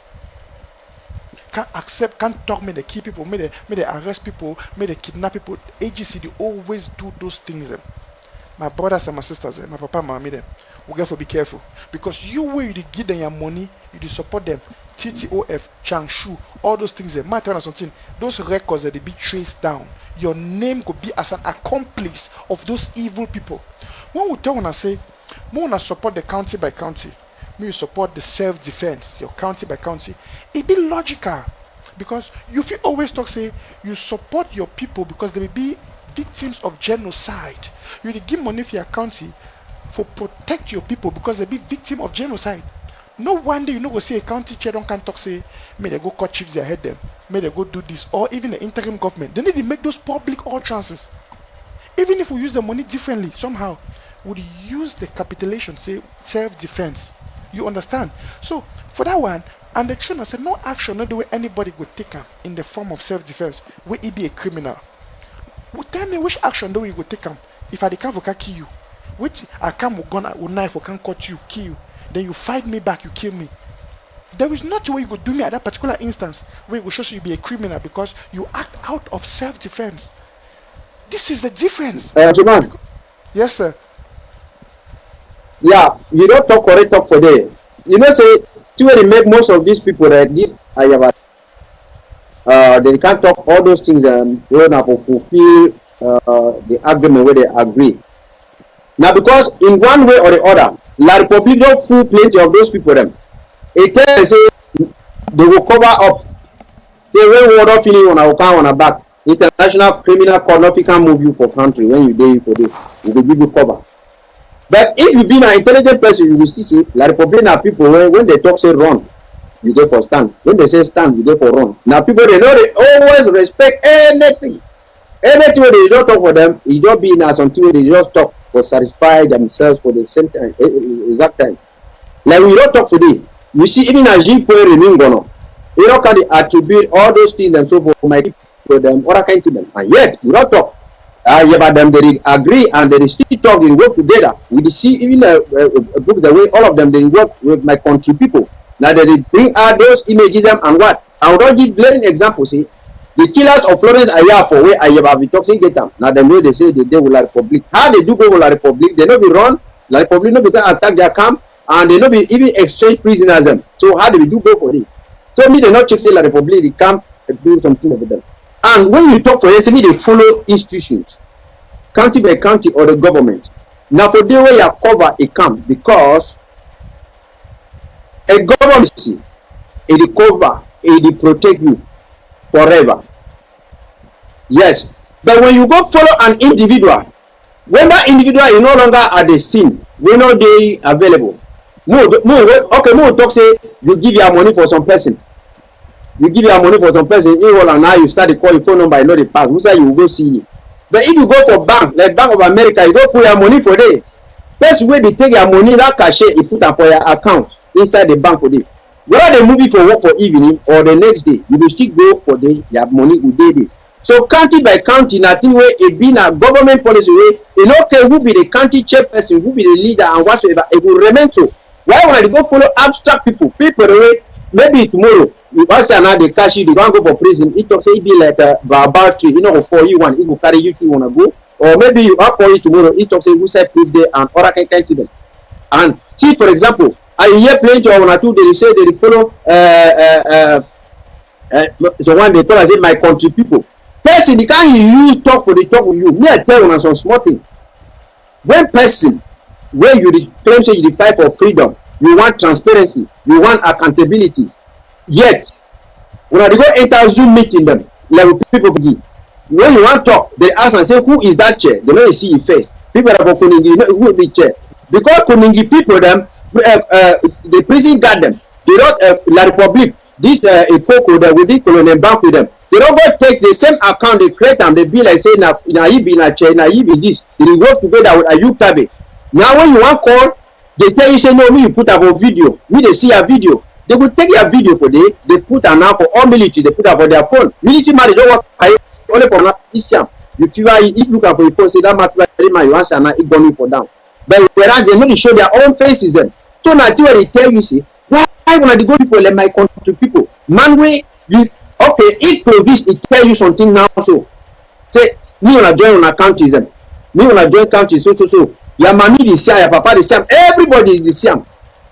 Can't accept, can't talk, may they keep people, may they arrest people, may they kidnap people. AGC, they always do those things. Them. My brothers and my sisters, my papa and mommy, them, we got to be careful. Because you will you give them your money, you support them. TTOF, Changshu, all those things, matter or something, those records that they be traced down. Your name could be as an accomplice of those evil people. When we tell when I say, we want to support the county by county, you support the self-defense, your county by county, it be logical. Because you feel always talk, say, you support your people because they will be victims of genocide. You give money for your county for protect your people because they be victim of genocide. No one day you know go see a county chair don't can talk say may they go cut chiefs their head them, may they go do this, or even the interim government. They need to make those public utterances. Even if we use the money differently somehow, would use the capitulation, say self-defense. You understand? So for that one, and the trainer said no action, not the way anybody would take him in the form of self-defense, where he be a criminal. Well, tell me which action do we go take him? If I can kill you, which I come with gun with knife or can cut you, kill you. Then you fight me back, you kill me. There is not a way you could do me at that particular instance where it will show you be a criminal because you act out of self-defense. This is the difference. Juman. Yes, sir. Yeah, you don't talk correct talk for there. You know, say to where they make most of these people that did Ayaba, they can't talk all those things and they don't have to fulfill the agreement where they agree. Now, because in one way or the other, La Republic don't full plenty of those people them. It tells say they will cover up. They will word up feeling on our account on our back. International Criminal Court not can move you for country when you day for this. It will give you cover. But if you be an intelligent person, you will still see La Republic are people when they talk say run, you go for stand. When they say stand, you go for run. Now people they know they always respect anything. Anything they don't talk for them, it don't be in as until they just talk for satisfy themselves for the same time, exact time. Like we don't talk today. You see, even as you pray remain gone, you don't can attribute all those things and so for my people for them, or kind to them. And yet we don't talk. Yeah, but them they agree and they still talk, they work together. We see even a book the way all of them they work with my country people. Now they bring out those images them and what? I will give blaring examples. See, the killers of Florence Ayaba for where Ayaba be talking get them. Now they know they say they do with La Republic. How they do go with La Republic? They not be run. La Republic no be attack their camp and they not be even exchange prisoners them. So how do we do go for this? So me they not check say La Republic they camp and do something over them. And when you talk for SME, they follow institutions, county by county or the government. Now for the way you cover a camp because a government it cover, it protect you forever. Yes, but when you go follow an individual, when that individual is no longer at the scene, we know they available. Okay, more talk say you give your money for some person. You give your money for some person, and now you start to call your phone number, you know the pass. Who's that you will go see it. But if you go for bank, like Bank of America, you go put your money for day. First way they take your money, that cash you put up for your account inside the bank for day. Whether they move it for work for evening or the next day, you will still go for day, your money will day. So county by county, nothing way it being a government policy way, you know okay who be the county chairperson, who be the leader and whatsoever, it will remain so. Why would I go follow abstract people away? Maybe tomorrow, once now they catch you, they don't go for prison. It talks say be like a about you know for you one, it will carry you to wanna go, or maybe you are for you tomorrow. It talks say who said proof there and other kind of them. And see for example, I hear plenty of one or two they say they follow so one they tell us my country people. Person they can't use talk for the talk with you. Me I tell you some small thing. When person where you claim say you fight for freedom, you want transparency, you want accountability. Yet, when they go enter Zoom meeting them, like people begin. When you want to talk, they ask and say, who is that chair? They know you see your face. People are for Kuningi, who is the chair? Because Kuningi people them, the prison guard them. They don't La Republic, this Ikoko that with this Colonel Bank with them. They don't go take the same account, they create them, they be like say na you be na chair, na you be this. They work together with Ayub Tabe. Now when you want call, they tell you say no, me you put up a video, me they see a video. They will take your video for they put an now for all military, they put up for their phone. Military man, they don't work only for not this time. If you look at for your phone, say that matter man, you answer now, it going for down. But whereas they need to show their own faces them. So now they tell you, see, why when they go people like my country people, man, way you okay, if CLOVIS it tell you something now, so say me when I join on account is them, me when I join country, so your mommy the same, your papa the same, everybody is the same.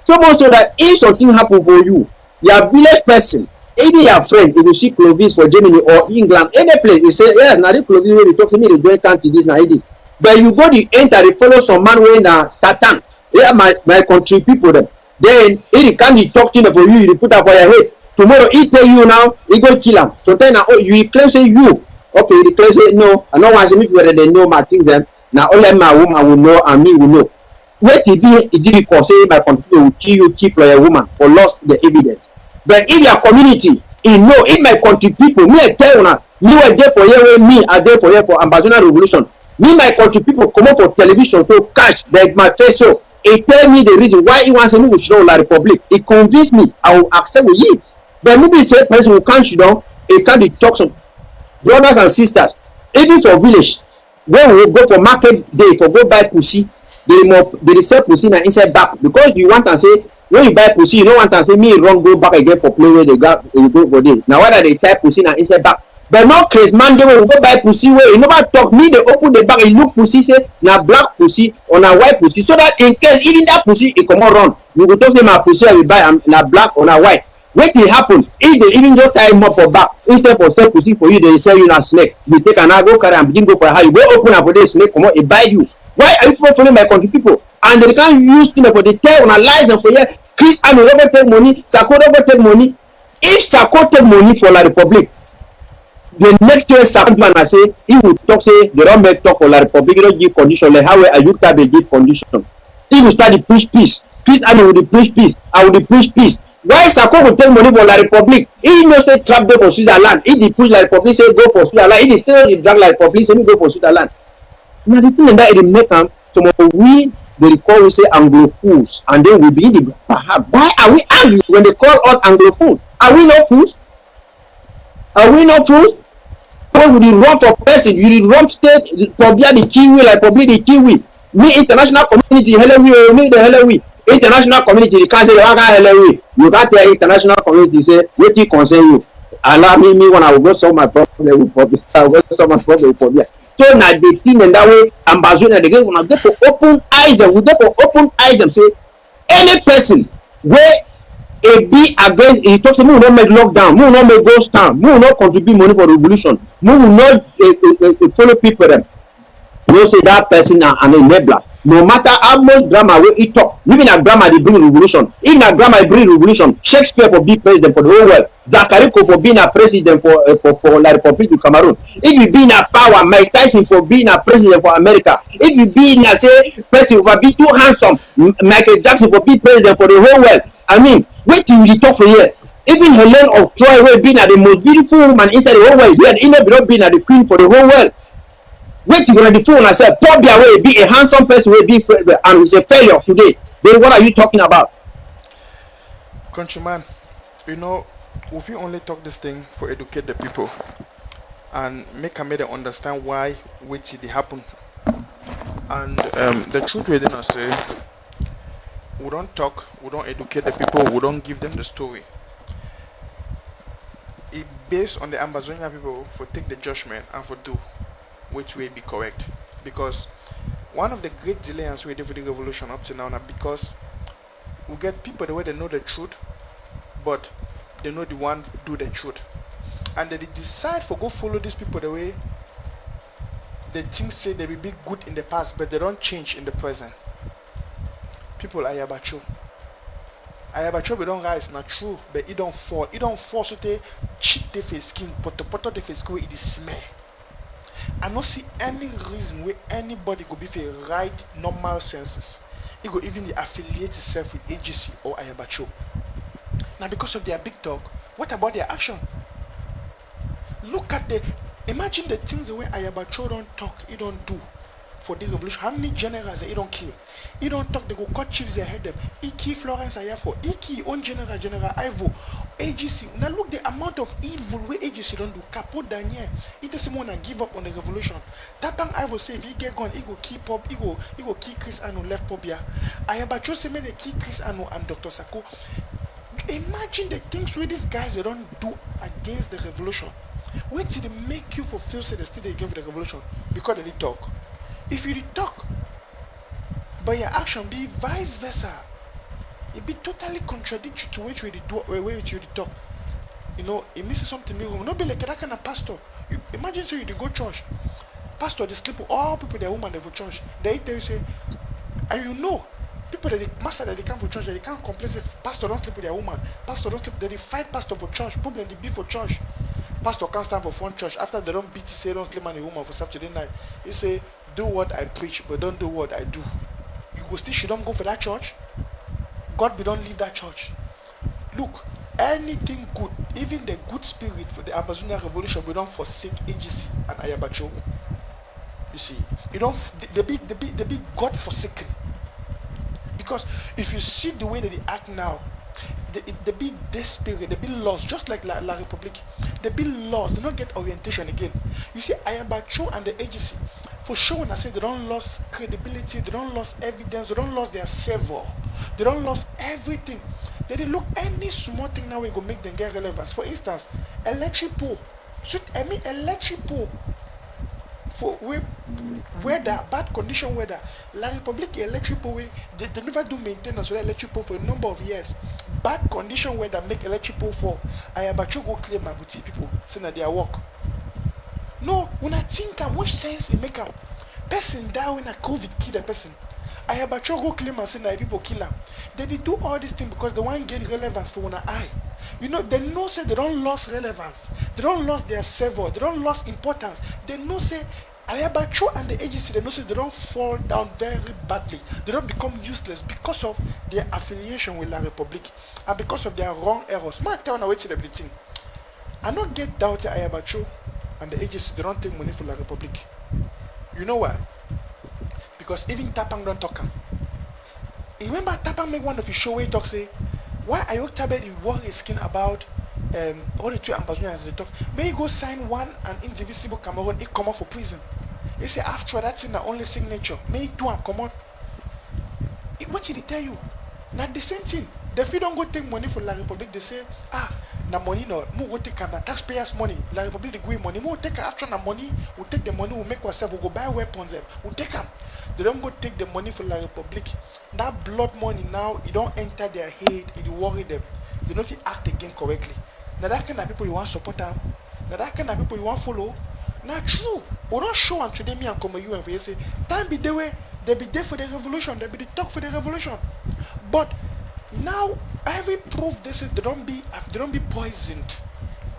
So much so that if something happen for you, your village person, even your friend, if you see CLOVIS for Germany or England, any place, you say, yeah, now this CLOVIS when you talk to me, they join country this now this. But you go the enter, they follow some man when Satan. They are my country people them. Then if can't be talking for you, you put up for your head. Tomorrow he tell you now, he go kill him. So then you claim say you. Okay, the claim say no, I don't want to meet whether they know my things them. Now only my woman will know and me will know. Wait it be because say my country will kill you, keep your woman or lost the evidence. But in your community, you know, in my country people, me I tell you now, you are there for here, me are there for here for AMBAZONIA revolution. Me, my country people come up for television to catch like my face show. He tell me the reason why he wants me to show La Republic. He convince me, I will accept with you. But maybe it's a person who can't, you know, he can't be talk some brothers and sisters. Even for village, when we go for market day for go buy pussy, they sell pussy na inside back because you want to say when you buy pussy, you don't want to say me run go back again for play where they go for day. Now whether they type pussy na inside back. But not crazy man, they will go buy pussy where you never talk me, they open the bag, you look pussy, say na black pussy or na white pussy, so that in case even that pussy it come on run, you go talk to my pussy I will buy na black or na white. Wait till it happen, if they even just tie him up for back, instead for sell pussy for you, they sell you na snake. You take an go carry and begin go for how you go open up for the snake, come on, it buy you. Why are you following my country people? And they can't use things for the tell on lies and for here. Chris Army never take money, Sako never take money. If Sako take money for La Republic, the next year man I say he will talk say they don't make talk for La Republic, they don't give condition like how Ayub Tabe give condition. He will start to preach peace. Chris Army will preach peace. I will preach peace. Why Sako will take money for La Republic? He no say trap there for Switzerland. If they push La Republic, say go for Switzerland. If they still drag La Republic, say go for Switzerland. Now the thing that it make them some of we they call we say Anglophones, and then we begin to perhaps why are we angry when they call us Anglophones? Are we not fools? Are we not fools? Because we run for person, you run state for the Kiwi, like for the Kiwi. Me international community, hello we, me the hello we. International community, you can't say hello we. You can't tell international community say what you concern you. Allow me when I will go solve my problem with public. I will go solve my problem with public. So now the thing in that way, AMBAZONIA again when I get to open eyes them, we get to open eyes them say any person where a be against he talks to me will not make lockdown, we will not make ghost town, we will not contribute money for revolution, we will not follow people them. You say that person an enabler. No matter how much drama we he talk, even a drama they bring revolution. Even a drama they bring revolution. Shakespeare for being president for the whole world. Zakariko for being a president for La Republic of Cameroon. If you be in a power, Mike Tyson for being a president for America. If you be in a say president for being too handsome, Michael Jackson for being president for the whole world. I mean, wait till you talk for here. Even Helen of Troy will be the most beautiful woman in the whole world. Yet he never been the queen for the whole world. Wait till you fool and say, Paul will be a handsome person will be and it's a failure today. Then what are you talking about? Countryman, you know, if you only talk this thing for educate the people and make them understand why which it happen. And the truth we didn't say, we don't talk, we don't educate the people, we don't give them the story. It based on the AMBAZONIA people for take the judgment and for do which will be correct, because one of the great delays we did for the revolution up to now because we get people the way they know the truth but they know the one do the truth, and they decide for go follow these people the way they think say they will be good in the past but they don't change in the present. People Ayaba Cho we don't rise not true but it don't fall so they cheat the face skin but the face skin it is smell. I don't see any reason where anybody could be for right normal senses. It could even affiliate itself with AGC or Ayaba Cho. Now because of their big talk, what about their action? Look at imagine the things the way Ayaba Cho don't talk, he don't do for the revolution. How many generals he don't kill? He don't talk, they go cut chiefs, they head them. He kill Florence Ayafo, he kill own General Ivo, AGC. Now look the amount of evil where AGC don't do. Capo Daniel, he doesn't want to give up on the revolution. Tapang Ivo say if he get gone, he go keep up, he go kill Chris Anu left Pobia. Ayaba Cho say may they kill Chris Anu and Dr. Sako. Imagine the things where these guys they don't do against the revolution. Wait till they make you fulfill say they still they give the revolution because they did talk. If you did talk, but your action be vice versa, it be totally contradictory to what you did do, where you did talk. You know, it misses something. No be like that kind of pastor. You imagine so you did go church, pastor they sleep with all people their woman they for church. They tell you say, and you know. People that they master that they come for church, that they can't complain say pastor don't sleep with their woman, pastor don't sleep, they fight pastor for church, problem they be for church. Pastor can't stand for front church after they don't beat say don't sleep on a woman for Saturday night. He say, do what I preach, but don't do what I do. You go still should don't go for that church. God be don't leave that church. Look, anything good, even the good spirit for the Ambazonia revolution, we don't forsake AGC and Ayaba Cho. You see, you don't they be God forsaken. Because if you see the way that they act now, they be desperate, they be lost, just like La Republique. They be lost, they don't get orientation again. You see, Ayaba Cho and the AGC, for sure when I say they don't lost credibility, they don't lost evidence, they don't lost their savor, they don't lost everything. They look any small thing now we go make them get relevance. For instance, electric pool. Electric pool. For weather, bad condition weather, La Republique electric power, they never do maintenance with electric power for a number of years. Bad condition weather make electric power for Ayaba Cho go claim my boutique people say that their work. No, when I think which sense it make them. Person die when a COVID kill the person. Ayaba Cho go claim and say that people kill them. They do all these things because they want to gain relevance for one eye. You know, they know say they don't lose relevance, they don't lose their savor, they don't lose importance. They know say Ayaba Cho and the AGC, they know say they don't fall down very badly, they don't become useless because of their affiliation with La Republique and because of their wrong errors. Man, tell now wait till everything. I not get doubt that Ayaba Cho and the AGC they don't take money for La Republique. You know why? Because even Tapang don't talk. You remember Tapang make one of his show where he talk say, why are you Tabe worry his skin about all the two Ambazonians they talk? May he go sign one and indivisible Cameroon, he come out for prison. He say after that's in the only signature. May he do and come out. What did he tell you? Not the same thing. The if you don't go take money for La Republique, they say, na money no, we go take na taxpayers' money. La Republique they give money. We take after na money, we take the money, we make ourselves, we go buy weapons them. We take them. They don't go take the money for La Republique. That blood money now, it don't enter their head, it worry them. They don't feel act again correctly. Now that kind of people you want support them. Now that kind of people you want follow. Now true. We don't show and today me and come you and for you say, time be the way, they be there for the revolution, they be the talk for the revolution. But now every proof they say they don't be poisoned.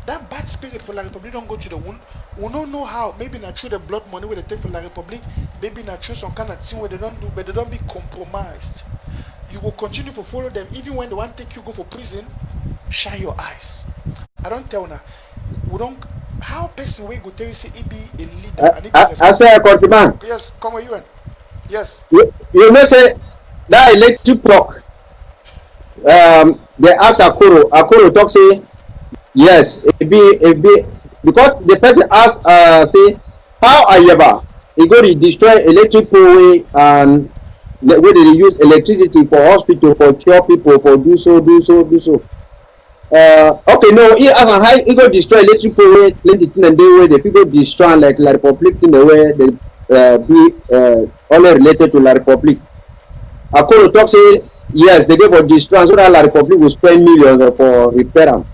That bad spirit for La Republique don't go to the wound. We don't know how. Maybe not through the blood money where they take for La Republique. Maybe not through some kind of thing where they don't do, but they don't be compromised. You will continue to follow them even when they want to take you go for prison. Shine your eyes. I don't tell now. We don't. How person will go tell you say he be a leader and he be I say a countryman. Yes, come with you. Yes. You may say that electric talk. They ask Akoro talk say yes, it be because the person ask say how Ayaba he go to destroy electric pole and where they use electricity for hospital for cure people for do so. Okay, no, he ask how he go destroy electric pole plenty thing and they way the people destroy like La Republique in the way they be only related to La Republique. Akoro talk say yes, they go for destroy so that La Republique will spend millions for repair them.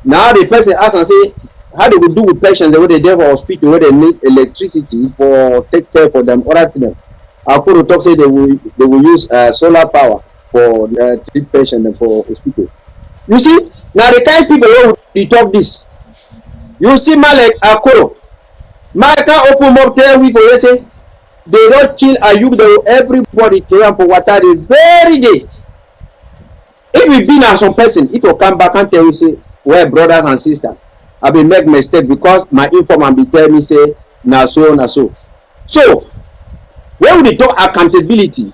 Now the person ask and say how they will do with patients where they there for hospital where they need electricity for take care for them other things. Akoro talk say they will use solar power for treat patients and for hospital. You see, now the kind of people who we talk this. You see Malek Akoro. Malek open up there we for say they don't kill Ayub, everybody care for water the very day. If we been as some person, if you come back and tell you say, well, brothers and sisters, I will make mistake because my informant be tell me say na so na so. So when we talk accountability,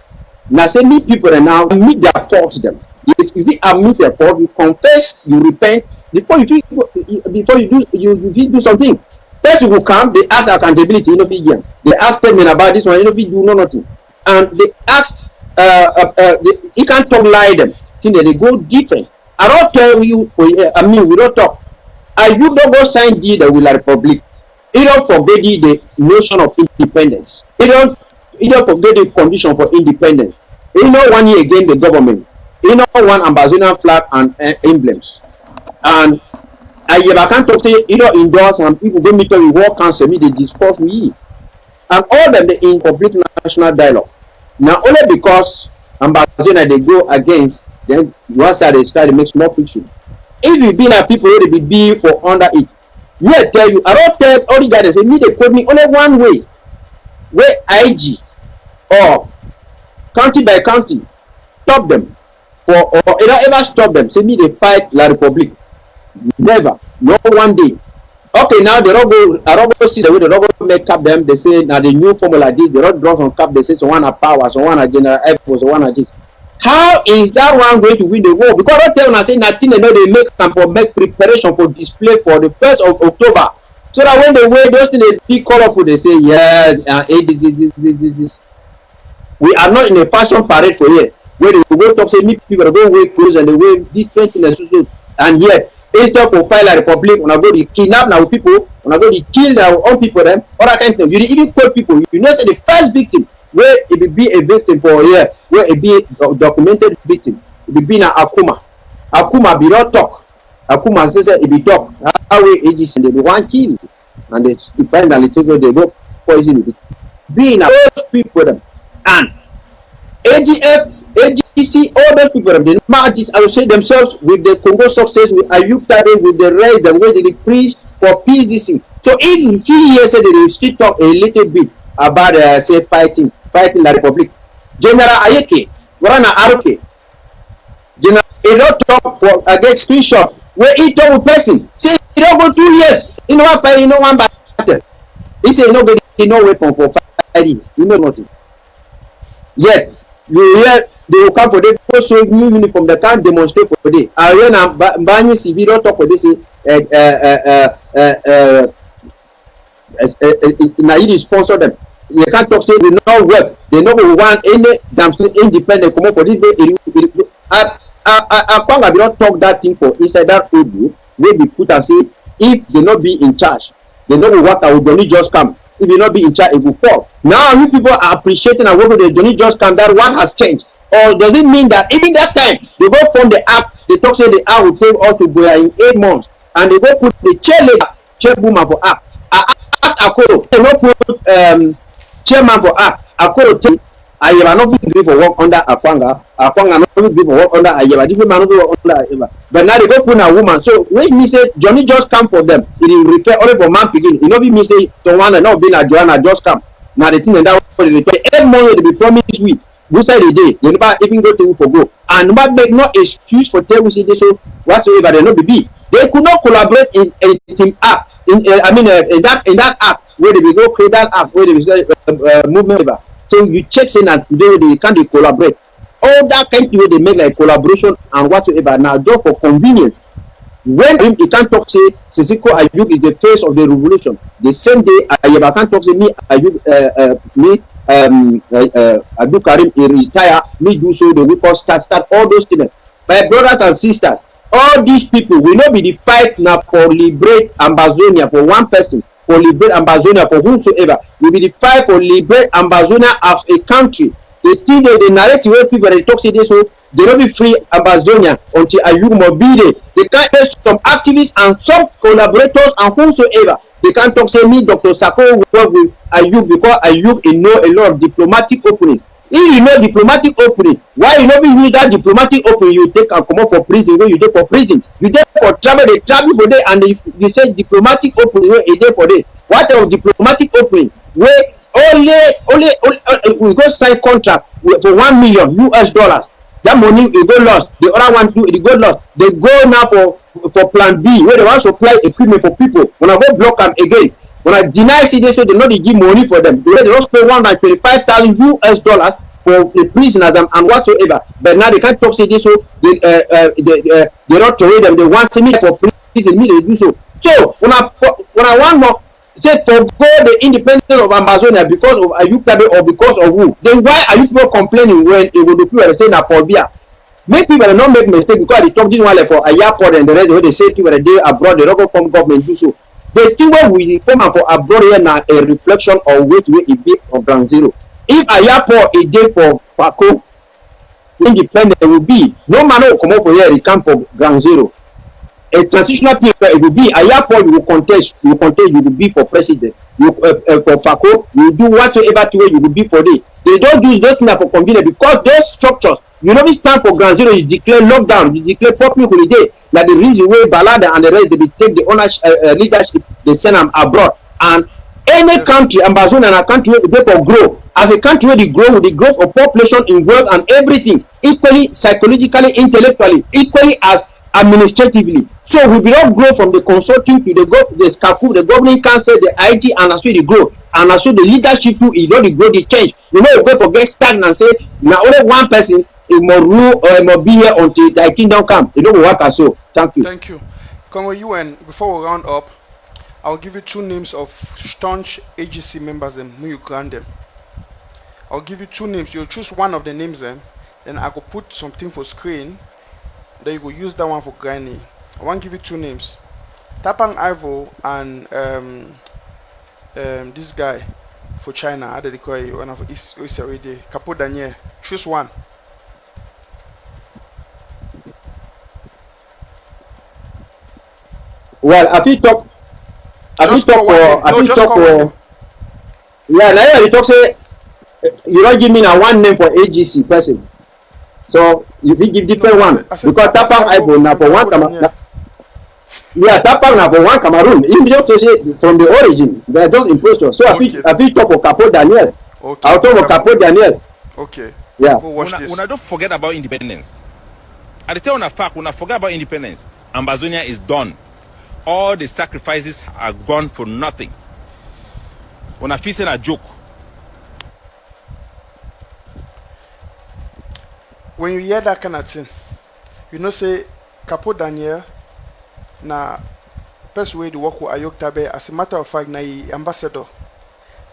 now say meet people and now meet their faults them. If you admit their fault, you confess, you repent before you do something. First will come, they ask accountability, you know, begin. They ask statement about this one, you know, we do nothing, and they ask, you can't talk lie them. Think that they go different. I don't tell you, I mean, we don't talk. You don't go sign deed with the Republic. You don't forget the notion of independence. You don't forget the condition for independence. You know, 1 year again the government. You know, one AMBAZONIA flag and emblems. And I can't talk say you know endorse and people go meet with work council, me they discuss with you. And all them they in complete national dialogue. Now only because AMBAZONIA they go against, then one side they try to make small fiction. If you be like people who they be for under it, me I tell you, I don't tell all the guys they say me they quote me only one way, where IG or county by county stop them or you don't ever stop them. Say me they fight La Republic. Never, no one day. Okay, now they don't go see the way they don't go make cap them. They say now the new formula this, they don't draw some cap. They say someone a power, someone a general F, someone a this. How is that one going to win the war? Because I tell nothing they know they make preparation for display for the 1st of October. So that when they wear those things, they be colorful. They say yes, this. We are not in a fashion parade for here. Where they go talk say me people are going to wear clothes and they wear different things and yet. Instead of file a Republic, when I go to kidnap now people, when I go to kill our own people, them, other kind of things. You even quote people. You know that the first victim, where it will be a victim for a year, where it be a documented victim, it will be na Akuma. Akuma be not talk. Akuma says it be talk. How we AGC and they want kill, and they find a little they go poison it. Being those people them and AGF. AGC, all those people, they magic, I would say themselves with the Congo success, with Ayub Tade, with the rest, the way they preach for peace, this thing. So if 3 years ago, they still talk a little bit about, say, fighting the Republic. General Ayeke, Warana Aroke, General, he don't talk for against screenshot, where he talk with person. Say, he don't go 2 years, you know what fight, you know one battle. He say, nobody, no weapon for fighting, you know nothing. Yet, you hear, they will come for this, go show new uniform, they can't demonstrate for this. Ariana Bani CV don't talk for this. Naidi sponsor them. They can't talk say they not work. They don't want any damn independent come up for this. I don't talk that thing for inside that audio. Maybe put and say if they not be in charge, they know what I will only just come. If they not be in charge, it will fall. Now you people are appreciating and what they don't just come. That one has changed. Or does it mean that even that time they go from the app, they talk say the app will take all to go in 8 months, and they go put the chairwoman for app. I asked Akoro, they not put chairman for app. Akoro tell Ayaba not be agree for work under Akwanga not be agree for work under Ayaba. This man not work under Ayaba. But now they go put a woman. So when me say Johnny just come for them, it will refer only for man begin. You know me say someone not being a Joanna just come. Now the thing and that what they refer 8 months they be promised this week. Which side they dey? They never even go to for go. And never make no excuse for tell we say this so whatsoever they no be. They could not collaborate in a team app. In that app where they will go create that app where they will say movement. So you check saying that they can't collaborate. All that kind of way they make like collaboration and whatsoever now just for convenience. When you can't talk say Sisiko Ayub is the face of the revolution. The same day Ayaba can't talk say me Ayub Abdul Karim retire, me do so, the we start all those things. My brothers and sisters, all these people will not be the fight now for liberate AMBAZONIA for one person, for liberate AMBAZONIA for whomsoever. We be the fight for liberate AMBAZONIA as a country. They think the narrative where people they talk today so they don't be free AMBAZONIA until Ayub Mobile. They can't have some activists and some collaborators and whomsoever. They can't talk say me Dr. Sako work with Ayub because Ayub know a lot of diplomatic opening. If you know diplomatic opening, why you not use that diplomatic opening you take and come up for prison when you take for prison? You take for travel, they travel for day and you say diplomatic opening where a day for day. What of diplomatic opening? Where only we go sign contract for $1 million US. That money will go lost. The other one too, it go lost. They go now for plan B, where they want to supply equipment for people. When I go block them again, when I deny CDS, so they not give money for them. They don't pay $125,000 for the prisoners and whatsoever. But now they can't talk CDS, so they don't throw them. They want me for prison, me they do so. So when I want more, say to go the independence of Ambazonia because of Ayukabe or because of who? Then why are you people complaining when it will be people saying that for Bia? Make people not make mistake because they talk this one like for Ayapa and the rest. They say people that they abroad, the local government do so. The thing where we come for abroad here now a reflection of which way it be of ground zero. If Ayapa a day for Paco independent, it will be no man will come up here. It come for ground zero. A transitional period, it will be Ayapa, you will contest, you will be for president. You for Paco, you will do whatsoever way you will be for this. They don't do those things for convenience because those structures, you know, this stand for ground zero, you declare lockdown, you declare public holiday. Like the reason why Balada and the rest, they take the ownership, leadership, they send them abroad. And any country, Ambazonia and a country where they for grow, as a country where they grow with the growth of population in wealth and everything, equally, psychologically, intellectually, equally as administratively. So we will not grow from the consulting to the SCACU, the governing council, the IT, and as we grow. And as the leadership too, you know, the grow, the change. You know, you go for get stagnant and say, now only one person is more rule or more be here until the kingdom come. You know what I so. Thank you. Thank you. Come with you, and before we round up, I'll give you two names of staunch AGC members and who you grant them. I'll give you two names. You'll choose one of the names then I could put something for screen. Then you could use that one for grinding. I want to give you two names. Tapang Ivo and this guy for China. How did they call it? One of his already. Capo Daniel. Choose one. Well, I think talk. Yeah, now you talk say you don't give me now one name for AGC person. So you give different one because Tapang Ivo now for one Cameroon. Yeah, Tapang now for one Cameroon. Even just to say from the origin, they are just impostors. So I think talk for Capo Daniel. Okay. I'll talk for Capo Daniel. Okay. Yeah. When I don't forget about independence. I tell you a fact, when I forget about independence, Ambazonia is done. All the sacrifices are gone for nothing. When I feel a joke. When you hear that kind of thing, you know, say Capo Daniel na person way to work with Ayok Tabe, as a matter of fact, na he ambassador,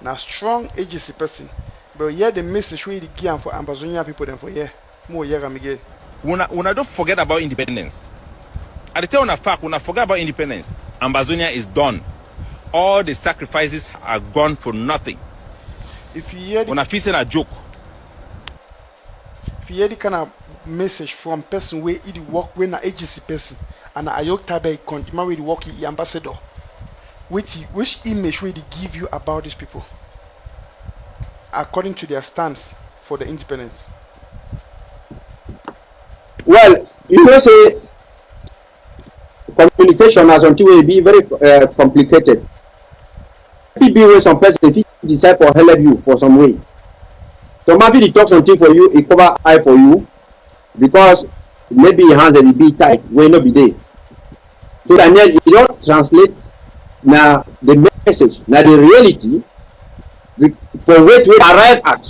na strong AGC person. But hear the message we give for Ambazonia people then for here. More hear them again. When I don't forget about independence, I tell you a fact, when I forget about independence, Ambazonia is done. All the sacrifices are gone for nothing. If you hear when I feel a joke. If you hear the kind of message from person where it work when an agency person and Ayok Tabe continue with work the ambassador, which image will they give you about these people according to their stance for the independence? Well, you know, say communication has until will be very complicated. People where some person decide for help you for some way. So maybe they talk something for you, it cover eye for you, because maybe your hands will be tight, will not be there. So Daniel, you don't translate now the message, now the reality, for where to arrive at.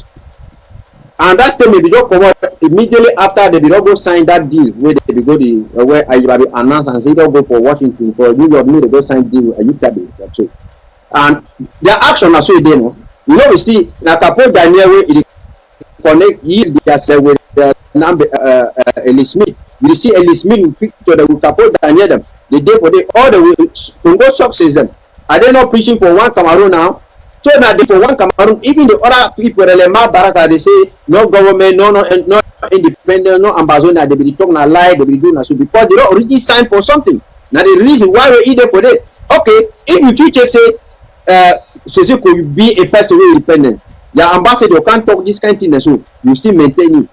And that's the maybe don't come out immediately after they don't go sign that deal where they go where Ayaba announced and say don't go for Washington for New York, they go sign deal with Ayukabe. That's it. And their action are so demo. You know we see now Capo Daniel where connect yield themselves with Ellie Smith. You see Ellie Smith in picture that will support Daniel them. The day for the all the way to go success them. Are they not preaching for one Cameroon now? So now they for one Cameroon, even the other people the Baraka they say no government, no independent, no Ambazonia, they be talking a lie, they be doing so because they don't already sign for something. Now the reason why we either for that. Okay, if you check say so could be a person who is independent. Your ambassador can't talk this kind of thing, so you still maintain it.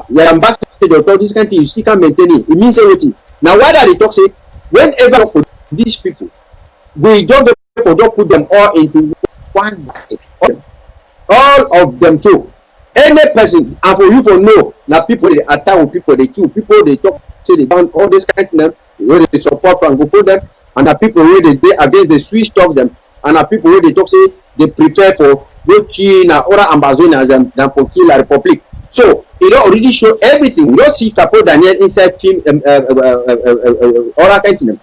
Your ambassador talk this kind of thing, you still can't maintain it. It means everything. Now, why do they talk? Say, whenever for these people, we don't put them all into one bucket. All of them too. Any person, and for you to know, now people they attack with people, they kill people, they talk, say they done all this kind of them, where they support and go for them, and the people where they against the switch talk them, and the people where they talk say they prepare for go kill other Ambazonia than for kill the Republic. So it already show everything. You don't see Capo Daniel inside film other kind of them.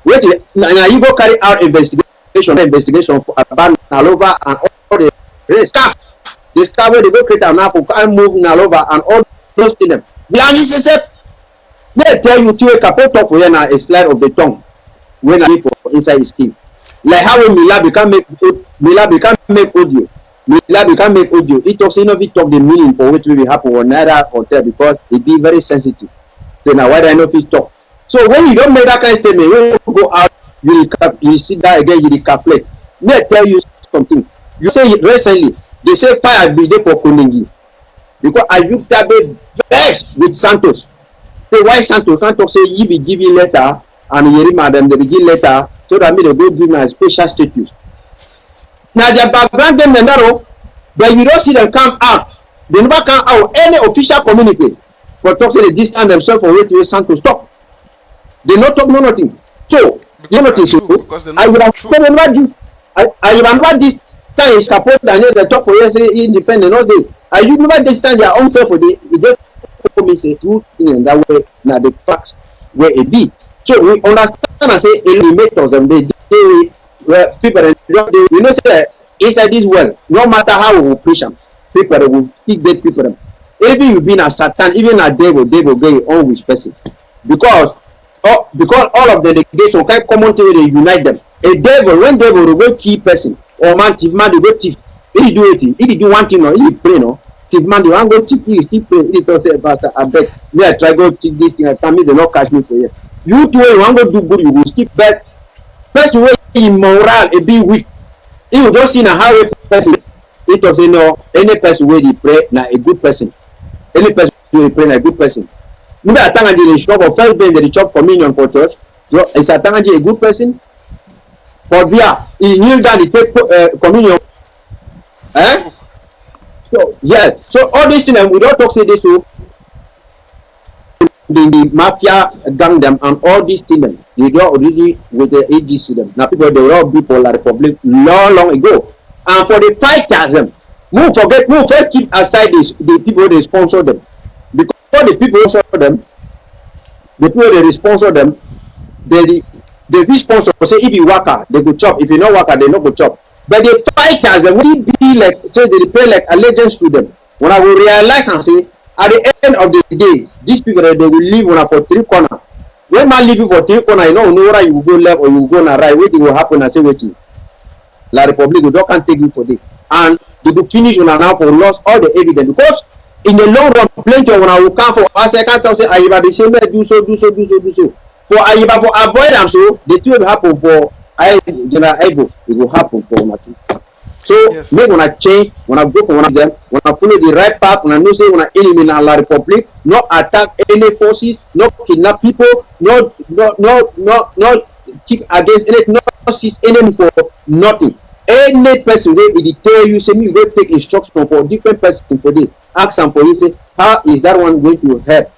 Wait, now you go carry out investigation for about Nalova and all the rest. Discover the go create an app and move Nalova and all those things. Behind this is they tell you to a couple talk for a slide of the tongue when I for inside his skin. Like how Mila become make audio. Mila become make audio. It talks in of it talk the meaning for which will happen on another hotel because it be very sensitive. So now why do I know it talk? So when you don't make that kind of statement, when you go out, you sit down again, you calculate. May I tell you something? You say it recently. They say fire be there for Kuningi because I looked at the best with Santos. Say why Santos? Santos say you be giving letter and Yerima them they be give letter so that me they go give me a special status. Now their background them narrow, but you don't see them come out. They never come out any official community. But talk say they distance themselves from where Santos talk. They not talk no nothing. So you know nothing. So I would have said I would have this. Time support and they talk for yesterday independent all day. Are you never understand their own self for the just me say two things in that way now the facts where it be. So we understand and say eliminators and they people you know say inside this world, no matter how we push them, people will still get people. Even you been a Satan, even a devil get your own with person. Because all of the delegation can come on to they unite them. A devil, when devil will go key person. Or man, thief man, they go thief. If you do it, if you do one thing, or if you pray, no, thief man, they want go thief, you still pray. If you say, Pastor, I beg, me I try go thief this thing, I tell me they not catch me for you. You do it, you want go do good, you will still beg. First way, immoral, a bit weak. If you don't see a how a person, it does say no, any person where they pray, now a good person. Any person where they pray, now a good person. Maybe I think the shop of first day, the shop communion for church. So is a good person? For beer, he knew that he take communion. So yes, so all these things we don't talk to this to the mafia gang them and all these things. They don't already with the AGC them. Now people they all be for the Republic long ago. And for the fighters them, move first keep aside the people they sponsor them. Because the people sponsor them, the people they sponsor them, the sponsor say if you work they go chop. If you not work they not go chop. But the fighters they will be like so they pay like allegiance to them. When I will realize and say at the end of the day, these people they will leave for three corner. When man leave you for three corner, you know where you will go left or you will go on right. Waiting will happen and say waiting. La Republic they can't take you for this. And they will finish on now for lost all the evidence because in the long run plenty of when I will come for us I can't tell say Ayaba the same do so. For Ayaba for avoid them so the thing will happen for General Ego, it will happen for nothing. So yes. Me when I change, when I go for one of them, when I follow the right path, when I know say when I eliminate La Republic, not attack any forces, not kidnap people, not keep against any, not seize enemy for nothing. Any person will tell you say me go take instruction for different person for this. Ask them for you say how is that one going to help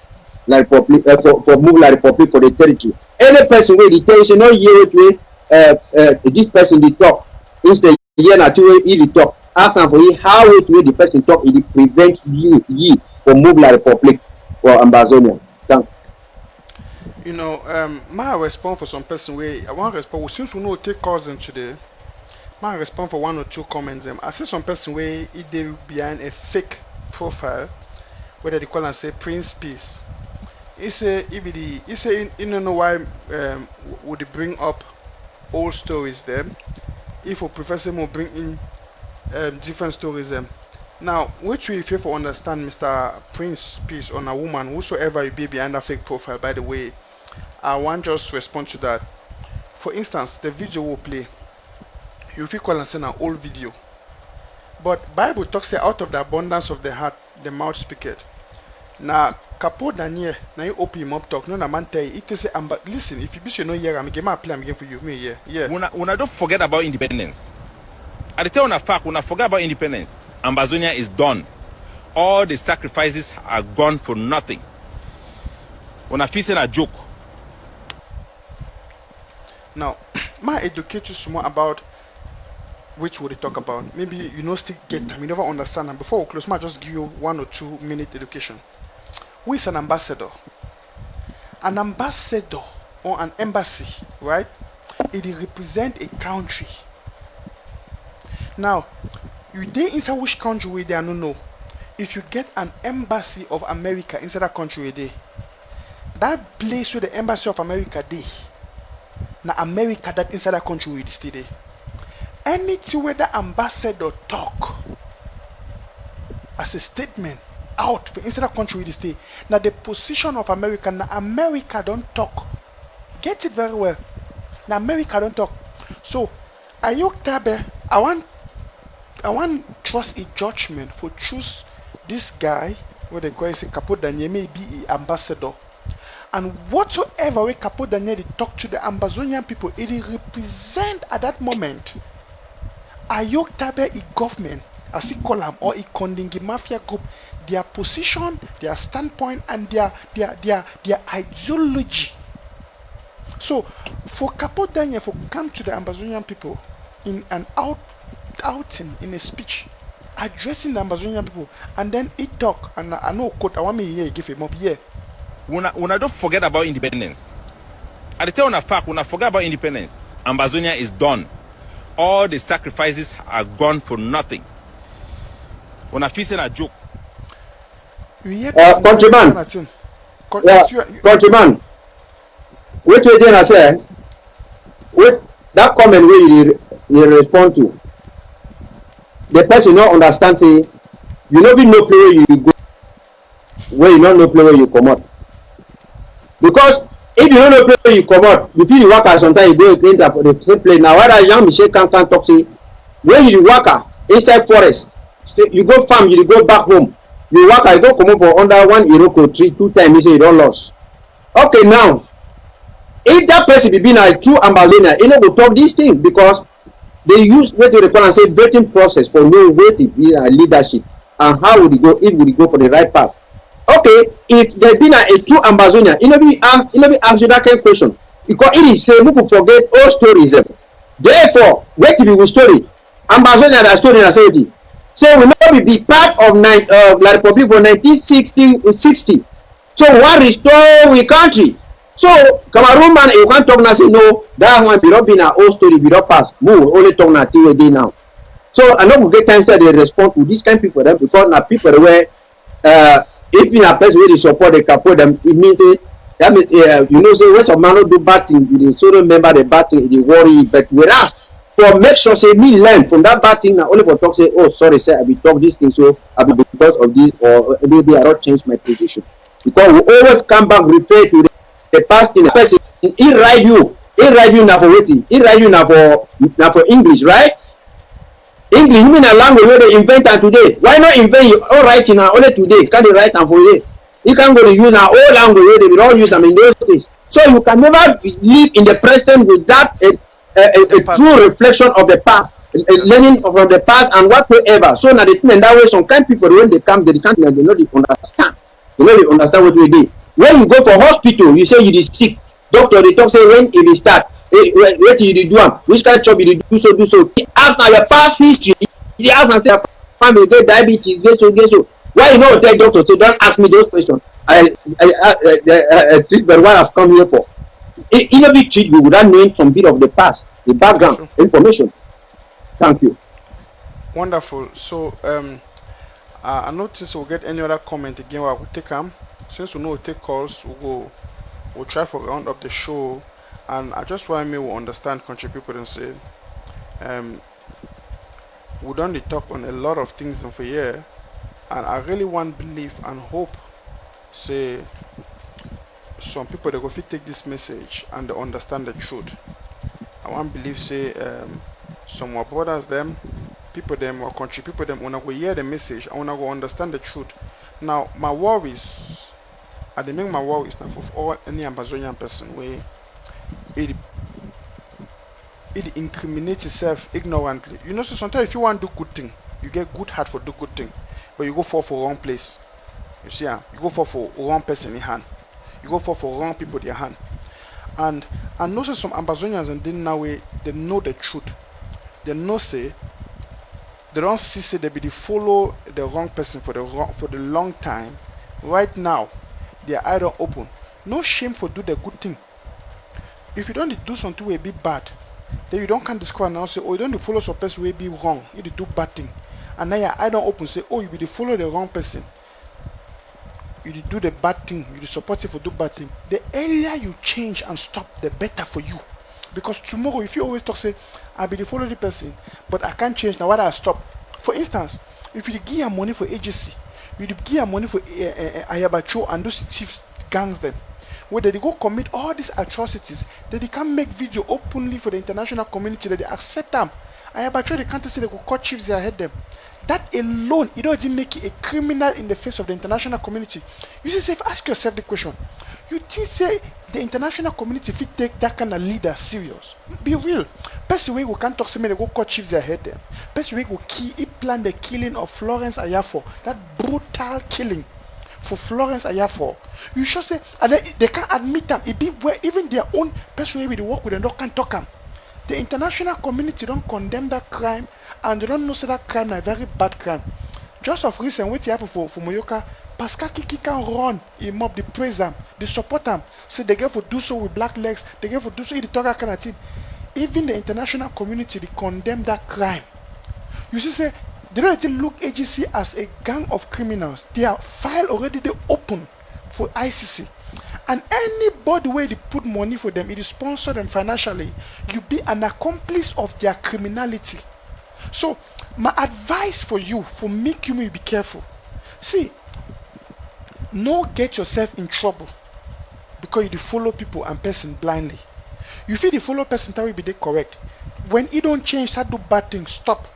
La Republic for move La Republic for the territory. Any person will tell you say no year this person they talk instead year na two he talk. Ask them for you how it will the person talk it prevent you for move La Republic for Ambazonia. Thank you. know, my response for some person way I want to respond since we know take calls in today. My respond for one or two comments. I see some person way it they behind a fake profile whether they call and say Prince Peace. He say you know why would they bring up old stories them if a professor will bring in different stories them. Now which way if you for understand Mr. Prince Peace on a woman whosoever you be behind a fake profile, by the way, I want just respond to that. For instance, the video will play. You feel call and send an old video. But Bible talks say out of the abundance of the heart the mouth speaketh. Now Capo Daniel, now you open him up talk. No, man tell you it is but listen, if you be no here, I'm gonna play again for you. Me yeah. When I don't forget about independence. I tell you a fact, when I forget about independence, Ambazonia is done. All the sacrifices are gone for nothing. When I feel a joke. Now, my educate you some more about which would they talk about. Maybe you know still get time, you never understand. And before we close, I just give you 1 or 2 minute education. Who is an ambassador? An ambassador or an embassy, right? It represents a country. Now, you dey inside which country where they are no know. If you get an embassy of America inside that country where they, that place where the embassy of America dey, na America that inside that country where it stay there. Anything where the ambassador talk as a statement out for inside that country where it stay, now the position of America, na America don't talk. Get it very well. Now America don't talk. So Ayok Tabe, I want trust a judgment for choose this guy where they call say Capo Daniel may be an ambassador. And whatsoever way Capo Daniel talk to the Ambazonian people, it represent at that moment Ayok Tabe a government, as he call them, or a Kondingi mafia group, their position, their standpoint, and their ideology. So for Capo Daniel for come to the Ambazonian people in an outing in a speech addressing the Ambazonian people, and then he talk, and I know quote I want me here give him up here. When I don't forget about independence. I tell you a fact, when I forget about independence, Ambazonia is done. All the sacrifices are gone for nothing. When I feel a joke. Countryman. Countryman. Wait again, I say. Wait, that comment where you respond to. The person not understand say you know be no play where you go, where you not no play where you come out. Because if you don't know play where you come out, you feel you work out sometimes you go against the same play. Now whether young Michelle can talk say when you work inside forest, you go farm, you go back home. You work you go come up for under 1 Iroko tree 2 times, you say you don't lose. Okay, now if that person be being a true Ambazonia, you know go talk these things because they use what they call and say vetting process for knowing where to be a leadership and how would it go if we go for the right path. Okay, if there been a true Ambazonia, you know be ask you that kind of question because it is say people forget all stories. Therefore, wait till we story Ambazonia that story na say so we know be part of La Republic for 1960. So what restore we country? So Cameroon man, you can't talk now say no, that one be not been our old story, be not pass. Move, only talk now till we day now. So I know we get time to they respond to this kind of people them because now people where if in a place where they support the Capo them, it means that means you know say what of man do bad thing, they so remember the bad thing, they worry, but whereas for make sure say me learn from that bad thing now only for talk say, oh sorry sir, I be talk this thing so I be because of this or maybe I don't change my position. Because we always come back refer to the past in the person. He write you now for waiting. He write you now for English, right? English, you mean a language where they invent today. Why not invent you all writing now only today? Can they write and for you? You can go to use now all language where they will all use them in those days. So you can never live in the present without a true reflection of the past, learning from the past and whatsoever. So now the thing in that way, some kind of people when they come to the country they know they understand. They know they understand what we do. When you go for hospital, you say you is sick. Doctor, they talk say when it will start. What did you do? Which kind of job did you do so? Ask now your past history. You ask now your family get diabetes, get so. Why you not tell doctor? So don't ask me those questions. I treat but what I've come here for. In a big treat, we would have known some bit of the past, the background, information. Thank you. Wonderful. So I notice we'll get any other comment again. We'll take them. Since we know we'll take calls, we'll try for round up the show. And I just want me to understand country people and say we don't talk on a lot of things for here. And I really want believe and hope say some people they go fit take this message and they understand the truth. I want believe say some more brothers them, people them or country people them wanna go hear the message, I wanna go understand the truth. Now my worries, I make my worries now for all any Ambazonian person where it incriminates itself ignorantly. You know, so sometimes if you want to do good thing, you get good heart for do good thing. but you go for wrong place. You see, you go for wrong person in hand. You go for wrong people in your hand. And know say some Ambazonians and then now they know the truth. They know say they don't see say they be the follow the wrong person for the long time. Right now, their eye don't open. No shame for do the good thing. If you don't do something will be bad, then you don't can discover now say, oh, you don't follow some person will be wrong. You do bad thing. And now your eye don't open say, oh, you be the follow the wrong person. You do the bad thing, you support it for do bad thing. The earlier you change and stop, the better for you. Because tomorrow, if you always talk, say, I be the follow the person, but I can't change now, why do I stop? For instance, if you give your money for AGC, you give your money for Ayaba Cho and those thieves gangs them, where they go commit all these atrocities, that they can make video openly for the international community, that they accept them. Ayaba Cho, they can't say they go cut chiefs, they head them. That alone, it doesn't make you a criminal in the face of the international community. You see, if ask yourself the question, you think say the international community if you take that kind of leader serious? Be real. Person we can't talk to me, they go cut chiefs their head them. Person we go he plan the killing of Florence Ayafo, that brutal killing for Florence Ayafo. You should say, and they can't admit them. It be where even their own person we work with them can't talk them. The international community don't condemn that crime, and they don't know say that crime is a very bad crime. Just of recent, what happened for Moyoka, Pascal Kiki can run him up, they praise them, they support them, say they get for do so with black legs, they get for do so in the Torah kind of thing. Even the international community, they condemn that crime. You see, say they don't even look AGC as a gang of criminals. They are file already, they open for ICC. And anybody where they put money for them, it sponsor them financially, you be an accomplice of their criminality. So my advice for you, for make you be careful. See, no get yourself in trouble because you follow people and person blindly. You feel the follow person that will be correct. When you don't change, start do bad things, stop.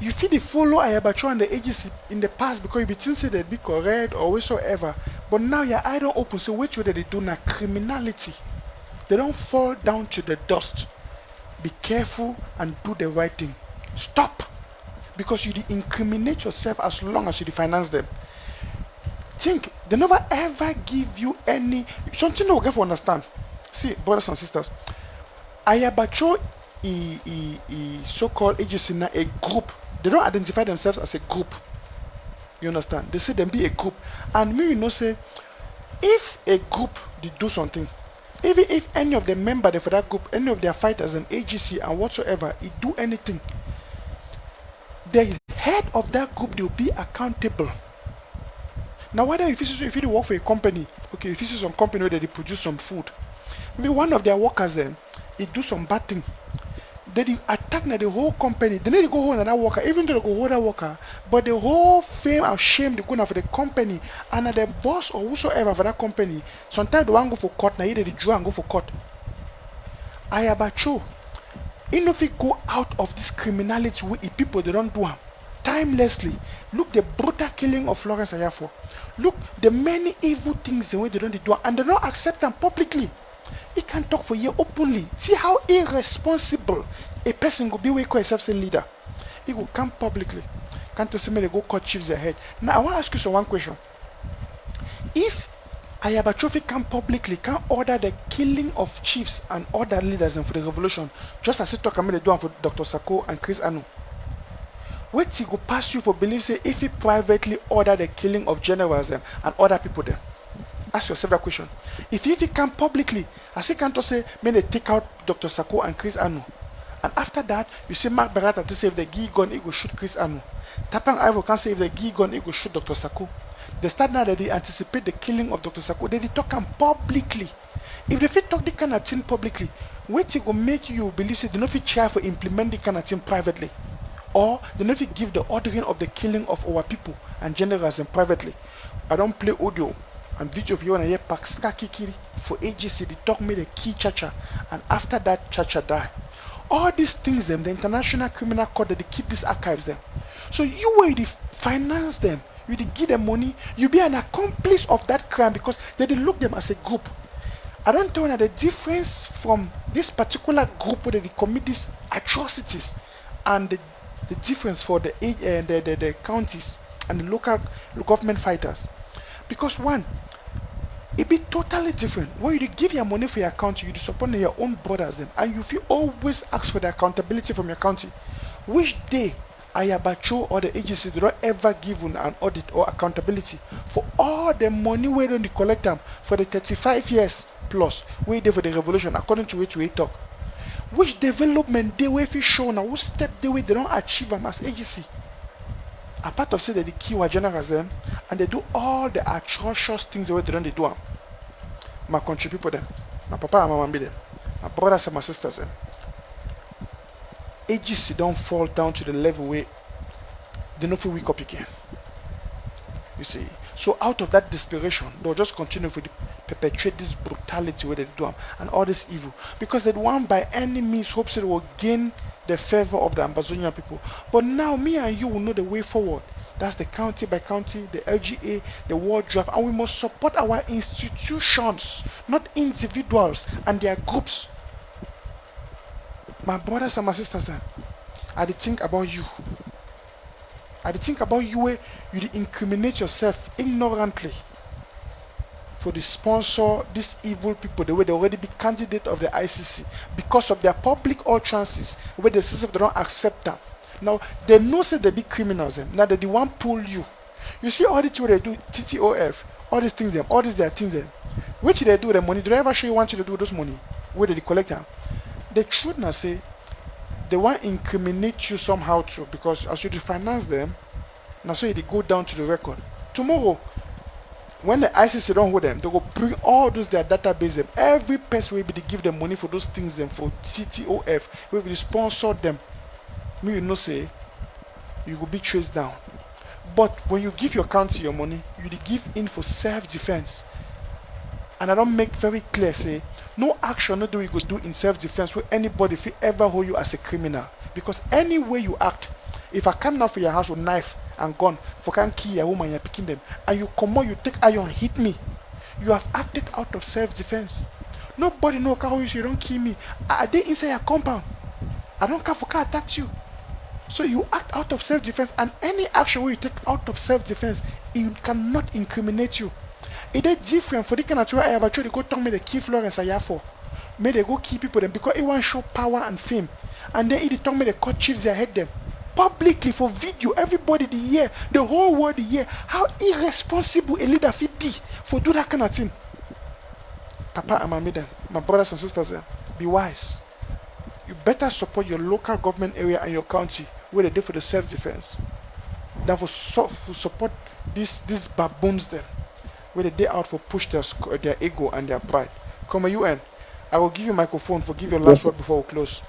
You feel the follow Ayaba Cho and the AGC in the past because you be think say they'd be correct or whatsoever. But now your eye don't open, so which way they do now criminality. They don't fall down to the dust. Be careful and do the right thing. Stop. Because you incriminate yourself as long as you finance them. Think, they never ever give you any something you get to understand. See, brothers and sisters, Ayaba Cho so-called AGC now a group. They don't identify themselves as a group. You understand? They say them be a group. And me, you know, say, if a group did do something, even if any of the members for that group, any of their fighters and AGC and whatsoever, it do anything, the head of that group, they will be accountable. Now, whether if you work for a company, okay, if you see some company where they produce some food, maybe one of their workers then, it do some bad thing. They attack the whole company. They need to go hold that worker, even though they go hold that worker, but the whole fame and shame they go now for the company and the boss or whosoever for that company. Sometimes they want to go for court, now either they draw and go for court. Ayaba Cho, if you go out of this criminality with people, they don't do them timelessly. Look the brutal killing of Florence Ayafo. Look the many evil things the way they don't do, and they don't accept them publicly. He can talk for you openly. See how irresponsible a person will be when he call himself a leader. He will come publicly. Can't say they go cut chiefs their head. Now I want to ask you some one question. If Ayaba Cho come publicly, can order the killing of chiefs and other leaders for the revolution, just as he talk about the do for Dr. Sako and Chris Anu, what he go pass you for believe say if he privately order the killing of generals and other people there? Ask yourself that question. If he come publicly, as he can't say, may they take out Dr. Sako and Chris Anu. And after that, you see Mark Berata to say if they give gun, he will shoot Chris Anu. Tapang Ivo can say if they give gun, he will shoot Dr. Sako. They start now that they anticipate the killing of Dr. Sako. They talk them publicly. If they fit talk the kind of thing publicly, what it will make you believe say they don't fit try for implement the kind of thing privately. Or they don't fit give the ordering of the killing of our people and generals and privately. I don't play audio and video if you want to hear Pascal Kikiri for AGC, they talk me the key chacha, and after that chacha die. All these things them, the International Criminal Court, they keep these archives them. So you will finance them, you give them money, you be an accomplice of that crime because they look them as a group. I don't tell you the difference from this particular group where they commit these atrocities and the difference for the counties and the local government fighters. Because one, it be totally different. When you give your money for your country, you support your own brothers them, and you feel always ask for the accountability from your country. Which day Ayaba Cho or the AGC do not ever give an audit or accountability for all the money we don't collect them for the 35 years plus we did for the revolution according to which we talk. Which development they will show now, which step they will they don't achieve them as AGC. Apart of say that the key were generals them and they do all the atrocious things the way they don't do them. My country people them, my papa and my mama them, my brothers and my sisters them. AGC don't fall down to the level where they don't feel weak up again. You see, so out of that desperation, they'll just continue to perpetrate this brutality where they do them and all this evil because they want by any means hopes it will gain the favor of the Ambazonia people. But now me and you will know the way forward. That's the county by county, the LGA, the world draft, and we must support our institutions, not individuals and their groups. My brothers and my sisters, I did think about you. I did think about you where you did incriminate yourself ignorantly for the sponsor these evil people the way they already be candidate of the ICC because of their public utterances where the system they don't accept them. Now they know say they be criminals them. Now they the one pull you. You see all the things they do, TTOF, all these things them, all these their things them. Which they do with the money? Do they ever show you want you to do with those money? Where they collect them? The truth now say they want to incriminate you somehow too because as you finance them, now so they go down to the record. Tomorrow, when the ICC don't hold them, they will bring all those their database them. Every person will be to give them money for those things them for TTOF, will be sponsor them. Me you know say you will be traced down. But when you give your country your money, you give in for self-defense. And I don't make very clear say no action no do you go do in self-defense where anybody will ever hold you as a criminal. Because any way you act, if I come now for your house with knife and gun for can kill your woman you're picking them and you come on you take iron hit me, you have acted out of self-defense. Nobody know how you don't kill me. I did inside your compound. I don't care for car attack you. So you act out of self-defense, and any action where you take out of self-defense, it cannot incriminate you. It is different for the kind of Ayaba Cho they go talk me the key Florence Ayafo. May they go kill people them because it want show power and fame. And then it talk me the court chiefs they head them. Publicly for video, everybody the year, the whole world the year. How irresponsible a leader fit be for do that kind of thing. Papa and Mama them, my brothers and sisters, be wise. You better support your local government area and your county where they do for the self-defense than for support these baboons there where they out for push their ego and their pride. Come on, UN. I will give you microphone for give your last word before we close.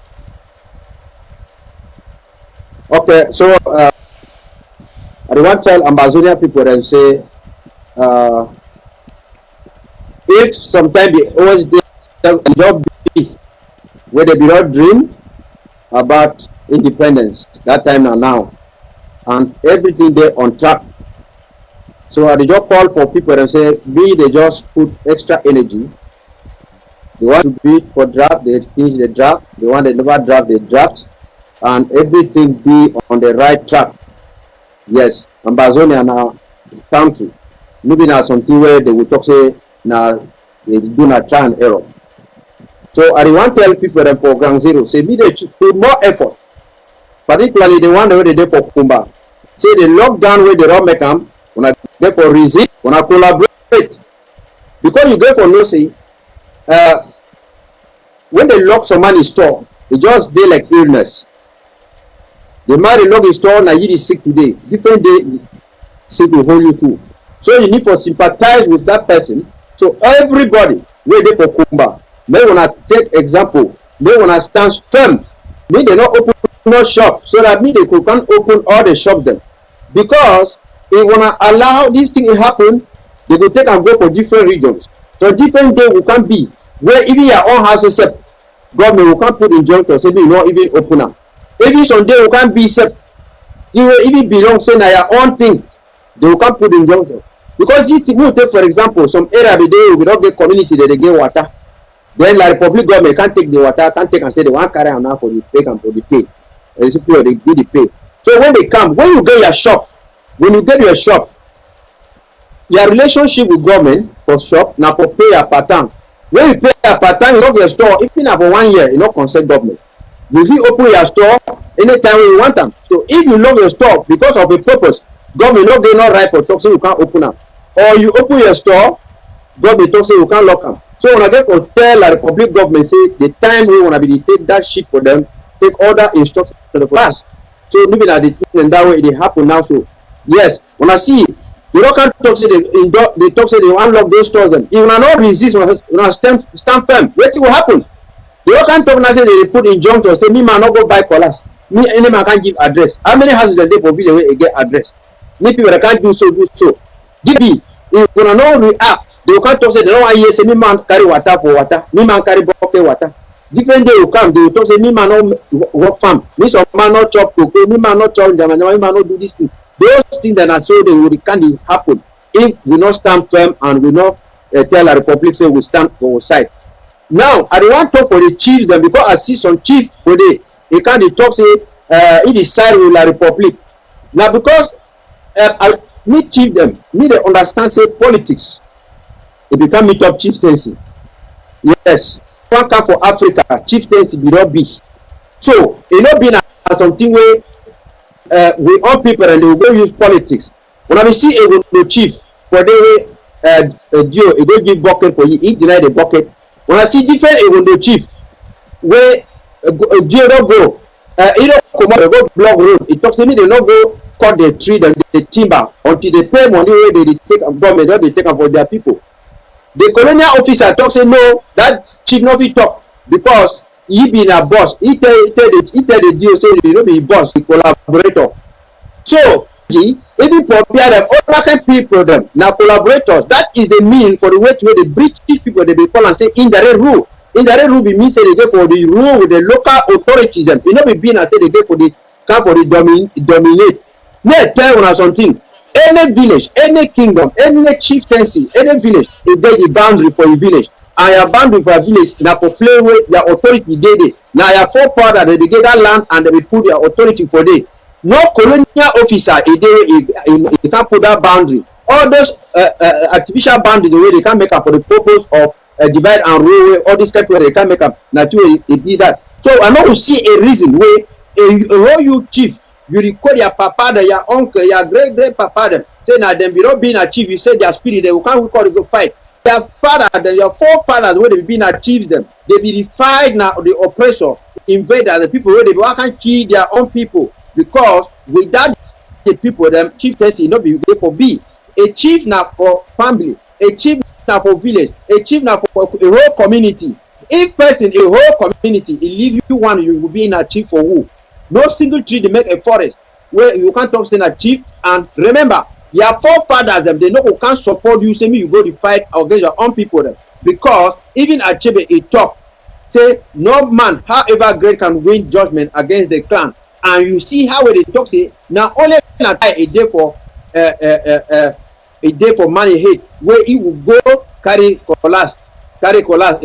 Okay, so I want to tell Ambazonia people and say if sometimes they always don't be where they do not dream about independence that time and now, and everything they on track. So I just call for people and say, they just put extra energy. They want to bid for draft, they finish the draft. They want to never draft, they draft, and everything be on the right track. Yes, Ambazonia now country. Maybe now something where they will talk say now they do not try and error. So I want to tell people that for Ground Zero, say they should put more effort. Particularly the one where they do for Kumba. Say the lockdown where they don't make them, when I get for resist, when I collaborate. Because you get for no say, when they lock somebody's store, they just day like illness. The man they lock his store, now he is sick today. Different day, sick will hold you too. So you need to sympathize with that person. So everybody where they for Kumba. They wanna take example. They wanna stand firm. May they not open no shop so that me they could can't open all the shops them. Because they wanna allow this thing to happen, they will take and go for different regions. So different day will can't be where even your own house except government will can't put injunction so they not even open up. Even some day will can't be except you will even belong saying your own thing. They will can't put injunction. Because this thing will take for example some area the day we don't get community that they get water. Then the Republic government can't take the water, can't take and say they want to carry on now for the pay and for the pay. They do the pay. So when they come, when you get your shop, when you get your shop, your relationship with government for shop now for pay a pattern. When you pay a pattern, you love your store, even for 1 year, you not concern government. You will open your store anytime you want them. So if you love your store because of a purpose, government not get no right for talk, so you can't open them. Or you open your store, government talk, so you can't lock them. So when I get to tell the Republic government say the time we want to be take that shit for them, take other instructions to the class. So maybe that the thing and that way it happen now. So yes, when I see you don't can't talk say they talk say they unlock those stores them. If you not resist, when I stand firm, what will happen? You don't can't talk now say they put injunctions say me man not go buy collars. Me any man can't give address. How many houses they for be the way they get address? Me people that can't do so. Give me if you not react. They can't talk say they don't want to say me man carry water for water, me man carry bucket water. Different day will come, they will talk say me man not work farm, me some man not chop cocoa, me man not chop jama, me man not do this thing. Those things that are so they will can't happen if we not stand firm and we not tell the Republic say we stand for our side. Now I don't want to talk for the chiefs them because I see some chiefs for they can't talk say it is side with the Republic. Now because I need chief them, need to understand say politics. It become meet up chieftaincy. Yes, one come for Africa, chieftaincy be not big. So it not been something where we all people and they will go use politics. When I see a chief for the way Joe, it don't give bucket for you, he deny the bucket. When I see different a chief where Joe don't go, he don't come out, go block road. It talks to me they not go cut the tree, the timber until they pay money where they take government, or they take up for their people. The colonial officer talk say no, that chief not be talk because he be a boss. He tell the deal say you know be boss, the collaborator. So even for them, all kind people them now collaborators. That is the mean for the way to the British people they be call and say indirect rule. Indirect rule be mean say they go for the rule with the local authorities them. You know be being and say they go for the come for the dominate. Let's tell you something. Any village, any kingdom, any chieftaincy, any village, they get the boundary for a village. And your boundary for a village, now for play with your authority they did. Now your forefather they get that land and they will put their authority for day. No colonial officer he can't put that boundary. All those artificial boundaries the way they can make up for the purpose of divide and rule, all these kind of they can make up. Naturally they did that. So I know you see a reason where a royal chief. You record your papa, your uncle, your great papa them. Say now them be not being achieved. You say their spirit they will can't record to go fight. Their father, your forefathers where they been achieved them. They be the fight now the oppressor, invader, the people where they can't kill their own people because without the people them chieftaincy not be able to be a chief now for family, a chief now for village, a chief now for a whole community. If person a whole community, he leave you one, you will be in a chief for who? No single tree they make a forest where you can't talk to a chief. And remember, your forefathers them they know who can't support you. Say me you go to fight against your own people them because even Achebe a talk say no man however great can win judgment against the clan. And you see how they talk say now only a day for money hate where he will go carry collapse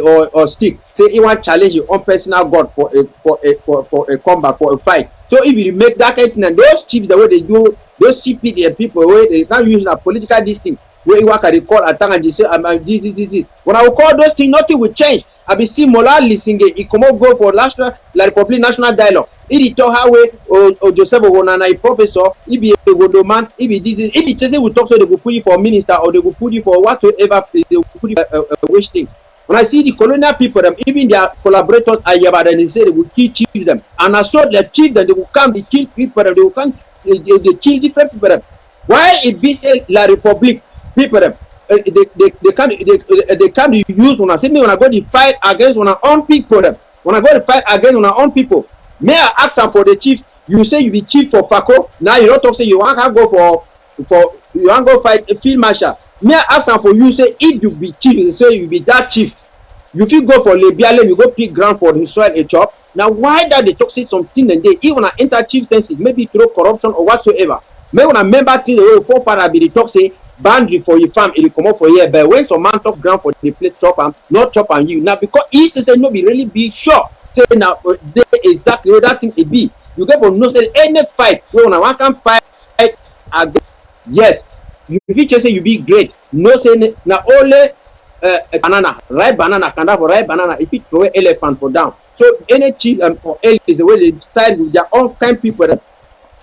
or stick. Say he want challenge your own personal god for a combat, for a fight. So if you make that kind of thing, and those chiefs the way they do, those chief people where they can't use a political this thing, where you want to call a tongue and they say this. When I will call those things, nothing will change. I be see Mola listening, he come up go for national Republic national dialogue. If talk how way or Joseph Onana a professor, if be a good man, if he this, if he say they will talk so they will put you for minister or they will put you for whatsoever they will put you wish thing. When I see the colonial people, them even their collaborators Ayaba, then they say they will kill chief them. And I saw the chief them, they will come, they kill people, they will come, they kill different people. Them. Why it be say La Republic people them? They can't use when I say me when I go to fight against when I own people them. When I go to fight against when I own people, may I ask them for the chief? You say you be chief for Paco, now you don't talk say you want to go for you want to go fight a field marshal. May I ask them for you say if you be chief, you say you be that chief. You feel go for Lebiale, you go pick ground for the soil a chop. Now why that they talk say something and they even an enter chieftaincy, maybe through corruption or whatsoever. Maybe when a member thing the way four father be the talk say boundary for your farm, it will come up for here. But when some man top ground for the place chop and not chop and you now because he said no be really be sure. Say now they exactly what that thing it be. You get for no say any fight when I want can fight against Yes, you be just say you be great. No say na only banana, ripe banana, can have ripe banana. If it throw elephant for down. So any chief or is the way they decide with their own kind people.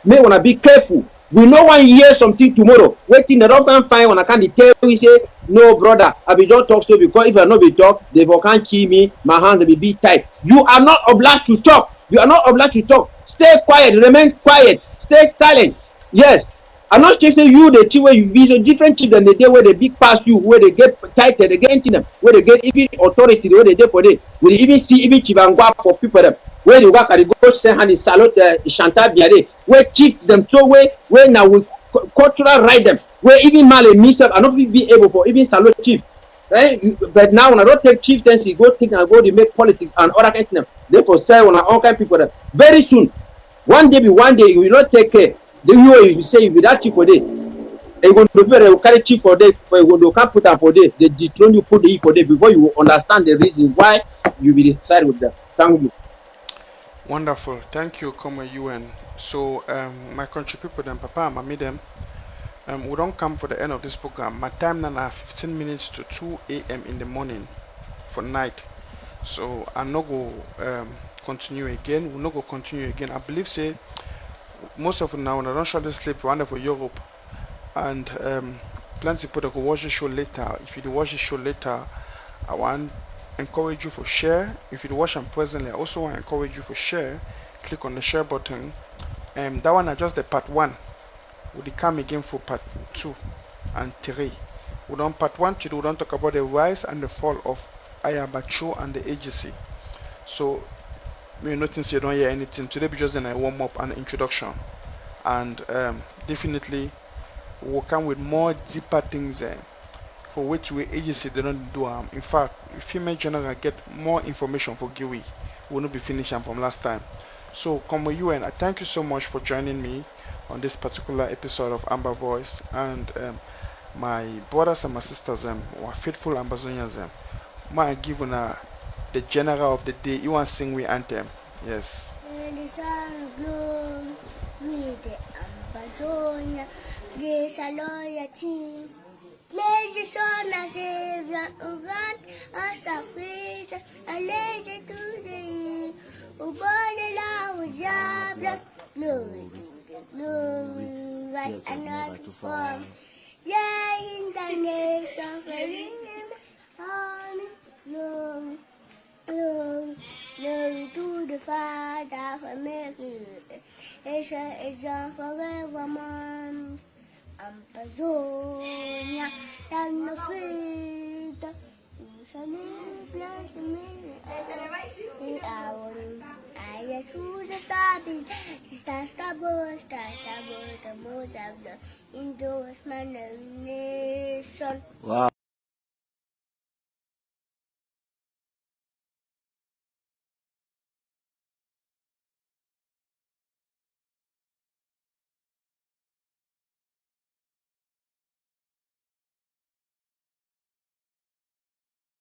May wanna be careful. We no one hear something tomorrow. Waiting the don't find when I can't tell we say no brother. I be don't talk so because if I no be talk, they can't kill me. My hands will be tight. You are not obliged to talk. You are not obliged to talk. Stay quiet. Remain quiet. Stay silent. Yes. I'm not chasing you the chief where you be the different chief than the day where they big pass you, where they get tighter against them, where they get even authority, where they get for them. We even see even chief and go for people them. Where the work at the go send hand salute Chantal Biare, where chief them so where now we cultural right them, where even Mali meet up and not be able for even salute chief. Right? But now when I don't take chieftaincy, go take and go to make politics and other kind of them. Therefore say when I all kind of people them. Very soon, one day you will not take care. The you say you be that chief for day. And you go to prepare you carry chief for day, for you go to can't put up for day. They dethrone you put the E for day before you understand the reason why you will decide with them. Thank you. Wonderful. Thank you, Come UN. So, my country people, them, Papa, Mami, them, we don't come for the end of this program. My time now 15 minutes to 2 a.m. in the morning for night. So, I'm not go continue again. We'll not go continue again. I believe, say, most of them now, when I don't shortly sleep, we for Europe. And plenty people that go watch the show later. If you do watch the show later, I want encourage you for share. If you watch them presently, I also want to encourage you for share. Click on the share button. That one is just the part 1. We'll come again for part 2 and 3. We don't part 1 today. We don't talk about the rise and the fall of Ayaba Cho and the AGC. So you notice you don't hear anything today. Be just then a warm up and introduction, and definitely we'll come with more deeper things for which we agency they don't do. In fact, if female general get more information for Giwi, we'll not be finishing from last time. So Come UN, I thank you so much for joining me on this particular episode of Amber Voice, and my brothers and my sisters, were faithful Ambazonians. My given the general of the day, you want to sing with anthem? Yes. Ambazonia, this a loyalty. Legislation Savior Ugan, as a faith, a lazy today. Ubody la Jabla, glory, glory, right and not to form. Yeah, in the nation, very glory, glory, glory to the Father for making it. It's a forevermore. Ambazonia, and the feet. I choose a topic. Start the most of the endorsement nation. Wow.